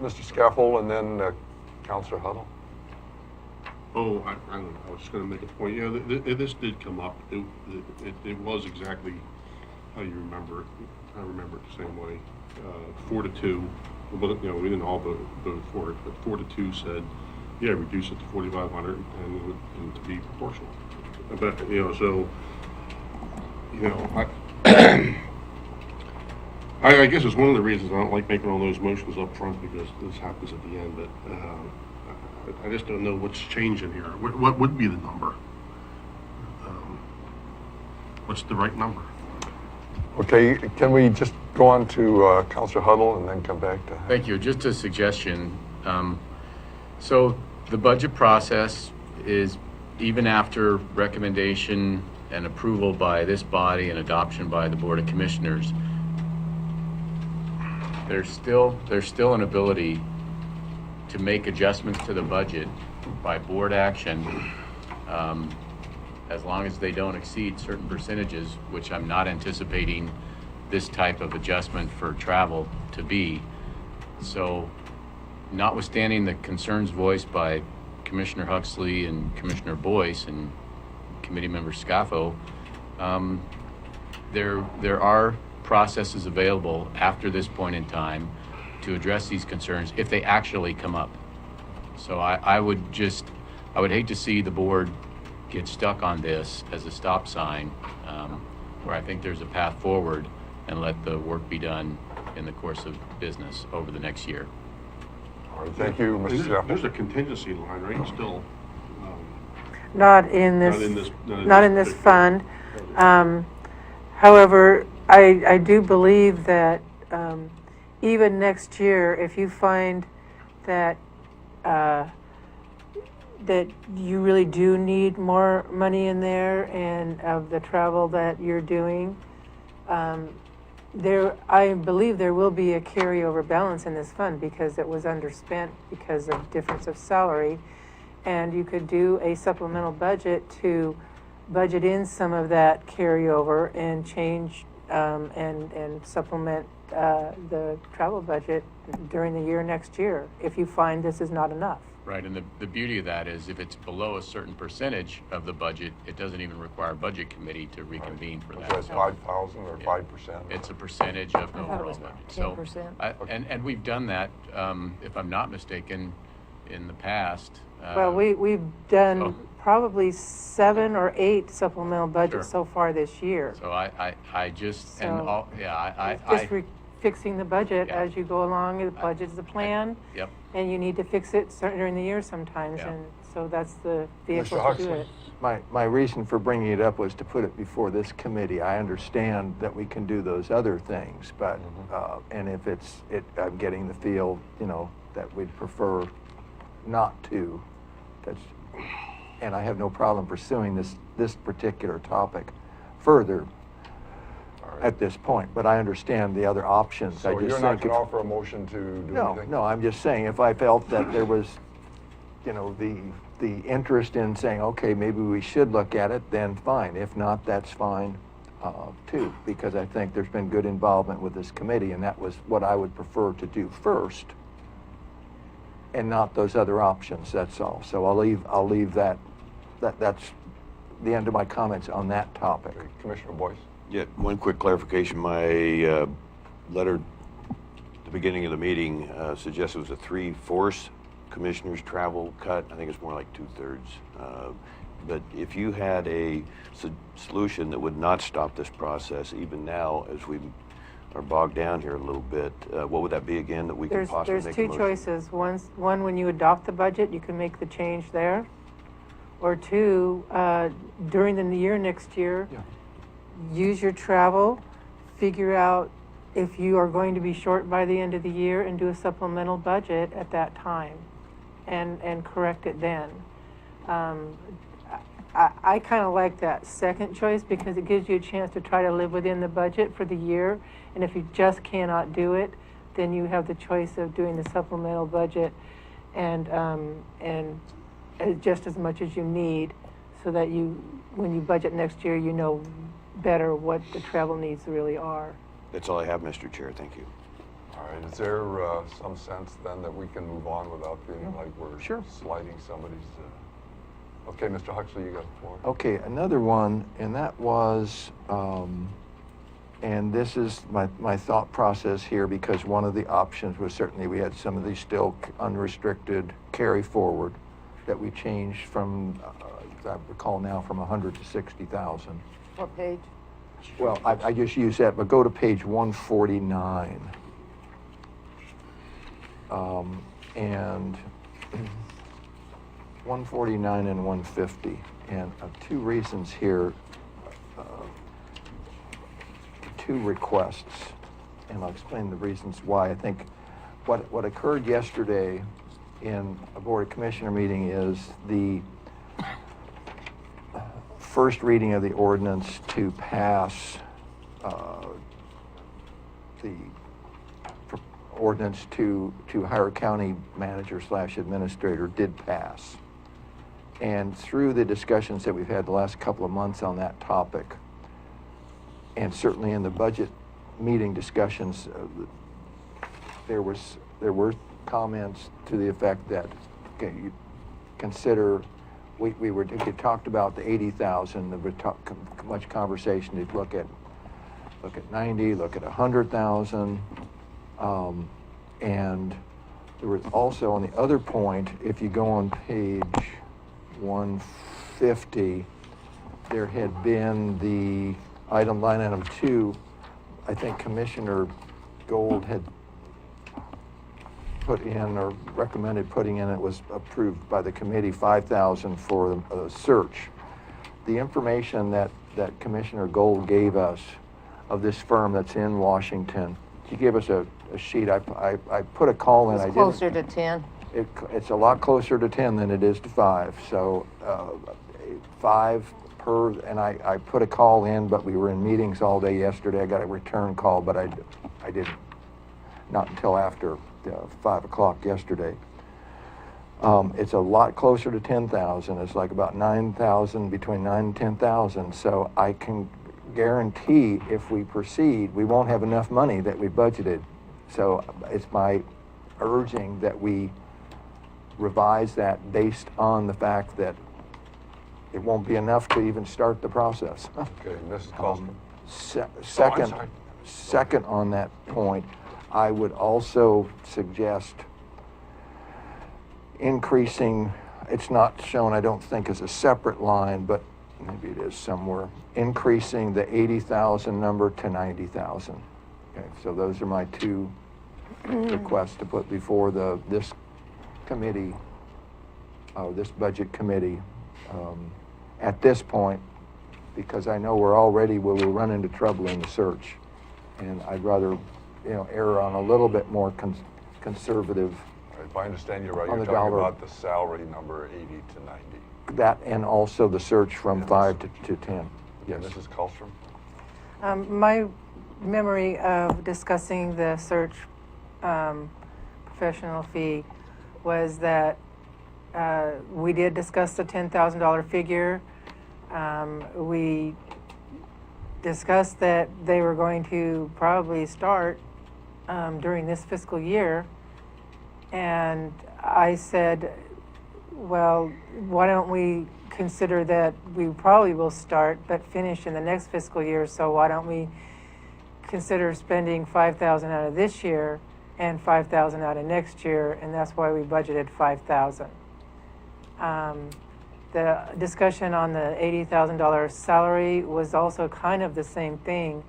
Mr. Scaffold, and then Councilor Huddle. Oh, I don't know. I was just going to make a point. Yeah, this did come up. It was exactly how you remember it. I remember it the same way. 4-2. Well, we didn't all vote for it, but 4-2 said, yeah, reduce it to 4,500 and to be proportional. But so I guess it's one of the reasons I don't like making all those motions up front, because this happens at the end. But I just don't know what's changing here. What would be the number? What's the right number? Okay, can we just go on to Councilor Huddle and then come back to... thank you. Just a suggestion. So the budget process is, even after recommendation and approval by this body and adoption by the Board of Commissioners, there's still an ability to make adjustments to the budget by board action, as long as they don't exceed certain percentages, which I'm not anticipating this type of adjustment for travel to be. So, notwithstanding the concerns voiced by Commissioner Huxley and Commissioner Boyce and Committee Member Scaffo, there are processes available after this point in time to address these concerns if they actually come up. So I would hate to see the board get stuck on this as a stop sign, where I think there's a path forward, and let the work be done in the course of business over the next year. All right, thank you, Mr. Scaffold. There's a contingency line, right? Still. Not in this fund. However, I do believe that even next year, if you find that that you really do need more money in there, and of the travel that you're doing, I believe there will be a carryover balance in this fund, because it was underspent because of difference of salary. And you could do a supplemental budget to budget in some of that carryover and change and supplement the travel budget during the year next year, if you find this is not enough. Right, and the beauty of that is, if it's below a certain percentage of the budget, it doesn't even require a budget committee to reconvene for that. Is that 5,000 or 5%? It's a percentage of the I thought it overall was budget. 10%. And we've done that, if I'm not mistaken, in the past. Well, we've done so- probably 7 or 8 supplemental budgets Sure. so far this year. So I just, So, and all, yeah, Just fixing the budget Yeah. as you go along. The budget's the plan, yep. and you need to fix it during the year sometimes, Yeah. and so that's the vehicle Mr. to do Huxley. it. My reason for bringing it up was to put it before this committee. I understand that we can do those other things, but, and if I'm getting the feel, that we'd prefer not to. And I have no problem pursuing this particular topic further. right. at this point, but I understand the other options. I So just you're not think going to if- offer a motion to do No, anything? no, I'm just saying, if I felt that there was, you know, the interest in saying, okay, maybe we should look at it, then fine. If not, that's fine, too, because I think there's been good involvement with this committee, and that was what I would prefer to do first, and not those other options, that's all. So I'll leave that, that's the end of my comments on that topic. Okay, Commissioner Boyce? Yeah, one quick clarification. My letter at the beginning of the meeting suggested it was a 3/4 commissioners travel cut. I think it's more like 2/3. But if you had a solution that would not stop this process, even now as we are bogged down here a little bit, what would that be again that we could possibly There's make a two motion? choices. One, when you adopt the budget, you can make the change there. Or two, during the year next year, use your travel, figure out if you are going to be short by the end of the year and do a supplemental budget at that time and correct it then. I kind of like that second choice because it gives you a chance to try to live within the budget for the year. And if you just cannot do it, then you have the choice of doing the supplemental budget and just as much as you need, so that when you budget next year, you know better what the travel needs really are. That's all I have, Mr. Chair. Thank you. All right, is there some sense then that we can move on without feeling like we're sliding somebody's... Okay, Mr. Huxley, you got the floor. Okay, another one, and that was, and this is my thought process here, because one of the options was certainly we had some of these still unrestricted carry forward that we changed from, I recall now, from 100 to 60,000. What page? Well, I just use that, but go to page 149. And 149 and 150. And two reasons here, two requests, and I'll explain the reasons why. I think what occurred yesterday in a Board of Commissioner meeting is the first reading of the ordinance to pass the ordinance to hire county manager / administrator did pass. And through the discussions that we've had the last couple of months on that topic, and certainly in the budget meeting discussions, there were comments to the effect that, okay, you consider, we talked about the 80,000, there was much conversation to look at 90, look at 100,000, and there was also on the other point, if you go on page 150, there had been the line item 2, I think Commissioner Gold had put in or recommended putting in, it was approved by the committee, 5,000 for the search. The information that Commissioner Gold gave us of this firm that's in Washington, he gave us a sheet. I put a call in. It's closer to 10. It's a lot closer to 10 than it is to 5. So 5 per, and I put a call in, but we were in meetings all day yesterday. I got a return call, but I didn't, not until after 5 o'clock yesterday. It's a lot closer to 10,000. It's like about 9,000, between 9 and 10,000. So I can guarantee if we proceed, we won't have enough money that we budgeted. So it's my urging that we revise that based on the fact that it won't be enough to even start the process. Okay, Mrs. Colston. Second on that point, I would also suggest increasing, it's not shown, I don't think, as a separate line, but maybe it is somewhere, increasing the 80,000 number to 90,000. Okay, so those are my two requests to put before this committee, this budget committee, at this point, because I know we will run into trouble in the search, and I'd rather, err on a little bit more conservative. If I understand you right, on you're the talking dollar. about the salary number 80 to 90. That and also the search from 5 to 10. Yes. Mrs. Colstrom? My memory of discussing the search professional fee was that we did discuss the $10,000 figure. We discussed that they were going to probably start during this fiscal year. And I said, well, why don't we consider that we probably will start but finish in the next fiscal year, so why don't we consider spending $5,000 out of this year and $5,000 out of next year, and that's why we budgeted $5,000. The discussion on the $80,000 salary was also kind of the same thing.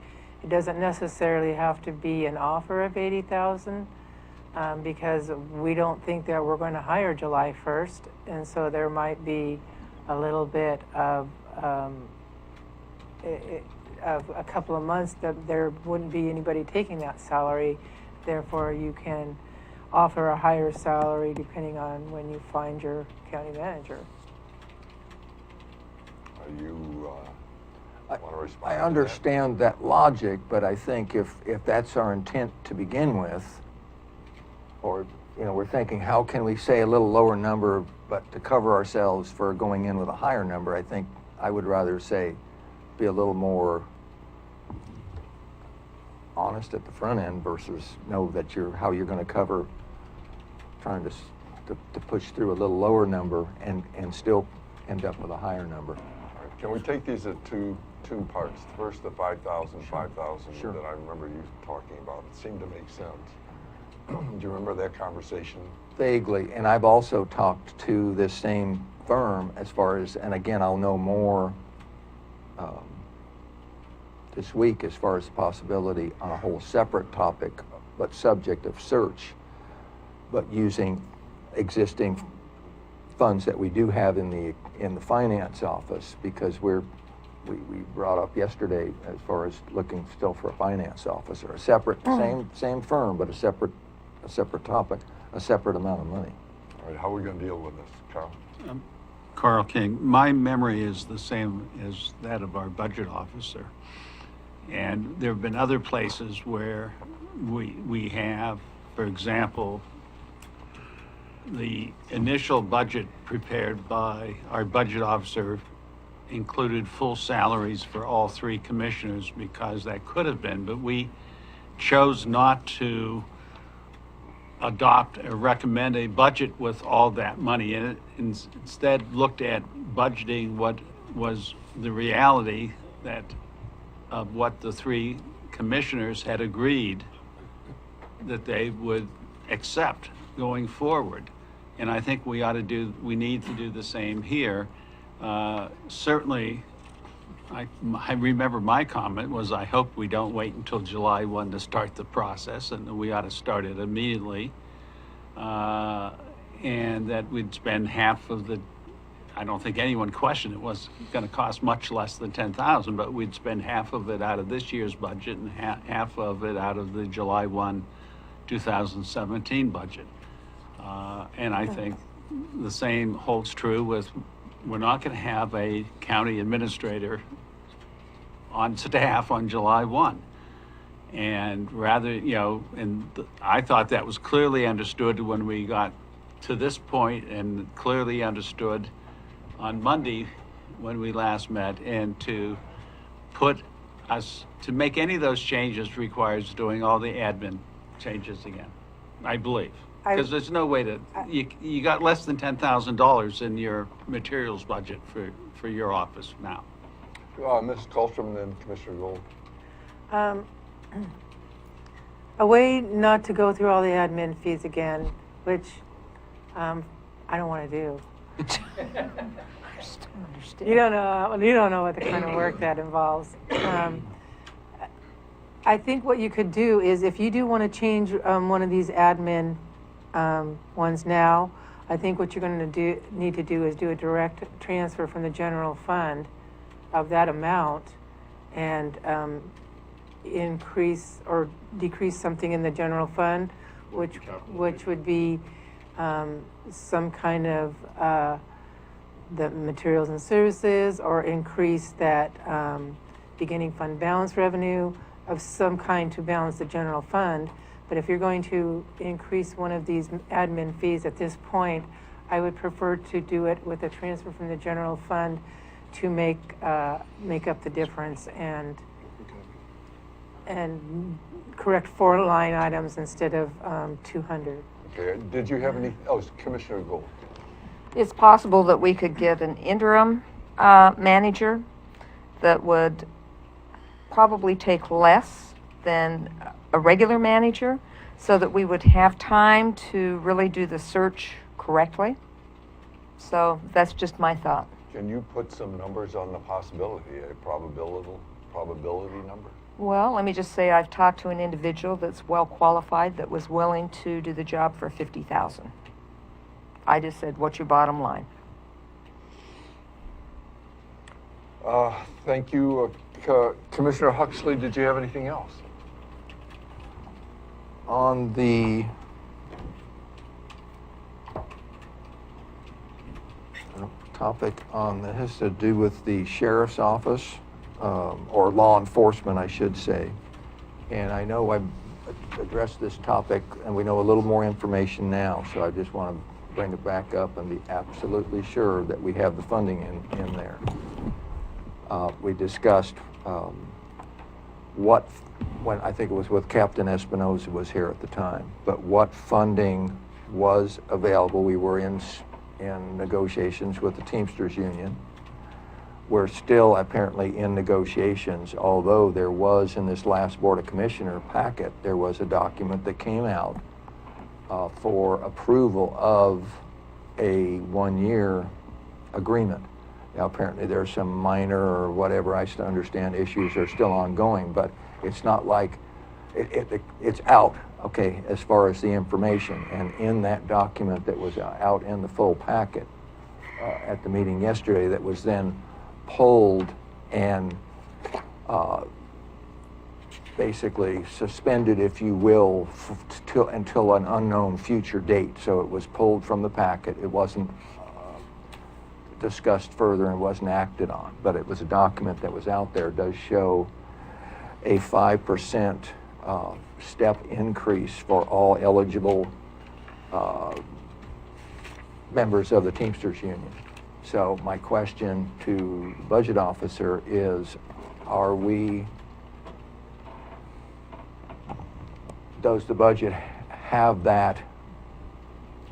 It doesn't necessarily have to be an offer of $80,000 because we don't think that we're going to hire July 1st, and so there might be a little bit of a couple of months that there wouldn't be anybody taking that salary. Therefore, you can offer a higher salary depending on when you find your county manager. You want to respond? I understand that logic, but I think if that's our intent to begin with, or we're thinking how can we say a little lower number but to cover ourselves for going in with a higher number, I think I would rather say be a little more honest at the front end versus know that how you're going to cover trying to push through a little lower number and still end up with a higher number. Can we take these at two parts? First, the 5,000 Sure. that I remember you talking about. It seemed to make sense. Do you remember that conversation? Vaguely, and I've also talked to this same firm as far as, and again, I'll know more this week as far as the possibility on a whole separate topic, but subject of search, but using existing funds that we do have in the finance office, because we brought up yesterday as far as looking still for a finance officer, a separate same firm, but a separate topic, a separate amount of money. All right, how are we going to deal with this, Carl? Carl King, my memory is the same as that of our budget officer. And there have been other places where we have, for example, the initial budget prepared by our budget officer included full salaries for all three commissioners because that could have been, but we chose not to adopt or recommend a budget with all that money in it. Instead looked at budgeting what was the reality of what the three commissioners had agreed that they would accept going forward. And I think we need to do the same here. Certainly, I remember my comment was I hope we don't wait until July 1 to start the process, and we ought to start it immediately. And that we'd spend half of the, I don't think anyone questioned it was going to cost much less than $10,000, but we'd spend half of it out of this year's budget and half of it out of the July 1, 2017 budget. And I think the same holds true with, we're not going to have a county administrator on staff on July 1. And rather, I thought that was clearly understood when we got to this point, and clearly understood on Monday when we last met, and to make any of those changes requires doing all the admin changes again, I believe. Because there's no way you got less than $10,000 in your materials budget for your office now. Ms. Colstrom and then Commissioner Gold. A way not to go through all the admin fees again, which I don't want to do. I just don't understand. You don't know what the kind of work that involves. I think what you could do is, if you do want to change one of these admin ones now, I think what you're going to need to do is do a direct transfer from the general fund of that amount and increase or decrease something in the general fund, which would be some kind of the materials and services, or increase that beginning fund balance revenue of some kind to balance the general fund. But if you're going to increase one of these admin fees at this point, I would prefer to do it with a transfer from the general fund to make up the difference and correct 4 line items instead of 200. Okay, did you have any, Commissioner Gold? It's possible that we could get an interim manager that would probably take less than a regular manager, so that we would have time to really do the search correctly. So that's just my thought. Can you put some numbers on the possibility, a probability number? Well, let me just say I've talked to an individual that's well qualified that was willing to do the job for $50,000. I just said, what's your bottom line? Thank you. Commissioner Huxley, did you have anything else? On the topic that has to do with the sheriff's office, or law enforcement, I should say. And I know I've addressed this topic and we know a little more information now, so I just want to bring it back up and be absolutely sure that we have the funding in there. We discussed when I think it was with Captain Espinosa was here at the time, but what funding was available. We were in negotiations with the Teamsters Union. We're still apparently in negotiations, although there was in this last Board of Commissioner packet, there was a document that came out for approval of a 1-year agreement. Now apparently there's some minor or whatever, I still understand issues are still ongoing, but it's not like it's out, okay, as far as the information. And in that document that was out in the full packet at the meeting yesterday, that was then pulled and basically suspended, if you will, until an unknown future date. So it was pulled from the packet. It wasn't discussed further and wasn't acted on, but it was a document that was out there. It does show a 5% step increase for all eligible members of the Teamsters Union. So my question to the budget officer is, does the budget have that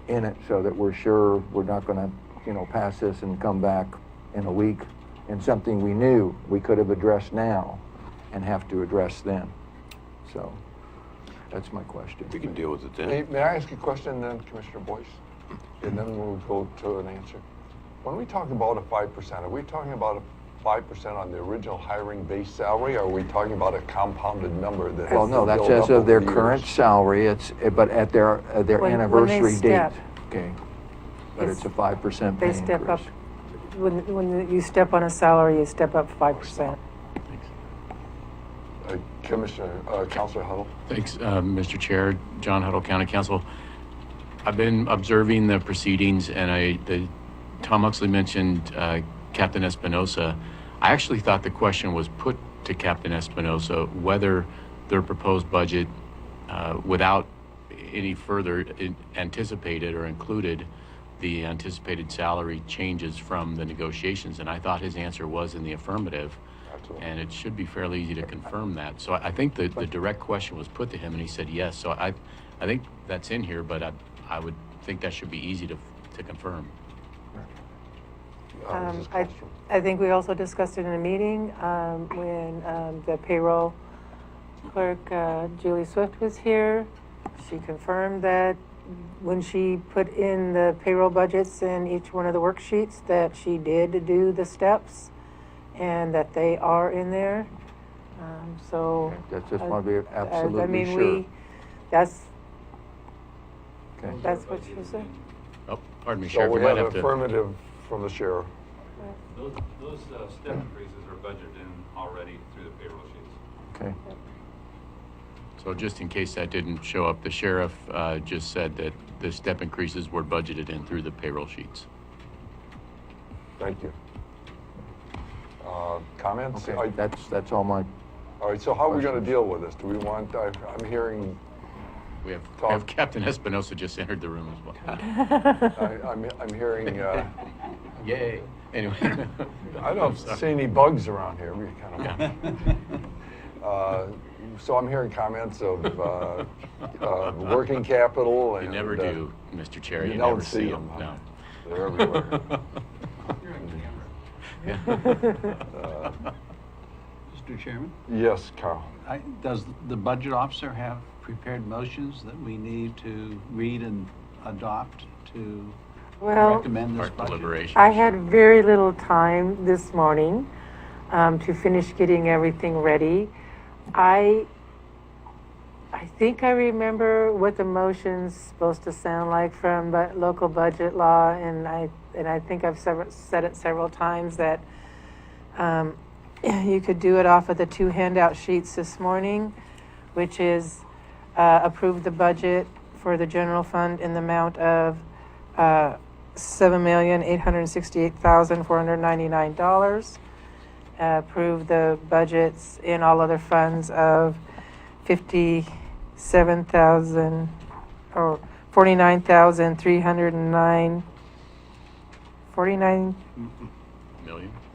in it so that we're sure we're not going to pass this and come back in a week and something we knew we could have addressed now and have to address then? So that's my question. We can deal with it then. May I ask a question then, Commissioner Boyce? And then we'll go to an answer. When we talk about a 5%, are we talking about a 5% on the original hiring base salary, or are we talking about a compounded number that? Well, no, that's as of their current salary. But at their anniversary date. Okay. But it's a 5% pay They step increase. up. When you step on a salary, you step up 5%. Councilor Huddle. Thanks, Mr. Chair. John Huddle, County Council. I've been observing the proceedings, and Tom Huxley mentioned Captain Espinosa. I actually thought the question was put to Captain Espinosa whether their proposed budget, without any further anticipated or included the anticipated salary changes from the negotiations, and I thought his answer was in the affirmative. Absolutely. And it should be fairly easy to confirm that. So I think the direct question was put to him, and he said yes. So I think that's in here, but I would think that should be easy to confirm. I think we also discussed it in a meeting when the payroll clerk, Julie Swift, was here. She confirmed that when she put in the payroll budgets in each one of the worksheets that she did do the steps and that they are in there. So That's just want to be absolutely I mean, sure. that's Okay. what she said. Oh, pardon me, So Sheriff. we You might have have to. affirmative from the sheriff. Those step increases are budgeted in already through the payroll sheets. Okay. So just in case that didn't show up, the sheriff just said that the step increases were budgeted in through the payroll sheets. Thank you. Comments? Okay, that's all my, All right, so how are we going to questions. deal with this? Do we want, I'm hearing, We have Talk. Captain Espinosa just entered the room as well. I'm hearing, Yay. Anyway. I don't see any bugs around here. We kind of, so I'm hearing comments of working capital and. You never do, Mr. Chair. You don't never see them. huh? No. They're everywhere. Mr. Chairman? Yes, Carl. Does the budget officer have prepared motions that we need to read and adopt to Well, recommend this Part budget? deliberation. I had very little time this morning to finish getting everything ready. I think I remember what the motion's supposed to sound like from local budget law, and I think I've said it several times that you could do it off of the 2 handout sheets this morning, which is approve the budget for the general fund in the amount of $7,868,499. Approve the budgets in all other funds of 49,309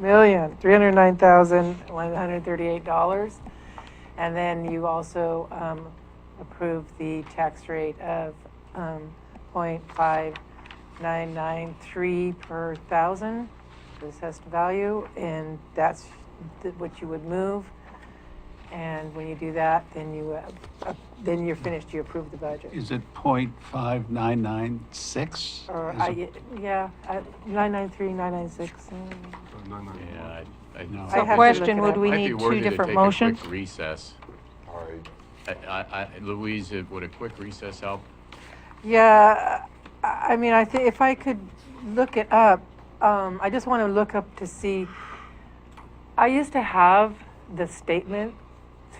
million, $309,138. And then you also approve the tax rate of 0.5993 per thousand for assessed value, and that's what you would move. And when you do that, then then you're finished. You approve the budget. Is it .5996? Or Is it- 993, 996. Yeah, I I have So to look question, it would up. we might be need worthy two to different take motions? a quick recess. All right. Louise, would a quick recess help? Yeah, I mean, I think if I could look it up, I just want to look up to see. I used to have the statement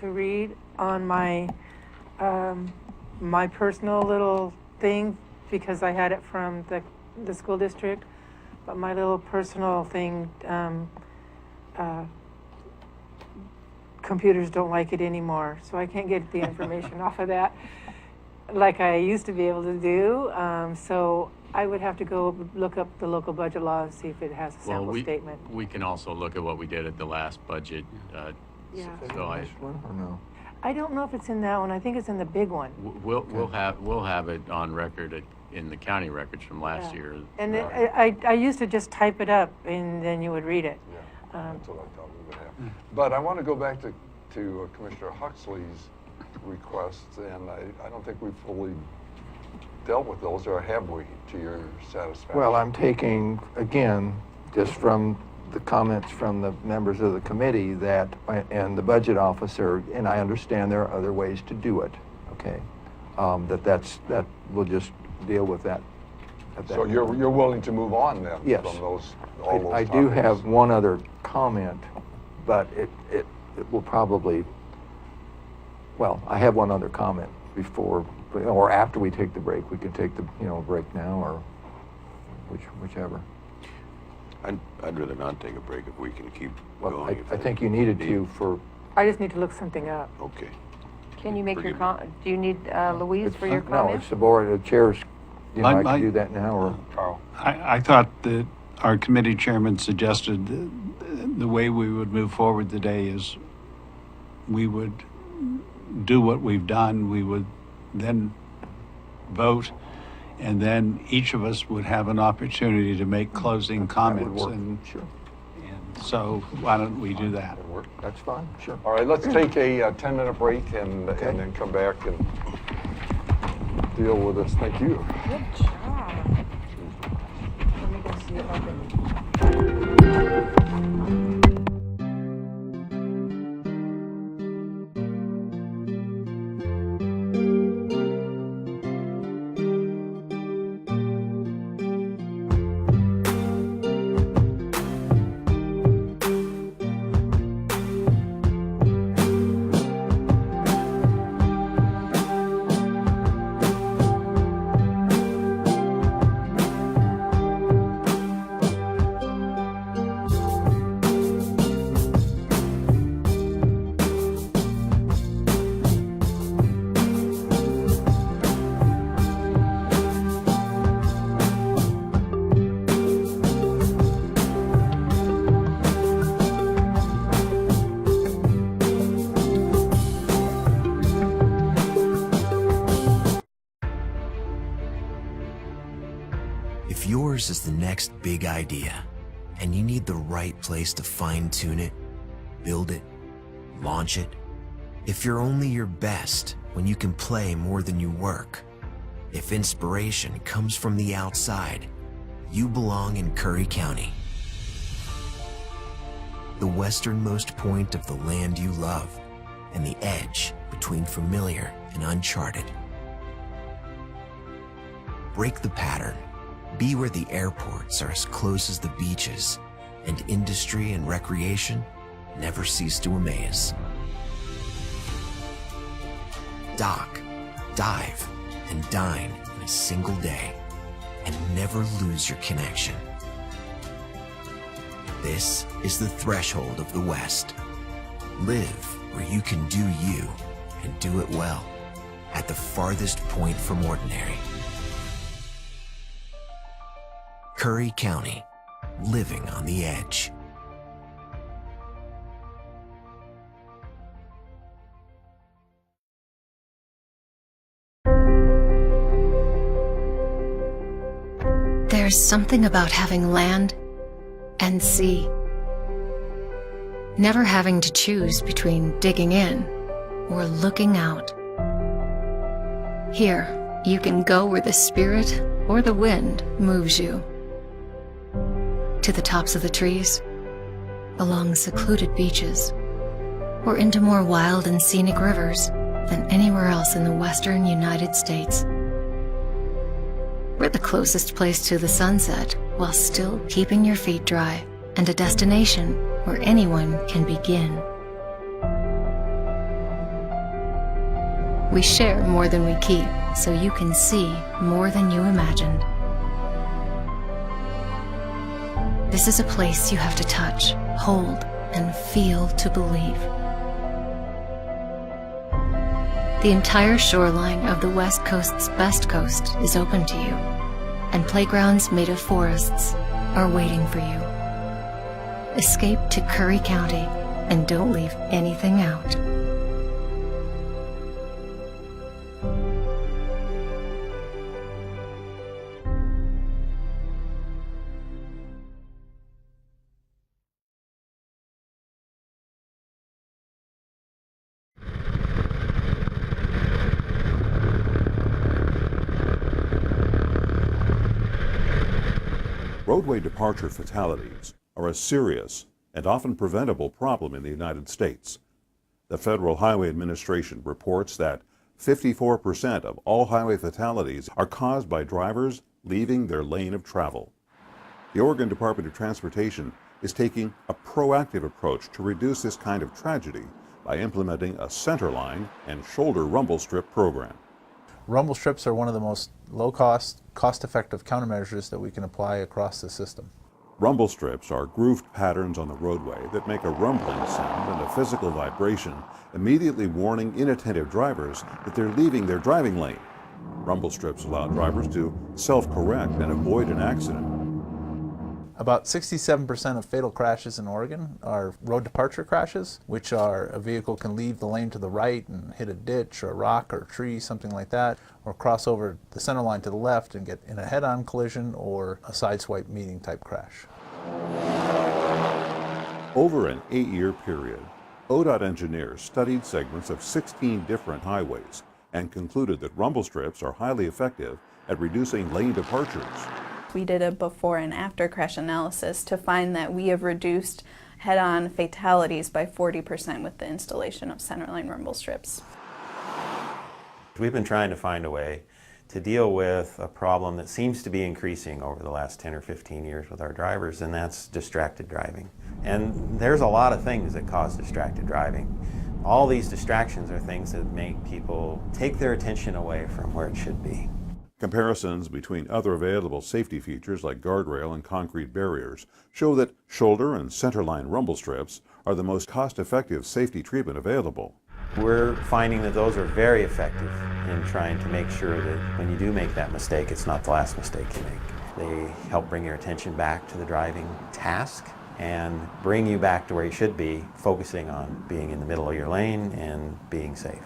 to read on my my personal little thing because I had it from the school district, but my little personal thing, computers don't like it anymore, so I can't get the information off of that like I used to be able to do. So I would have to go look up the local budget law and see if it has a sample statement. We can also look at what we did at the last budget. Yeah. So this one or no? I don't know if it's in that one. I think it's in the big one. we'll have it on record in the county records from last Yeah. year. And I used to just type it up and then you would read it. Yeah, that's what I thought we would have. But I want to go back to Commissioner Huxley's requests, and I don't think we've fully dealt with those, or have we, to your satisfaction? Well, I'm taking, again, just from the comments from the members of the committee that, and the budget officer, and I understand there are other ways to do it, okay? That we'll just deal with that at that So you're willing to move on then? Yes. From all those I do topics? have one other comment, but it will probably, well, I have one other comment before, or after we take the break. We can take the, break now or whichever. I'd rather not take a break if we can keep Well, going. I think you needed to for, I just need to look something up. Okay. Can you make your Forgive me. do you need Louise for your no, comment? it's the board, the chairs, I My- can do that now or. Carl? I thought that our committee chairman suggested the way we would move forward today is we would do what we've done, we would then vote, and then each of us would have an opportunity to make closing That would comments. work. And Sure. so why don't we do that? That'll work. That's fine, sure. All right, let's take a 10-minute break and Okay. then come back and deal with this. Thank you. Good job. Let me go see if I can. If yours is the next big idea, and you need the right place to fine-tune it, build it, launch it, if you're only your best when you can play more than you work, if inspiration comes from the outside, you belong in Curry County. The westernmost point of the land you love, and the edge between familiar and uncharted. Break the pattern. Be where the airports are as close as the beaches, and industry and recreation never cease to amaze. Dock, dive, and dine in a single day, and never lose your connection. This is the threshold of the West. Live where you can do you, and do it well, at the farthest point from ordinary. Curry County, living on the edge. There's something about having land and sea. Never having to choose between digging in or looking out. Here, you can go where the spirit or the wind moves you. To the tops of the trees, along secluded beaches, or into more wild and scenic rivers than anywhere else in the western United States. We're the closest place to the sunset while still keeping your feet dry, and a destination where anyone can begin. We share more than we keep, so you can see more than you imagined. This is a place you have to touch, hold, and feel to believe. The entire shoreline of the West Coast's best coast is open to you, and playgrounds made of forests are waiting for you. Escape to Curry County and don't leave anything out. Roadway departure fatalities are a serious and often preventable problem in the United States. The Federal Highway Administration reports that 54% of all highway fatalities are caused by drivers leaving their lane of travel. The Oregon Department of Transportation is taking a proactive approach to reduce this kind of tragedy by implementing a centerline and shoulder rumble strip program. Rumble strips are one of the most low-cost, cost-effective countermeasures that we can apply across the system. Rumble strips are grooved patterns on the roadway that make a rumbling sound and a physical vibration, immediately warning inattentive drivers that they're leaving their driving lane. Rumble strips allow drivers to self-correct and avoid an accident. About 67% of fatal crashes in Oregon are road departure crashes, which are a vehicle can leave the lane to the right and hit a ditch or a rock or a tree, something like that, or cross over the center line to the left and get in a head-on collision or a sideswipe meeting type crash. Over an 8-year period, ODOT engineers studied segments of 16 different highways and concluded that rumble strips are highly effective at reducing lane departures. We did a before and after crash analysis to find that we have reduced head-on fatalities by 40% with the installation of centerline rumble strips. We've been trying to find a way to deal with a problem that seems to be increasing over the last 10 or 15 years with our drivers, and that's distracted driving. And there's a lot of things that cause distracted driving. All these distractions are things that make people take their attention away from where it should be. Comparisons between other available safety features like guardrail and concrete barriers show that shoulder and centerline rumble strips are the most cost-effective safety treatment available. We're finding that those are very effective in trying to make sure that when you do make that mistake, it's not the last mistake you make. They help bring your attention back to the driving task and bring you back to where you should be, focusing on being in the middle of your lane and being safe.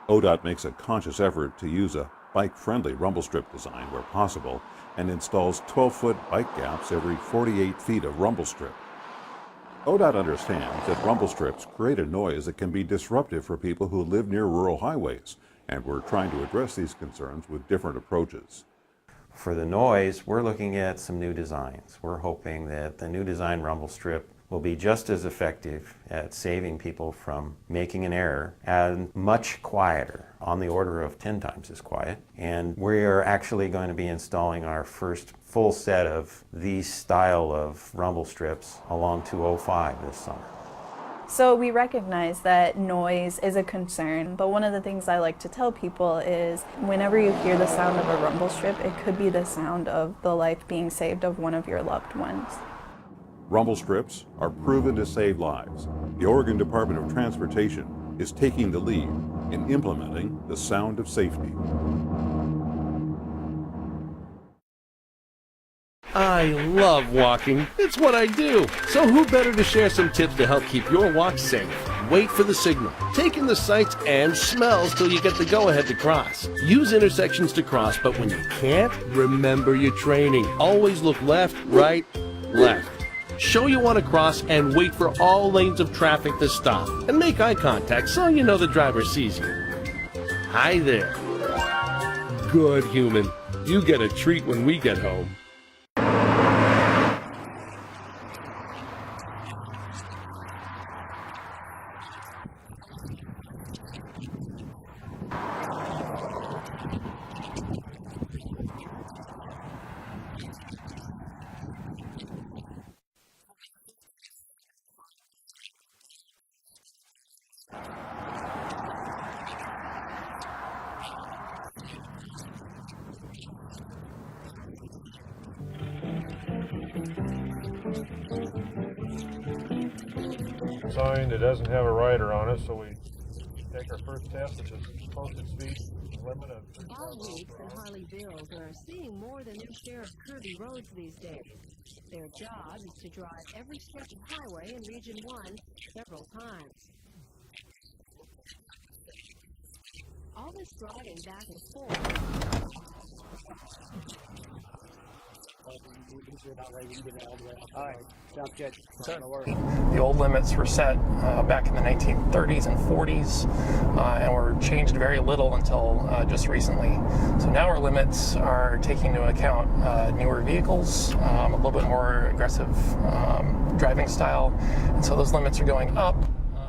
ODOT makes a conscious effort to use a bike-friendly rumble strip design where possible, and installs 12-foot bike gaps every 48 feet of rumble strip. ODOT understands that rumble strips create a noise that can be disruptive for people who live near rural highways, and we're trying to address these concerns with different approaches. For the noise, we're looking at some new designs. We're hoping that the new design rumble strip will be just as effective at saving people from making an error and much quieter, on the order of 10 times as quiet. And we are actually going to be installing our first full set of these style of rumble strips along 205 this summer. So we recognize that noise is a concern, but one of the things I like to tell people is whenever you hear the sound of a rumble strip, it could be the sound of the life being saved of one of your loved ones. Rumble strips are proven to save lives. The Oregon Department of Transportation is taking the lead in implementing the sound of safety. I love walking. It's what I do. So who better to share some tips to help keep your walk safe? Wait for the signal. Take in the sights and smells till you get the go-ahead to cross. Use intersections to cross, but when you can't, remember your training. Always look left, right, left. Show you want to cross and wait for all lanes of traffic to stop. And make eye contact so you know the driver sees you. Hi there. Good human. You get a treat when we get home. Sign that doesn't have a rider on it, so we take our first test, which is posted speed limit of 35 Bob miles Weeks per and hour. Harley Bills are seeing more than their share of curvy roads these days. Their job is to drive every stretch of highway in Region 1 several times. All this driving back and forth. Sounds good. The old limits were set back in the 1930s and 40s and were changed very little until just recently. So now our limits are taking into account newer vehicles, a little bit more aggressive driving style, and so those limits are going up.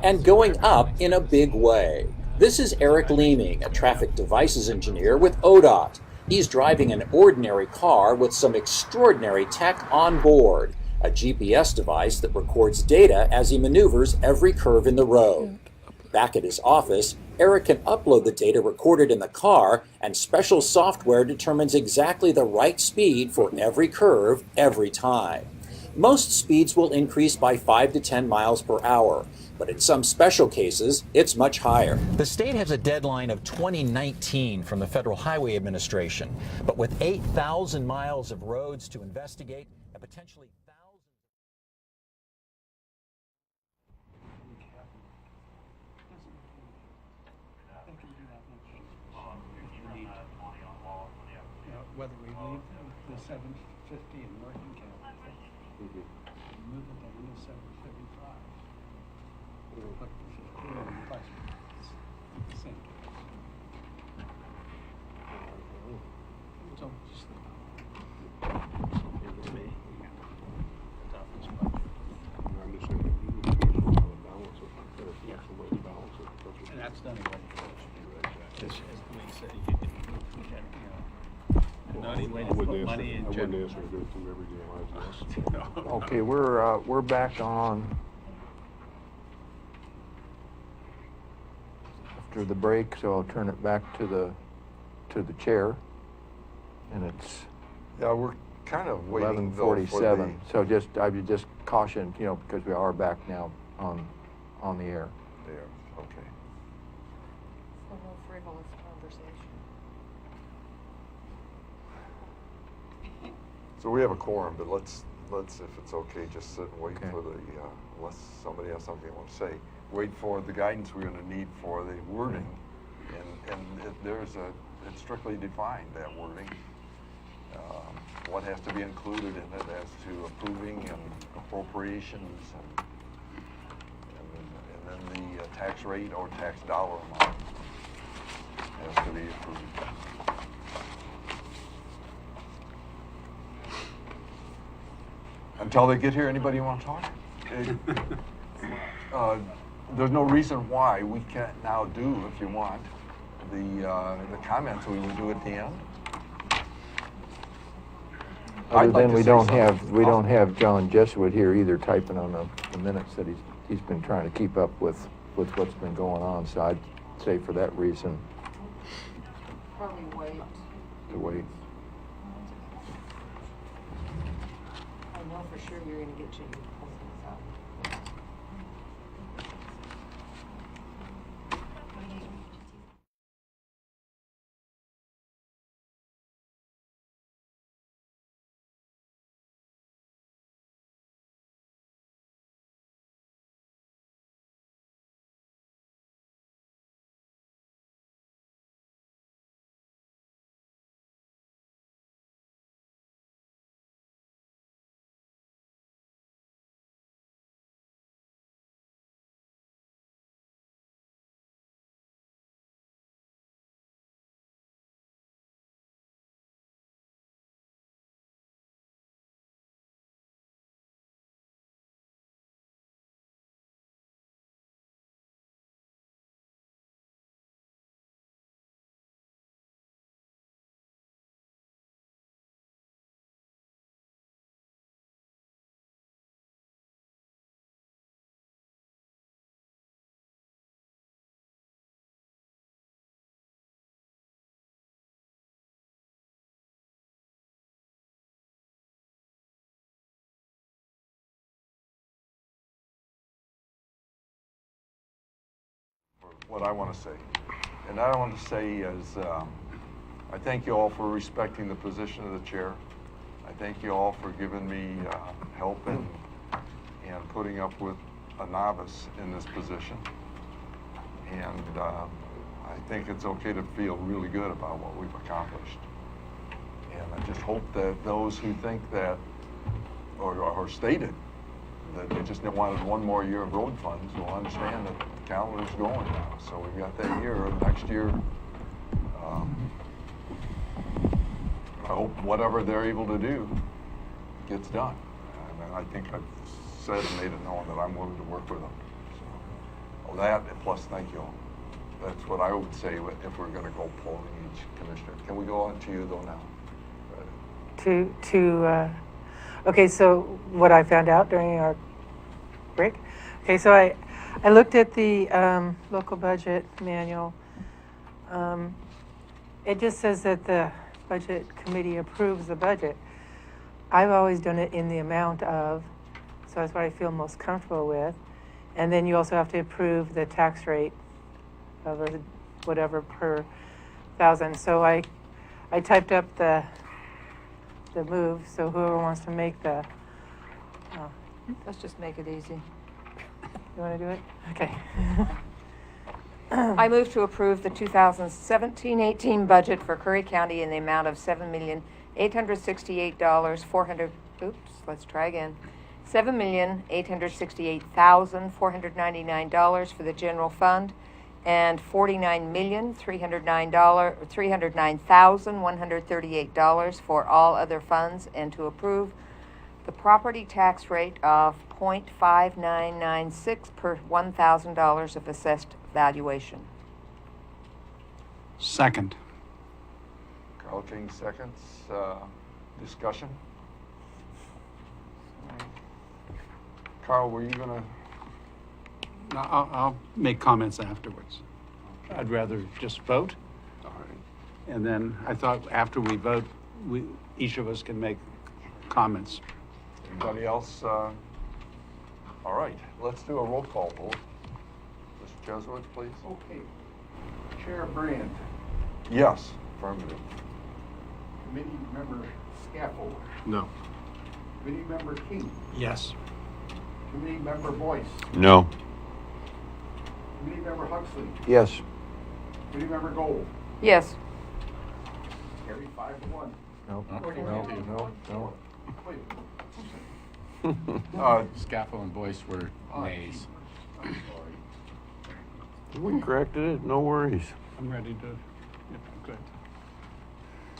And going up in a big way. This is Eric Leeming, a traffic devices engineer with ODOT. He's driving an ordinary car with some extraordinary tech on board, a GPS device that records data as he maneuvers every curve in the road. Back at his office, Eric can upload the data recorded in the car, and special software determines exactly the right speed for every curve, every time. Most speeds will increase by 5 to 10 miles per hour, but in some special cases, it's much higher. The state has a deadline of 2019 from the Federal Highway Administration, but with 8,000 miles of roads to investigate and potentially thousands. Whether we leave the 750 in working capital, move it down to 775. So just to me, the toughest budget. And that's done already. As Lee said, you can, not even put money in general. Okay, we're back on after the break, so I'll turn it back to the chair, and it's Yeah, we're kind of waiting though, 11:47. So I would just caution, because we are back now on the air. There, okay. So no frivolous conversation. So we have a quorum, but let's, if it's okay, just sit and wait for the, unless somebody has something they want to say, wait for the guidance we're going to need for the wording. And it's strictly defined, that wording. what has to be included in it as to approving and appropriations and then the tax rate or tax dollar amount has to be approved. Until they get here, anybody want to talk? There's no reason why we can't now do, if you want, the comments we would do at the end. Other I'd like than to we say don't something. have, John Jesuit here either typing on the minutes that he's been trying to keep up with what's been going on, so I'd say for that reason Probably wait. to wait. I know for sure you're gonna get Jimmy to pull this out. What I want to say. And I want to say is, I thank you all for respecting the position of the chair. I thank you all for giving me help and putting up with a novice in this position. And I think it's okay to feel really good about what we've accomplished. And I just hope that those who think that, or stated, that they just wanted one more year of road funds will understand that the calendar's going now. So we've got that year. Next year, I hope whatever they're able to do gets done. And I think I've said and made it known that I'm willing to work with them. So that, and plus thank you all. That's what I would say if we're going to go polling each commissioner. Can we go on to you though now? Okay, so what I found out during our break. Okay, so I looked at the local budget manual. It just says that the budget committee approves the budget. I've always done it in the amount of, so that's what I feel most comfortable with. And then you also have to approve the tax rate of whatever per thousand. So I typed up the move, so whoever wants to make the, Let's just make it easy. you want to do it? Okay. I move to approve the 2017-18 budget for Curry County in the amount of $7,868,400, for the general fund, and $49,309,138 for all other funds, and to approve the property tax rate of 0.5996 per $1,000 of assessed valuation. Second. Carl King seconds. Discussion? Carl, were you going to? No, I'll make comments afterwards. I'd rather just vote. All right. And then I thought after we vote, each of us can make comments. Anybody else? All right, let's do a roll call vote. Mr. Jesuit, please. Okay. Chair Brandt, Yes, affirmative. Committee Member Scaffold, No. Committee Member King, Yes. Committee Member Boyce, No. Committee Member Huxley, Yes. Committee Member Gold, Yes. carried 5-1. Nope, Okay. no, no. Scaffo and Boyce were nays. We corrected it, no worries. I'm ready to, good.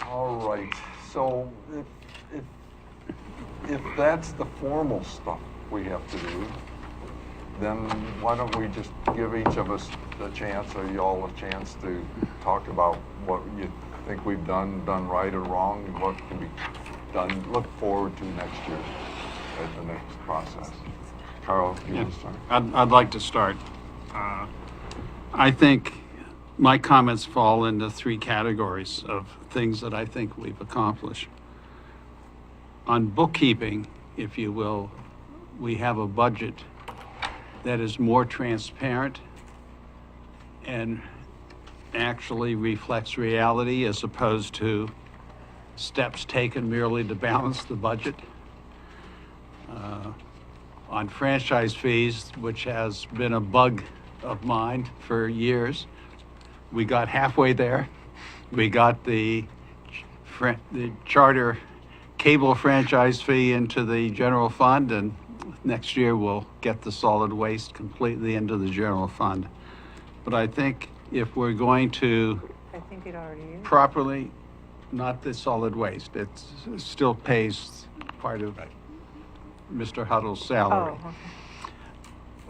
All right, so if that's the formal stuff we have to do, then why don't we just give each of us a chance, or y'all a chance to talk about what you think we've done right or wrong, and what can be done, look forward to next year at the next process. Carl, you want to start? I'd like to start. I think my comments fall into three categories of things that I think we've accomplished. On bookkeeping, if you will, we have a budget that is more transparent and actually reflects reality as opposed to steps taken merely to balance the budget. On franchise fees, which has been a bug of mine for years, we got halfway there. We got the charter cable franchise fee into the general fund, and next year we'll get the solid waste completely into the general fund. But I think if we're going to I think it already is. properly, not the solid waste, it still pays part of Mr. Huddle's salary. Oh, okay.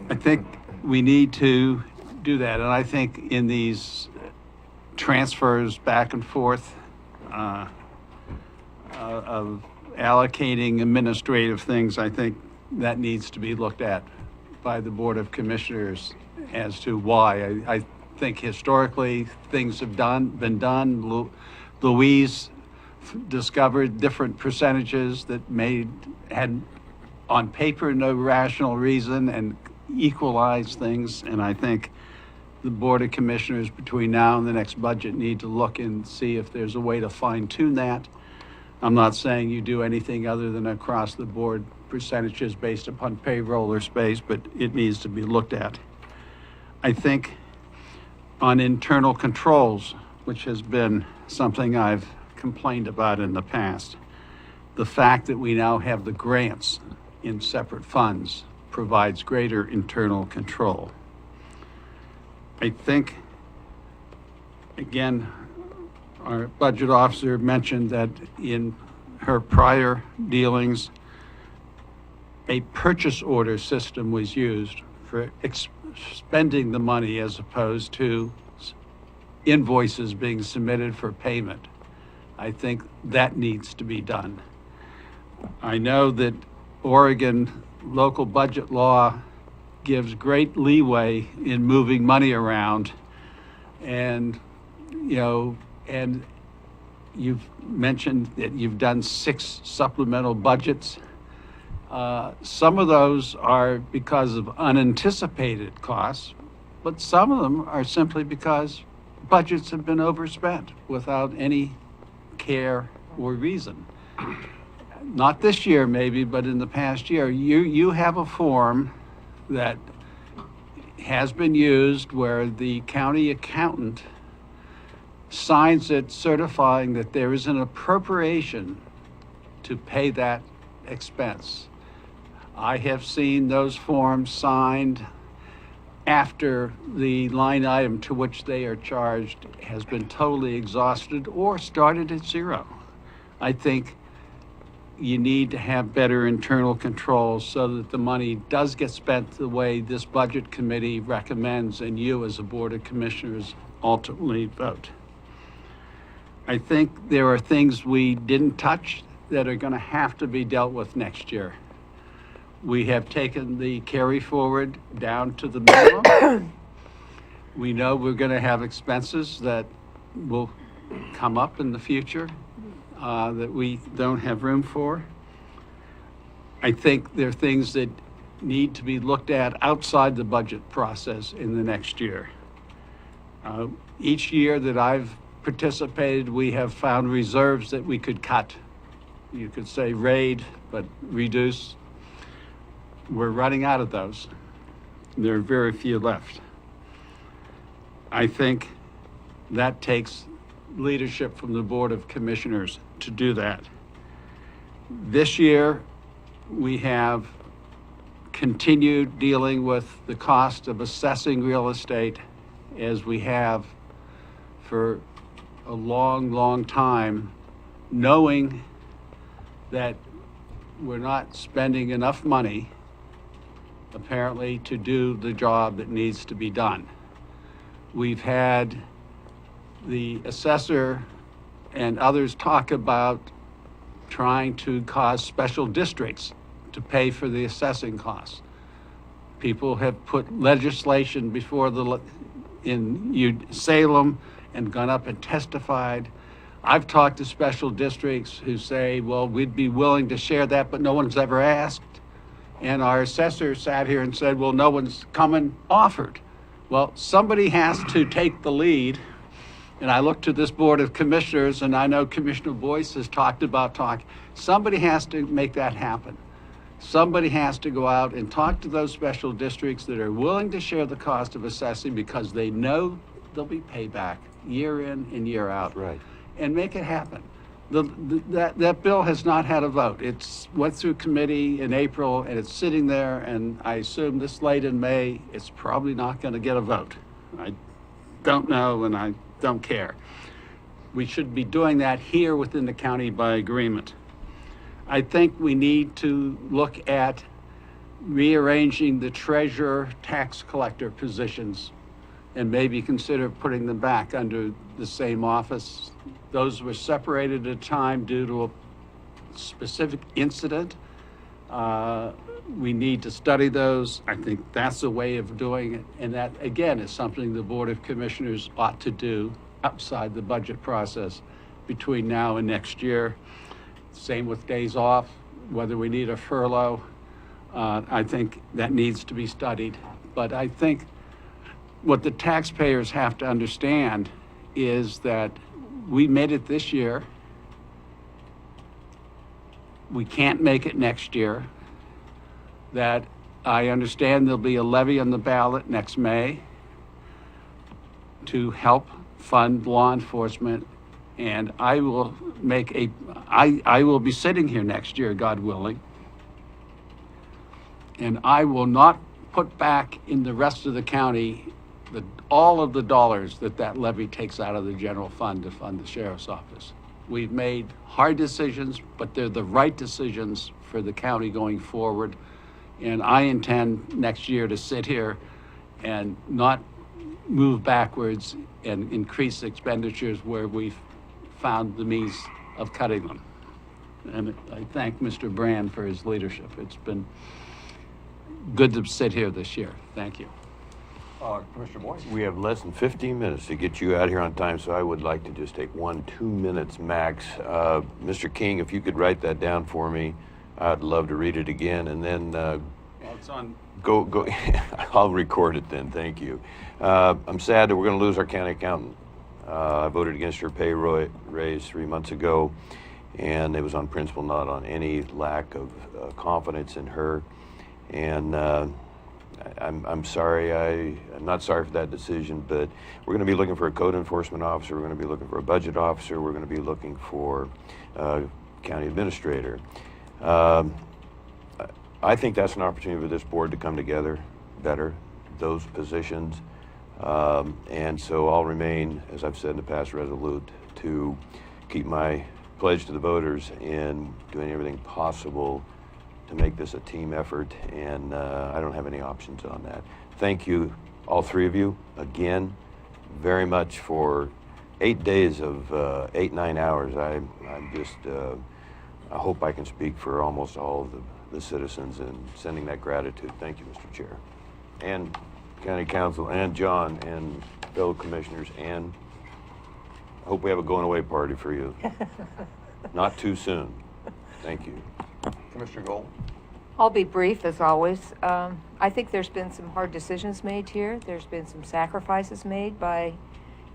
I think we need to do that, and I think in these transfers back and forth of allocating administrative things, I think that needs to be looked at by the Board of Commissioners as to why. I think historically things have been done. Louise discovered different percentages that had on paper no rational reason and equalize things, and I think the Board of Commissioners between now and the next budget need to look and see if there's a way to fine-tune that. I'm not saying you do anything other than across the board percentages based upon payroll or space, but it needs to be looked at. I think on internal controls, which has been something I've complained about in the past, the fact that we now have the grants in separate funds provides greater internal control. I think, again, our budget officer mentioned that in her prior dealings, a purchase order system was used for spending the money as opposed to invoices being submitted for payment. I think that needs to be done. I know that Oregon local budget law gives great leeway in moving money around, and and you've mentioned that you've done 6 supplemental budgets. Some of those are because of unanticipated costs, but some of them are simply because budgets have been overspent without any care or reason. Not this year maybe, but in the past year. You have a form that has been used where the county accountant signs it certifying that there is an appropriation to pay that expense. I have seen those forms signed after the line item to which they are charged has been totally exhausted or started at zero. I think you need to have better internal controls so that the money does get spent the way this budget committee recommends and you as a Board of Commissioners ultimately vote. I think there are things we didn't touch that are going to have to be dealt with next year. We have taken the carry forward down to the minimum. We know we're going to have expenses that will come up in the future that we don't have room for. I think there are things that need to be looked at outside the budget process in the next year. Each year that I've participated, we have found reserves that we could cut. You could say raid, but reduce. We're running out of those. There are very few left. I think that takes leadership from the Board of Commissioners to do that. This year, we have continued dealing with the cost of assessing real estate as we have for a long, long time, knowing that we're not spending enough money, apparently, to do the job that needs to be done. We've had the assessor and others talk about trying to cause special districts to pay for the assessing costs. People have put legislation before in Salem and gone up and testified. I've talked to special districts who say, well, we'd be willing to share that, but no one's ever asked. And our assessor sat here and said, well, no one's come and offered. Well, somebody has to take the lead. And I look to this Board of Commissioners, and I know Commissioner Boyce has talked about somebody has to make that happen. Somebody has to go out and talk to those special districts that are willing to share the cost of assessing because they know there'll be payback year in and year out. Right. And make it happen. That bill has not had a vote. It's went through committee in April and it's sitting there, and I assume this late in May, it's probably not going to get a vote. I don't know and I don't care. We should be doing that here within the county by agreement. I think we need to look at rearranging the treasurer tax collector positions and maybe consider putting them back under the same office. Those were separated at a time due to a specific incident. We need to study those. I think that's a way of doing it. And that, again, is something the Board of Commissioners ought to do outside the budget process between now and next year. Same with days off, whether we need a furlough. I think that needs to be studied. But I think what the taxpayers have to understand is that we made it this year. We can't make it next year. That I understand there'll be a levy on the ballot next May to help fund law enforcement. And I will I will be sitting here next year, God willing. And I will not put back in the rest of the county all of the dollars that levy takes out of the general fund to fund the sheriff's office. We've made hard decisions, but they're the right decisions for the county going forward. And I intend next year to sit here and not move backwards and increase expenditures where we've found the means of cutting them. And I thank Mr. Brandt for his leadership. It's been good to sit here this year. Thank you. Commissioner Boyce? We have less than 15 minutes to get you out here on time, so I would like to just take 1-2 minutes max. Mr. King, if you could write that down for me, I'd love to read it again, and then Well, it's on. go. I'll record it then. Thank you. I'm sad that we're going to lose our county accountant. I voted against her pay raise 3 months ago, and it was on principle, not on any lack of confidence in her. And I'm sorry. I'm not sorry for that decision, but we're going to be looking for a code enforcement officer. We're going to be looking for a budget officer. We're going to be looking for a county administrator. I think that's an opportunity for this board to come together better, those positions. And so I'll remain, as I've said in the past, resolute to keep my pledge to the voters in doing everything possible to make this a team effort, and I don't have any options on that. Thank you, all three of you, again, very much for 8 days of 8-9 hours. I'm just, I hope I can speak for almost all of the citizens in sending that gratitude. Thank you, Mr. Chair, and County Council, and John, and fellow commissioners, and I hope we have a going away party for you. Not too soon. Thank you. Commissioner Gold? I'll be brief as always. I think there's been some hard decisions made here. There's been some sacrifices made by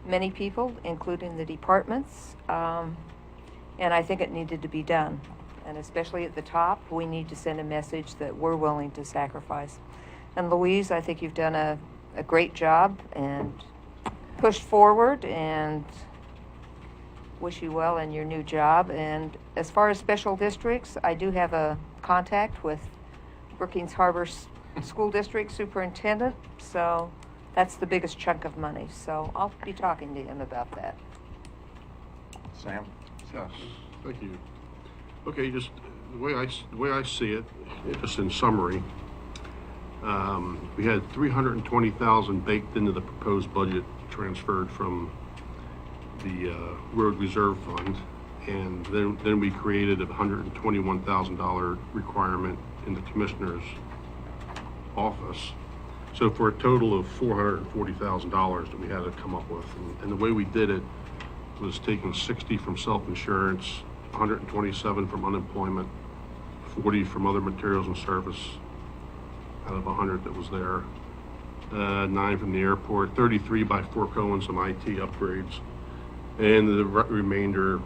many people, including the departments. And I think it needed to be done. And especially at the top, we need to send a message that we're willing to sacrifice. And Louise, I think you've done a great job and pushed forward, and wish you well in your new job. And as far as special districts, I do have a contact with Brookings Harbor School District Superintendent, so that's the biggest chunk of money. So I'll be talking to him about that. Sam? Yes, thank you. Okay, just the way I see it, just in summary, we had $320,000 baked into the proposed budget transferred from the road reserve fund, and then we created a $121,000 requirement in the commissioner's office. So for a total of $440,000 that we had to come up with, and the way we did it was taking 60 from self-insurance, 127 from unemployment, 40 from other materials and service out of 100 that was there, 9 from the airport, 33 by foregoing some IT upgrades, and the remainder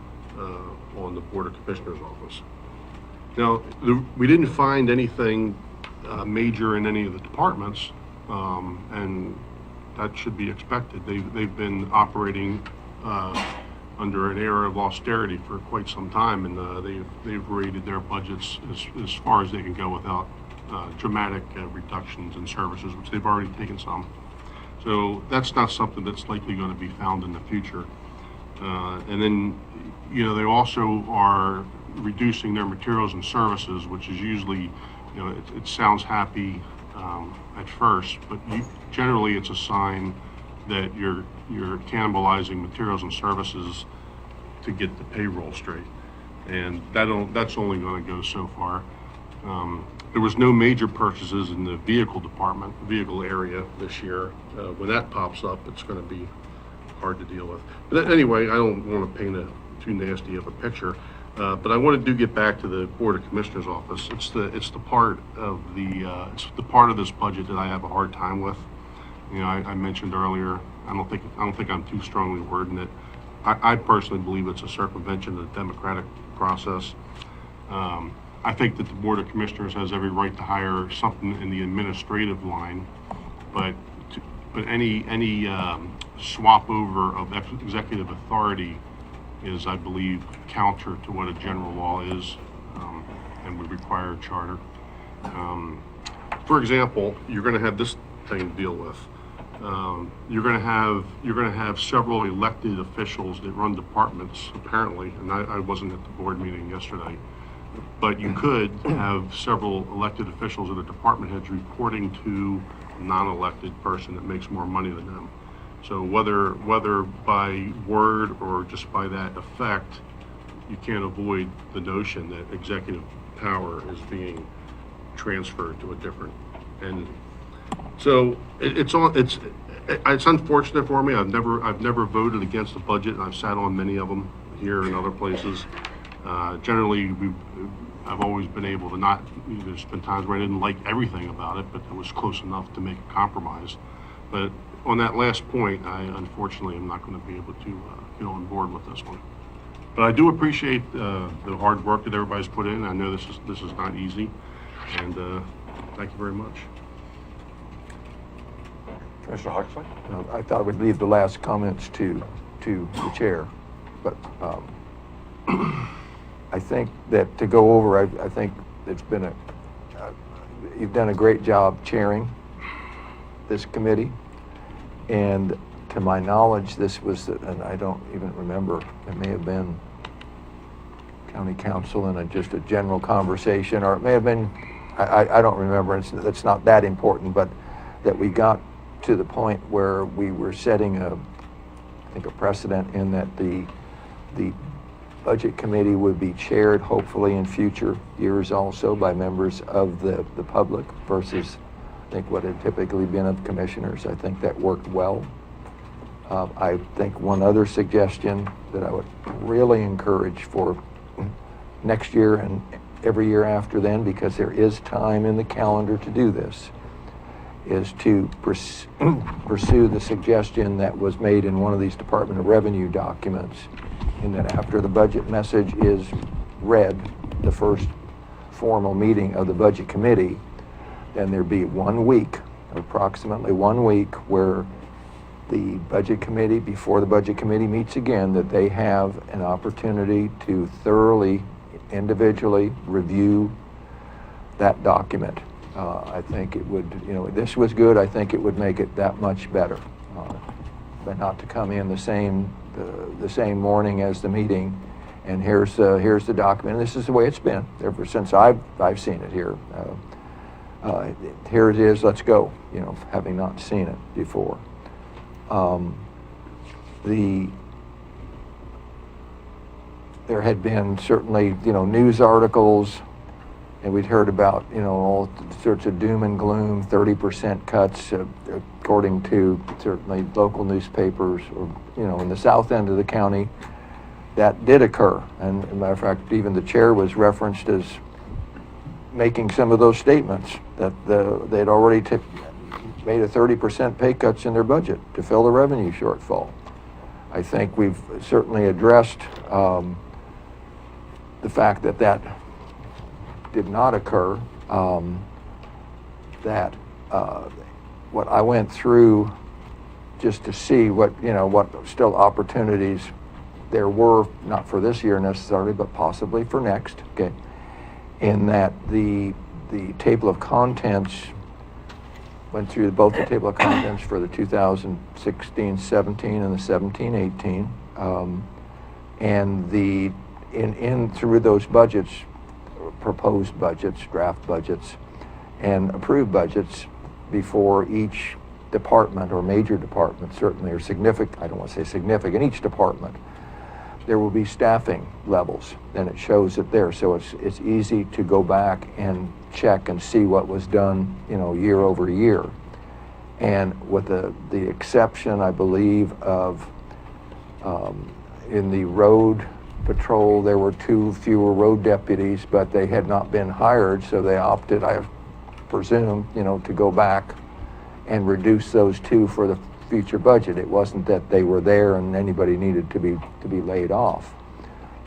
on the Board of Commissioners office. Now, we didn't find anything major in any of the departments, and that should be expected. They've been operating under an era of austerity for quite some time, and they've rated their budgets as far as they can go without dramatic reductions in services, which they've already taken some. So that's not something that's likely going to be found in the future. And then, they also are reducing their materials and services, which is usually, it sounds happy at first, but generally it's a sign that you're cannibalizing materials and services to get the payroll straight, and that's only going to go so far. There was no major purchases in the vehicle area this year. When that pops up, it's going to be hard to deal with. But anyway, I don't want to paint too nasty of a picture. But I want to get back to the Board of Commissioners office. It's the part of this budget that I have a hard time with. I mentioned earlier, I don't think I'm too strongly wording it. I personally believe it's a circumvention of the democratic process. I think that the Board of Commissioners has every right to hire something in the administrative line, but any swap over of executive authority is, I believe, counter to what a general law is, and would require a charter. For example, you're going to have this thing to deal with. You're going to have several elected officials that run departments, apparently, and I wasn't at the board meeting yesterday, but you could have several elected officials or the department heads reporting to a non-elected person that makes more money than them. So whether by word or just by that effect, you can't avoid the notion that executive power is being transferred to a different entity. So it's unfortunate for me. I've never voted against the budget, and I've sat on many of them here and other places. Generally, I've always been able to not. There's been times where I didn't like everything about it, but it was close enough to make a compromise. But on that last point, I unfortunately am not going to be able to get on board with this one. But I do appreciate the hard work that everybody's put in. I know this is not easy, and thank you very much. Mr. Huxley? I thought we'd leave the last comments to the chair, but I think that to go over, I think it's been you've done a great job chairing this committee, and to my knowledge, this was, and I don't even remember, it may have been county council and just a general conversation, or it may have been, I don't remember, it's not that important, but that we got to the point where we were setting I think a precedent in that the budget committee would be chaired hopefully in future years also by members of the public versus I think what had typically been of commissioners. I think that worked well. I think one other suggestion that I would really encourage for next year and every year after then, because there is time in the calendar to do this, is to pursue the suggestion that was made in one of these Department of Revenue documents, in that after the budget message is read, the first formal meeting of the budget committee, then there be 1 week, approximately 1 week, where the budget committee, before the budget committee meets again, that they have an opportunity to thoroughly, individually review that document. I think it would, this was good. I think it would make it that much better. But not to come in the same morning as the meeting, and here's the document. And this is the way it's been ever since I've seen it here. Here it is. Let's go. Having not seen it before. There had been certainly news articles, and we'd heard about all sorts of doom and gloom, 30% cuts according to certainly local newspapers, or in the south end of the county. That did occur, and as a matter of fact, even the chair was referenced as making some of those statements that they'd already made a 30% pay cuts in their budget to fill the revenue shortfall. I think we've certainly addressed the fact that did not occur. What I went through just to see what still opportunities there were, not for this year necessarily, but possibly for next. Okay, in that the table of contents went through both the table of contents for the 2016-17 and the 17-18, and in through those budgets, proposed budgets, draft budgets, and approved budgets before each department or major department, certainly, or significant, I don't want to say significant, each department, there will be staffing levels, and it shows it there. So it's easy to go back and check and see what was done, year over year. And with the exception, I believe, of in the road patrol, there were 2 fewer road deputies, but they had not been hired, so they opted, I presume, to go back and reduce those 2 for the future budget. It wasn't that they were there and anybody needed to be laid off.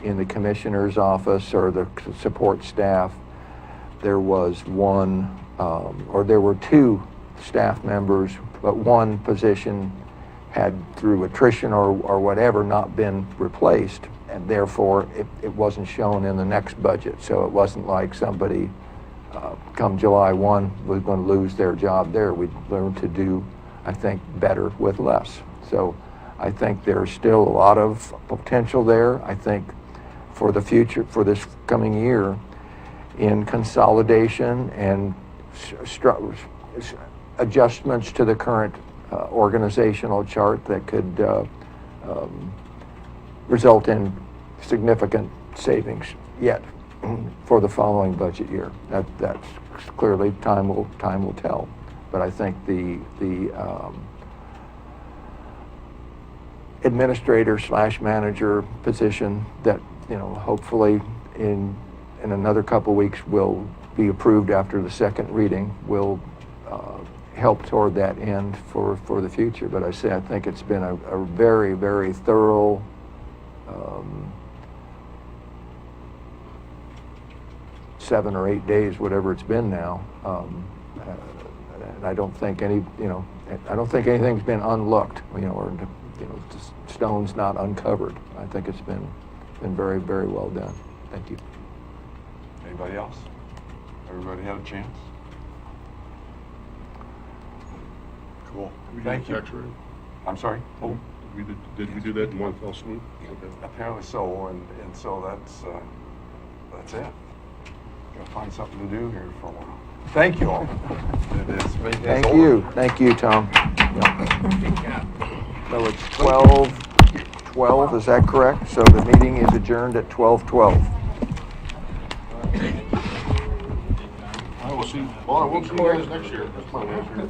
In the commissioner's office or the support staff, there was there were 2 staff members, but 1 position had, through attrition or whatever, not been replaced, and therefore it wasn't shown in the next budget. So it wasn't like somebody come July 1 was going to lose their job there. We learned to do, I think, better with less. So I think there's still a lot of potential there. I think for the future, for this coming year, in consolidation and adjustments to the current organizational chart that could result in significant savings yet for the following budget year. That's clearly time will tell. But I think the administrator/manager position that hopefully in another couple weeks will be approved after the second reading will help toward that end for the future. But I think it's been a very, very thorough seven or 8 days, whatever it's been now. And I don't think anything's been unlooked, or stones not uncovered. I think it's been very, very well done. Thank you. Anybody else? Everybody had a chance? Cool. Thank you. I'm sorry? Oh. Did we do that in one fell swoop? Okay. Apparently so, and so that's it. Gotta find something to do here for a while. Thank you all. Thank you, Tom. So it's 12:12, is that correct? So the meeting is adjourned at 12:12. I will see. Well, I won't see you guys next year. That's my answer.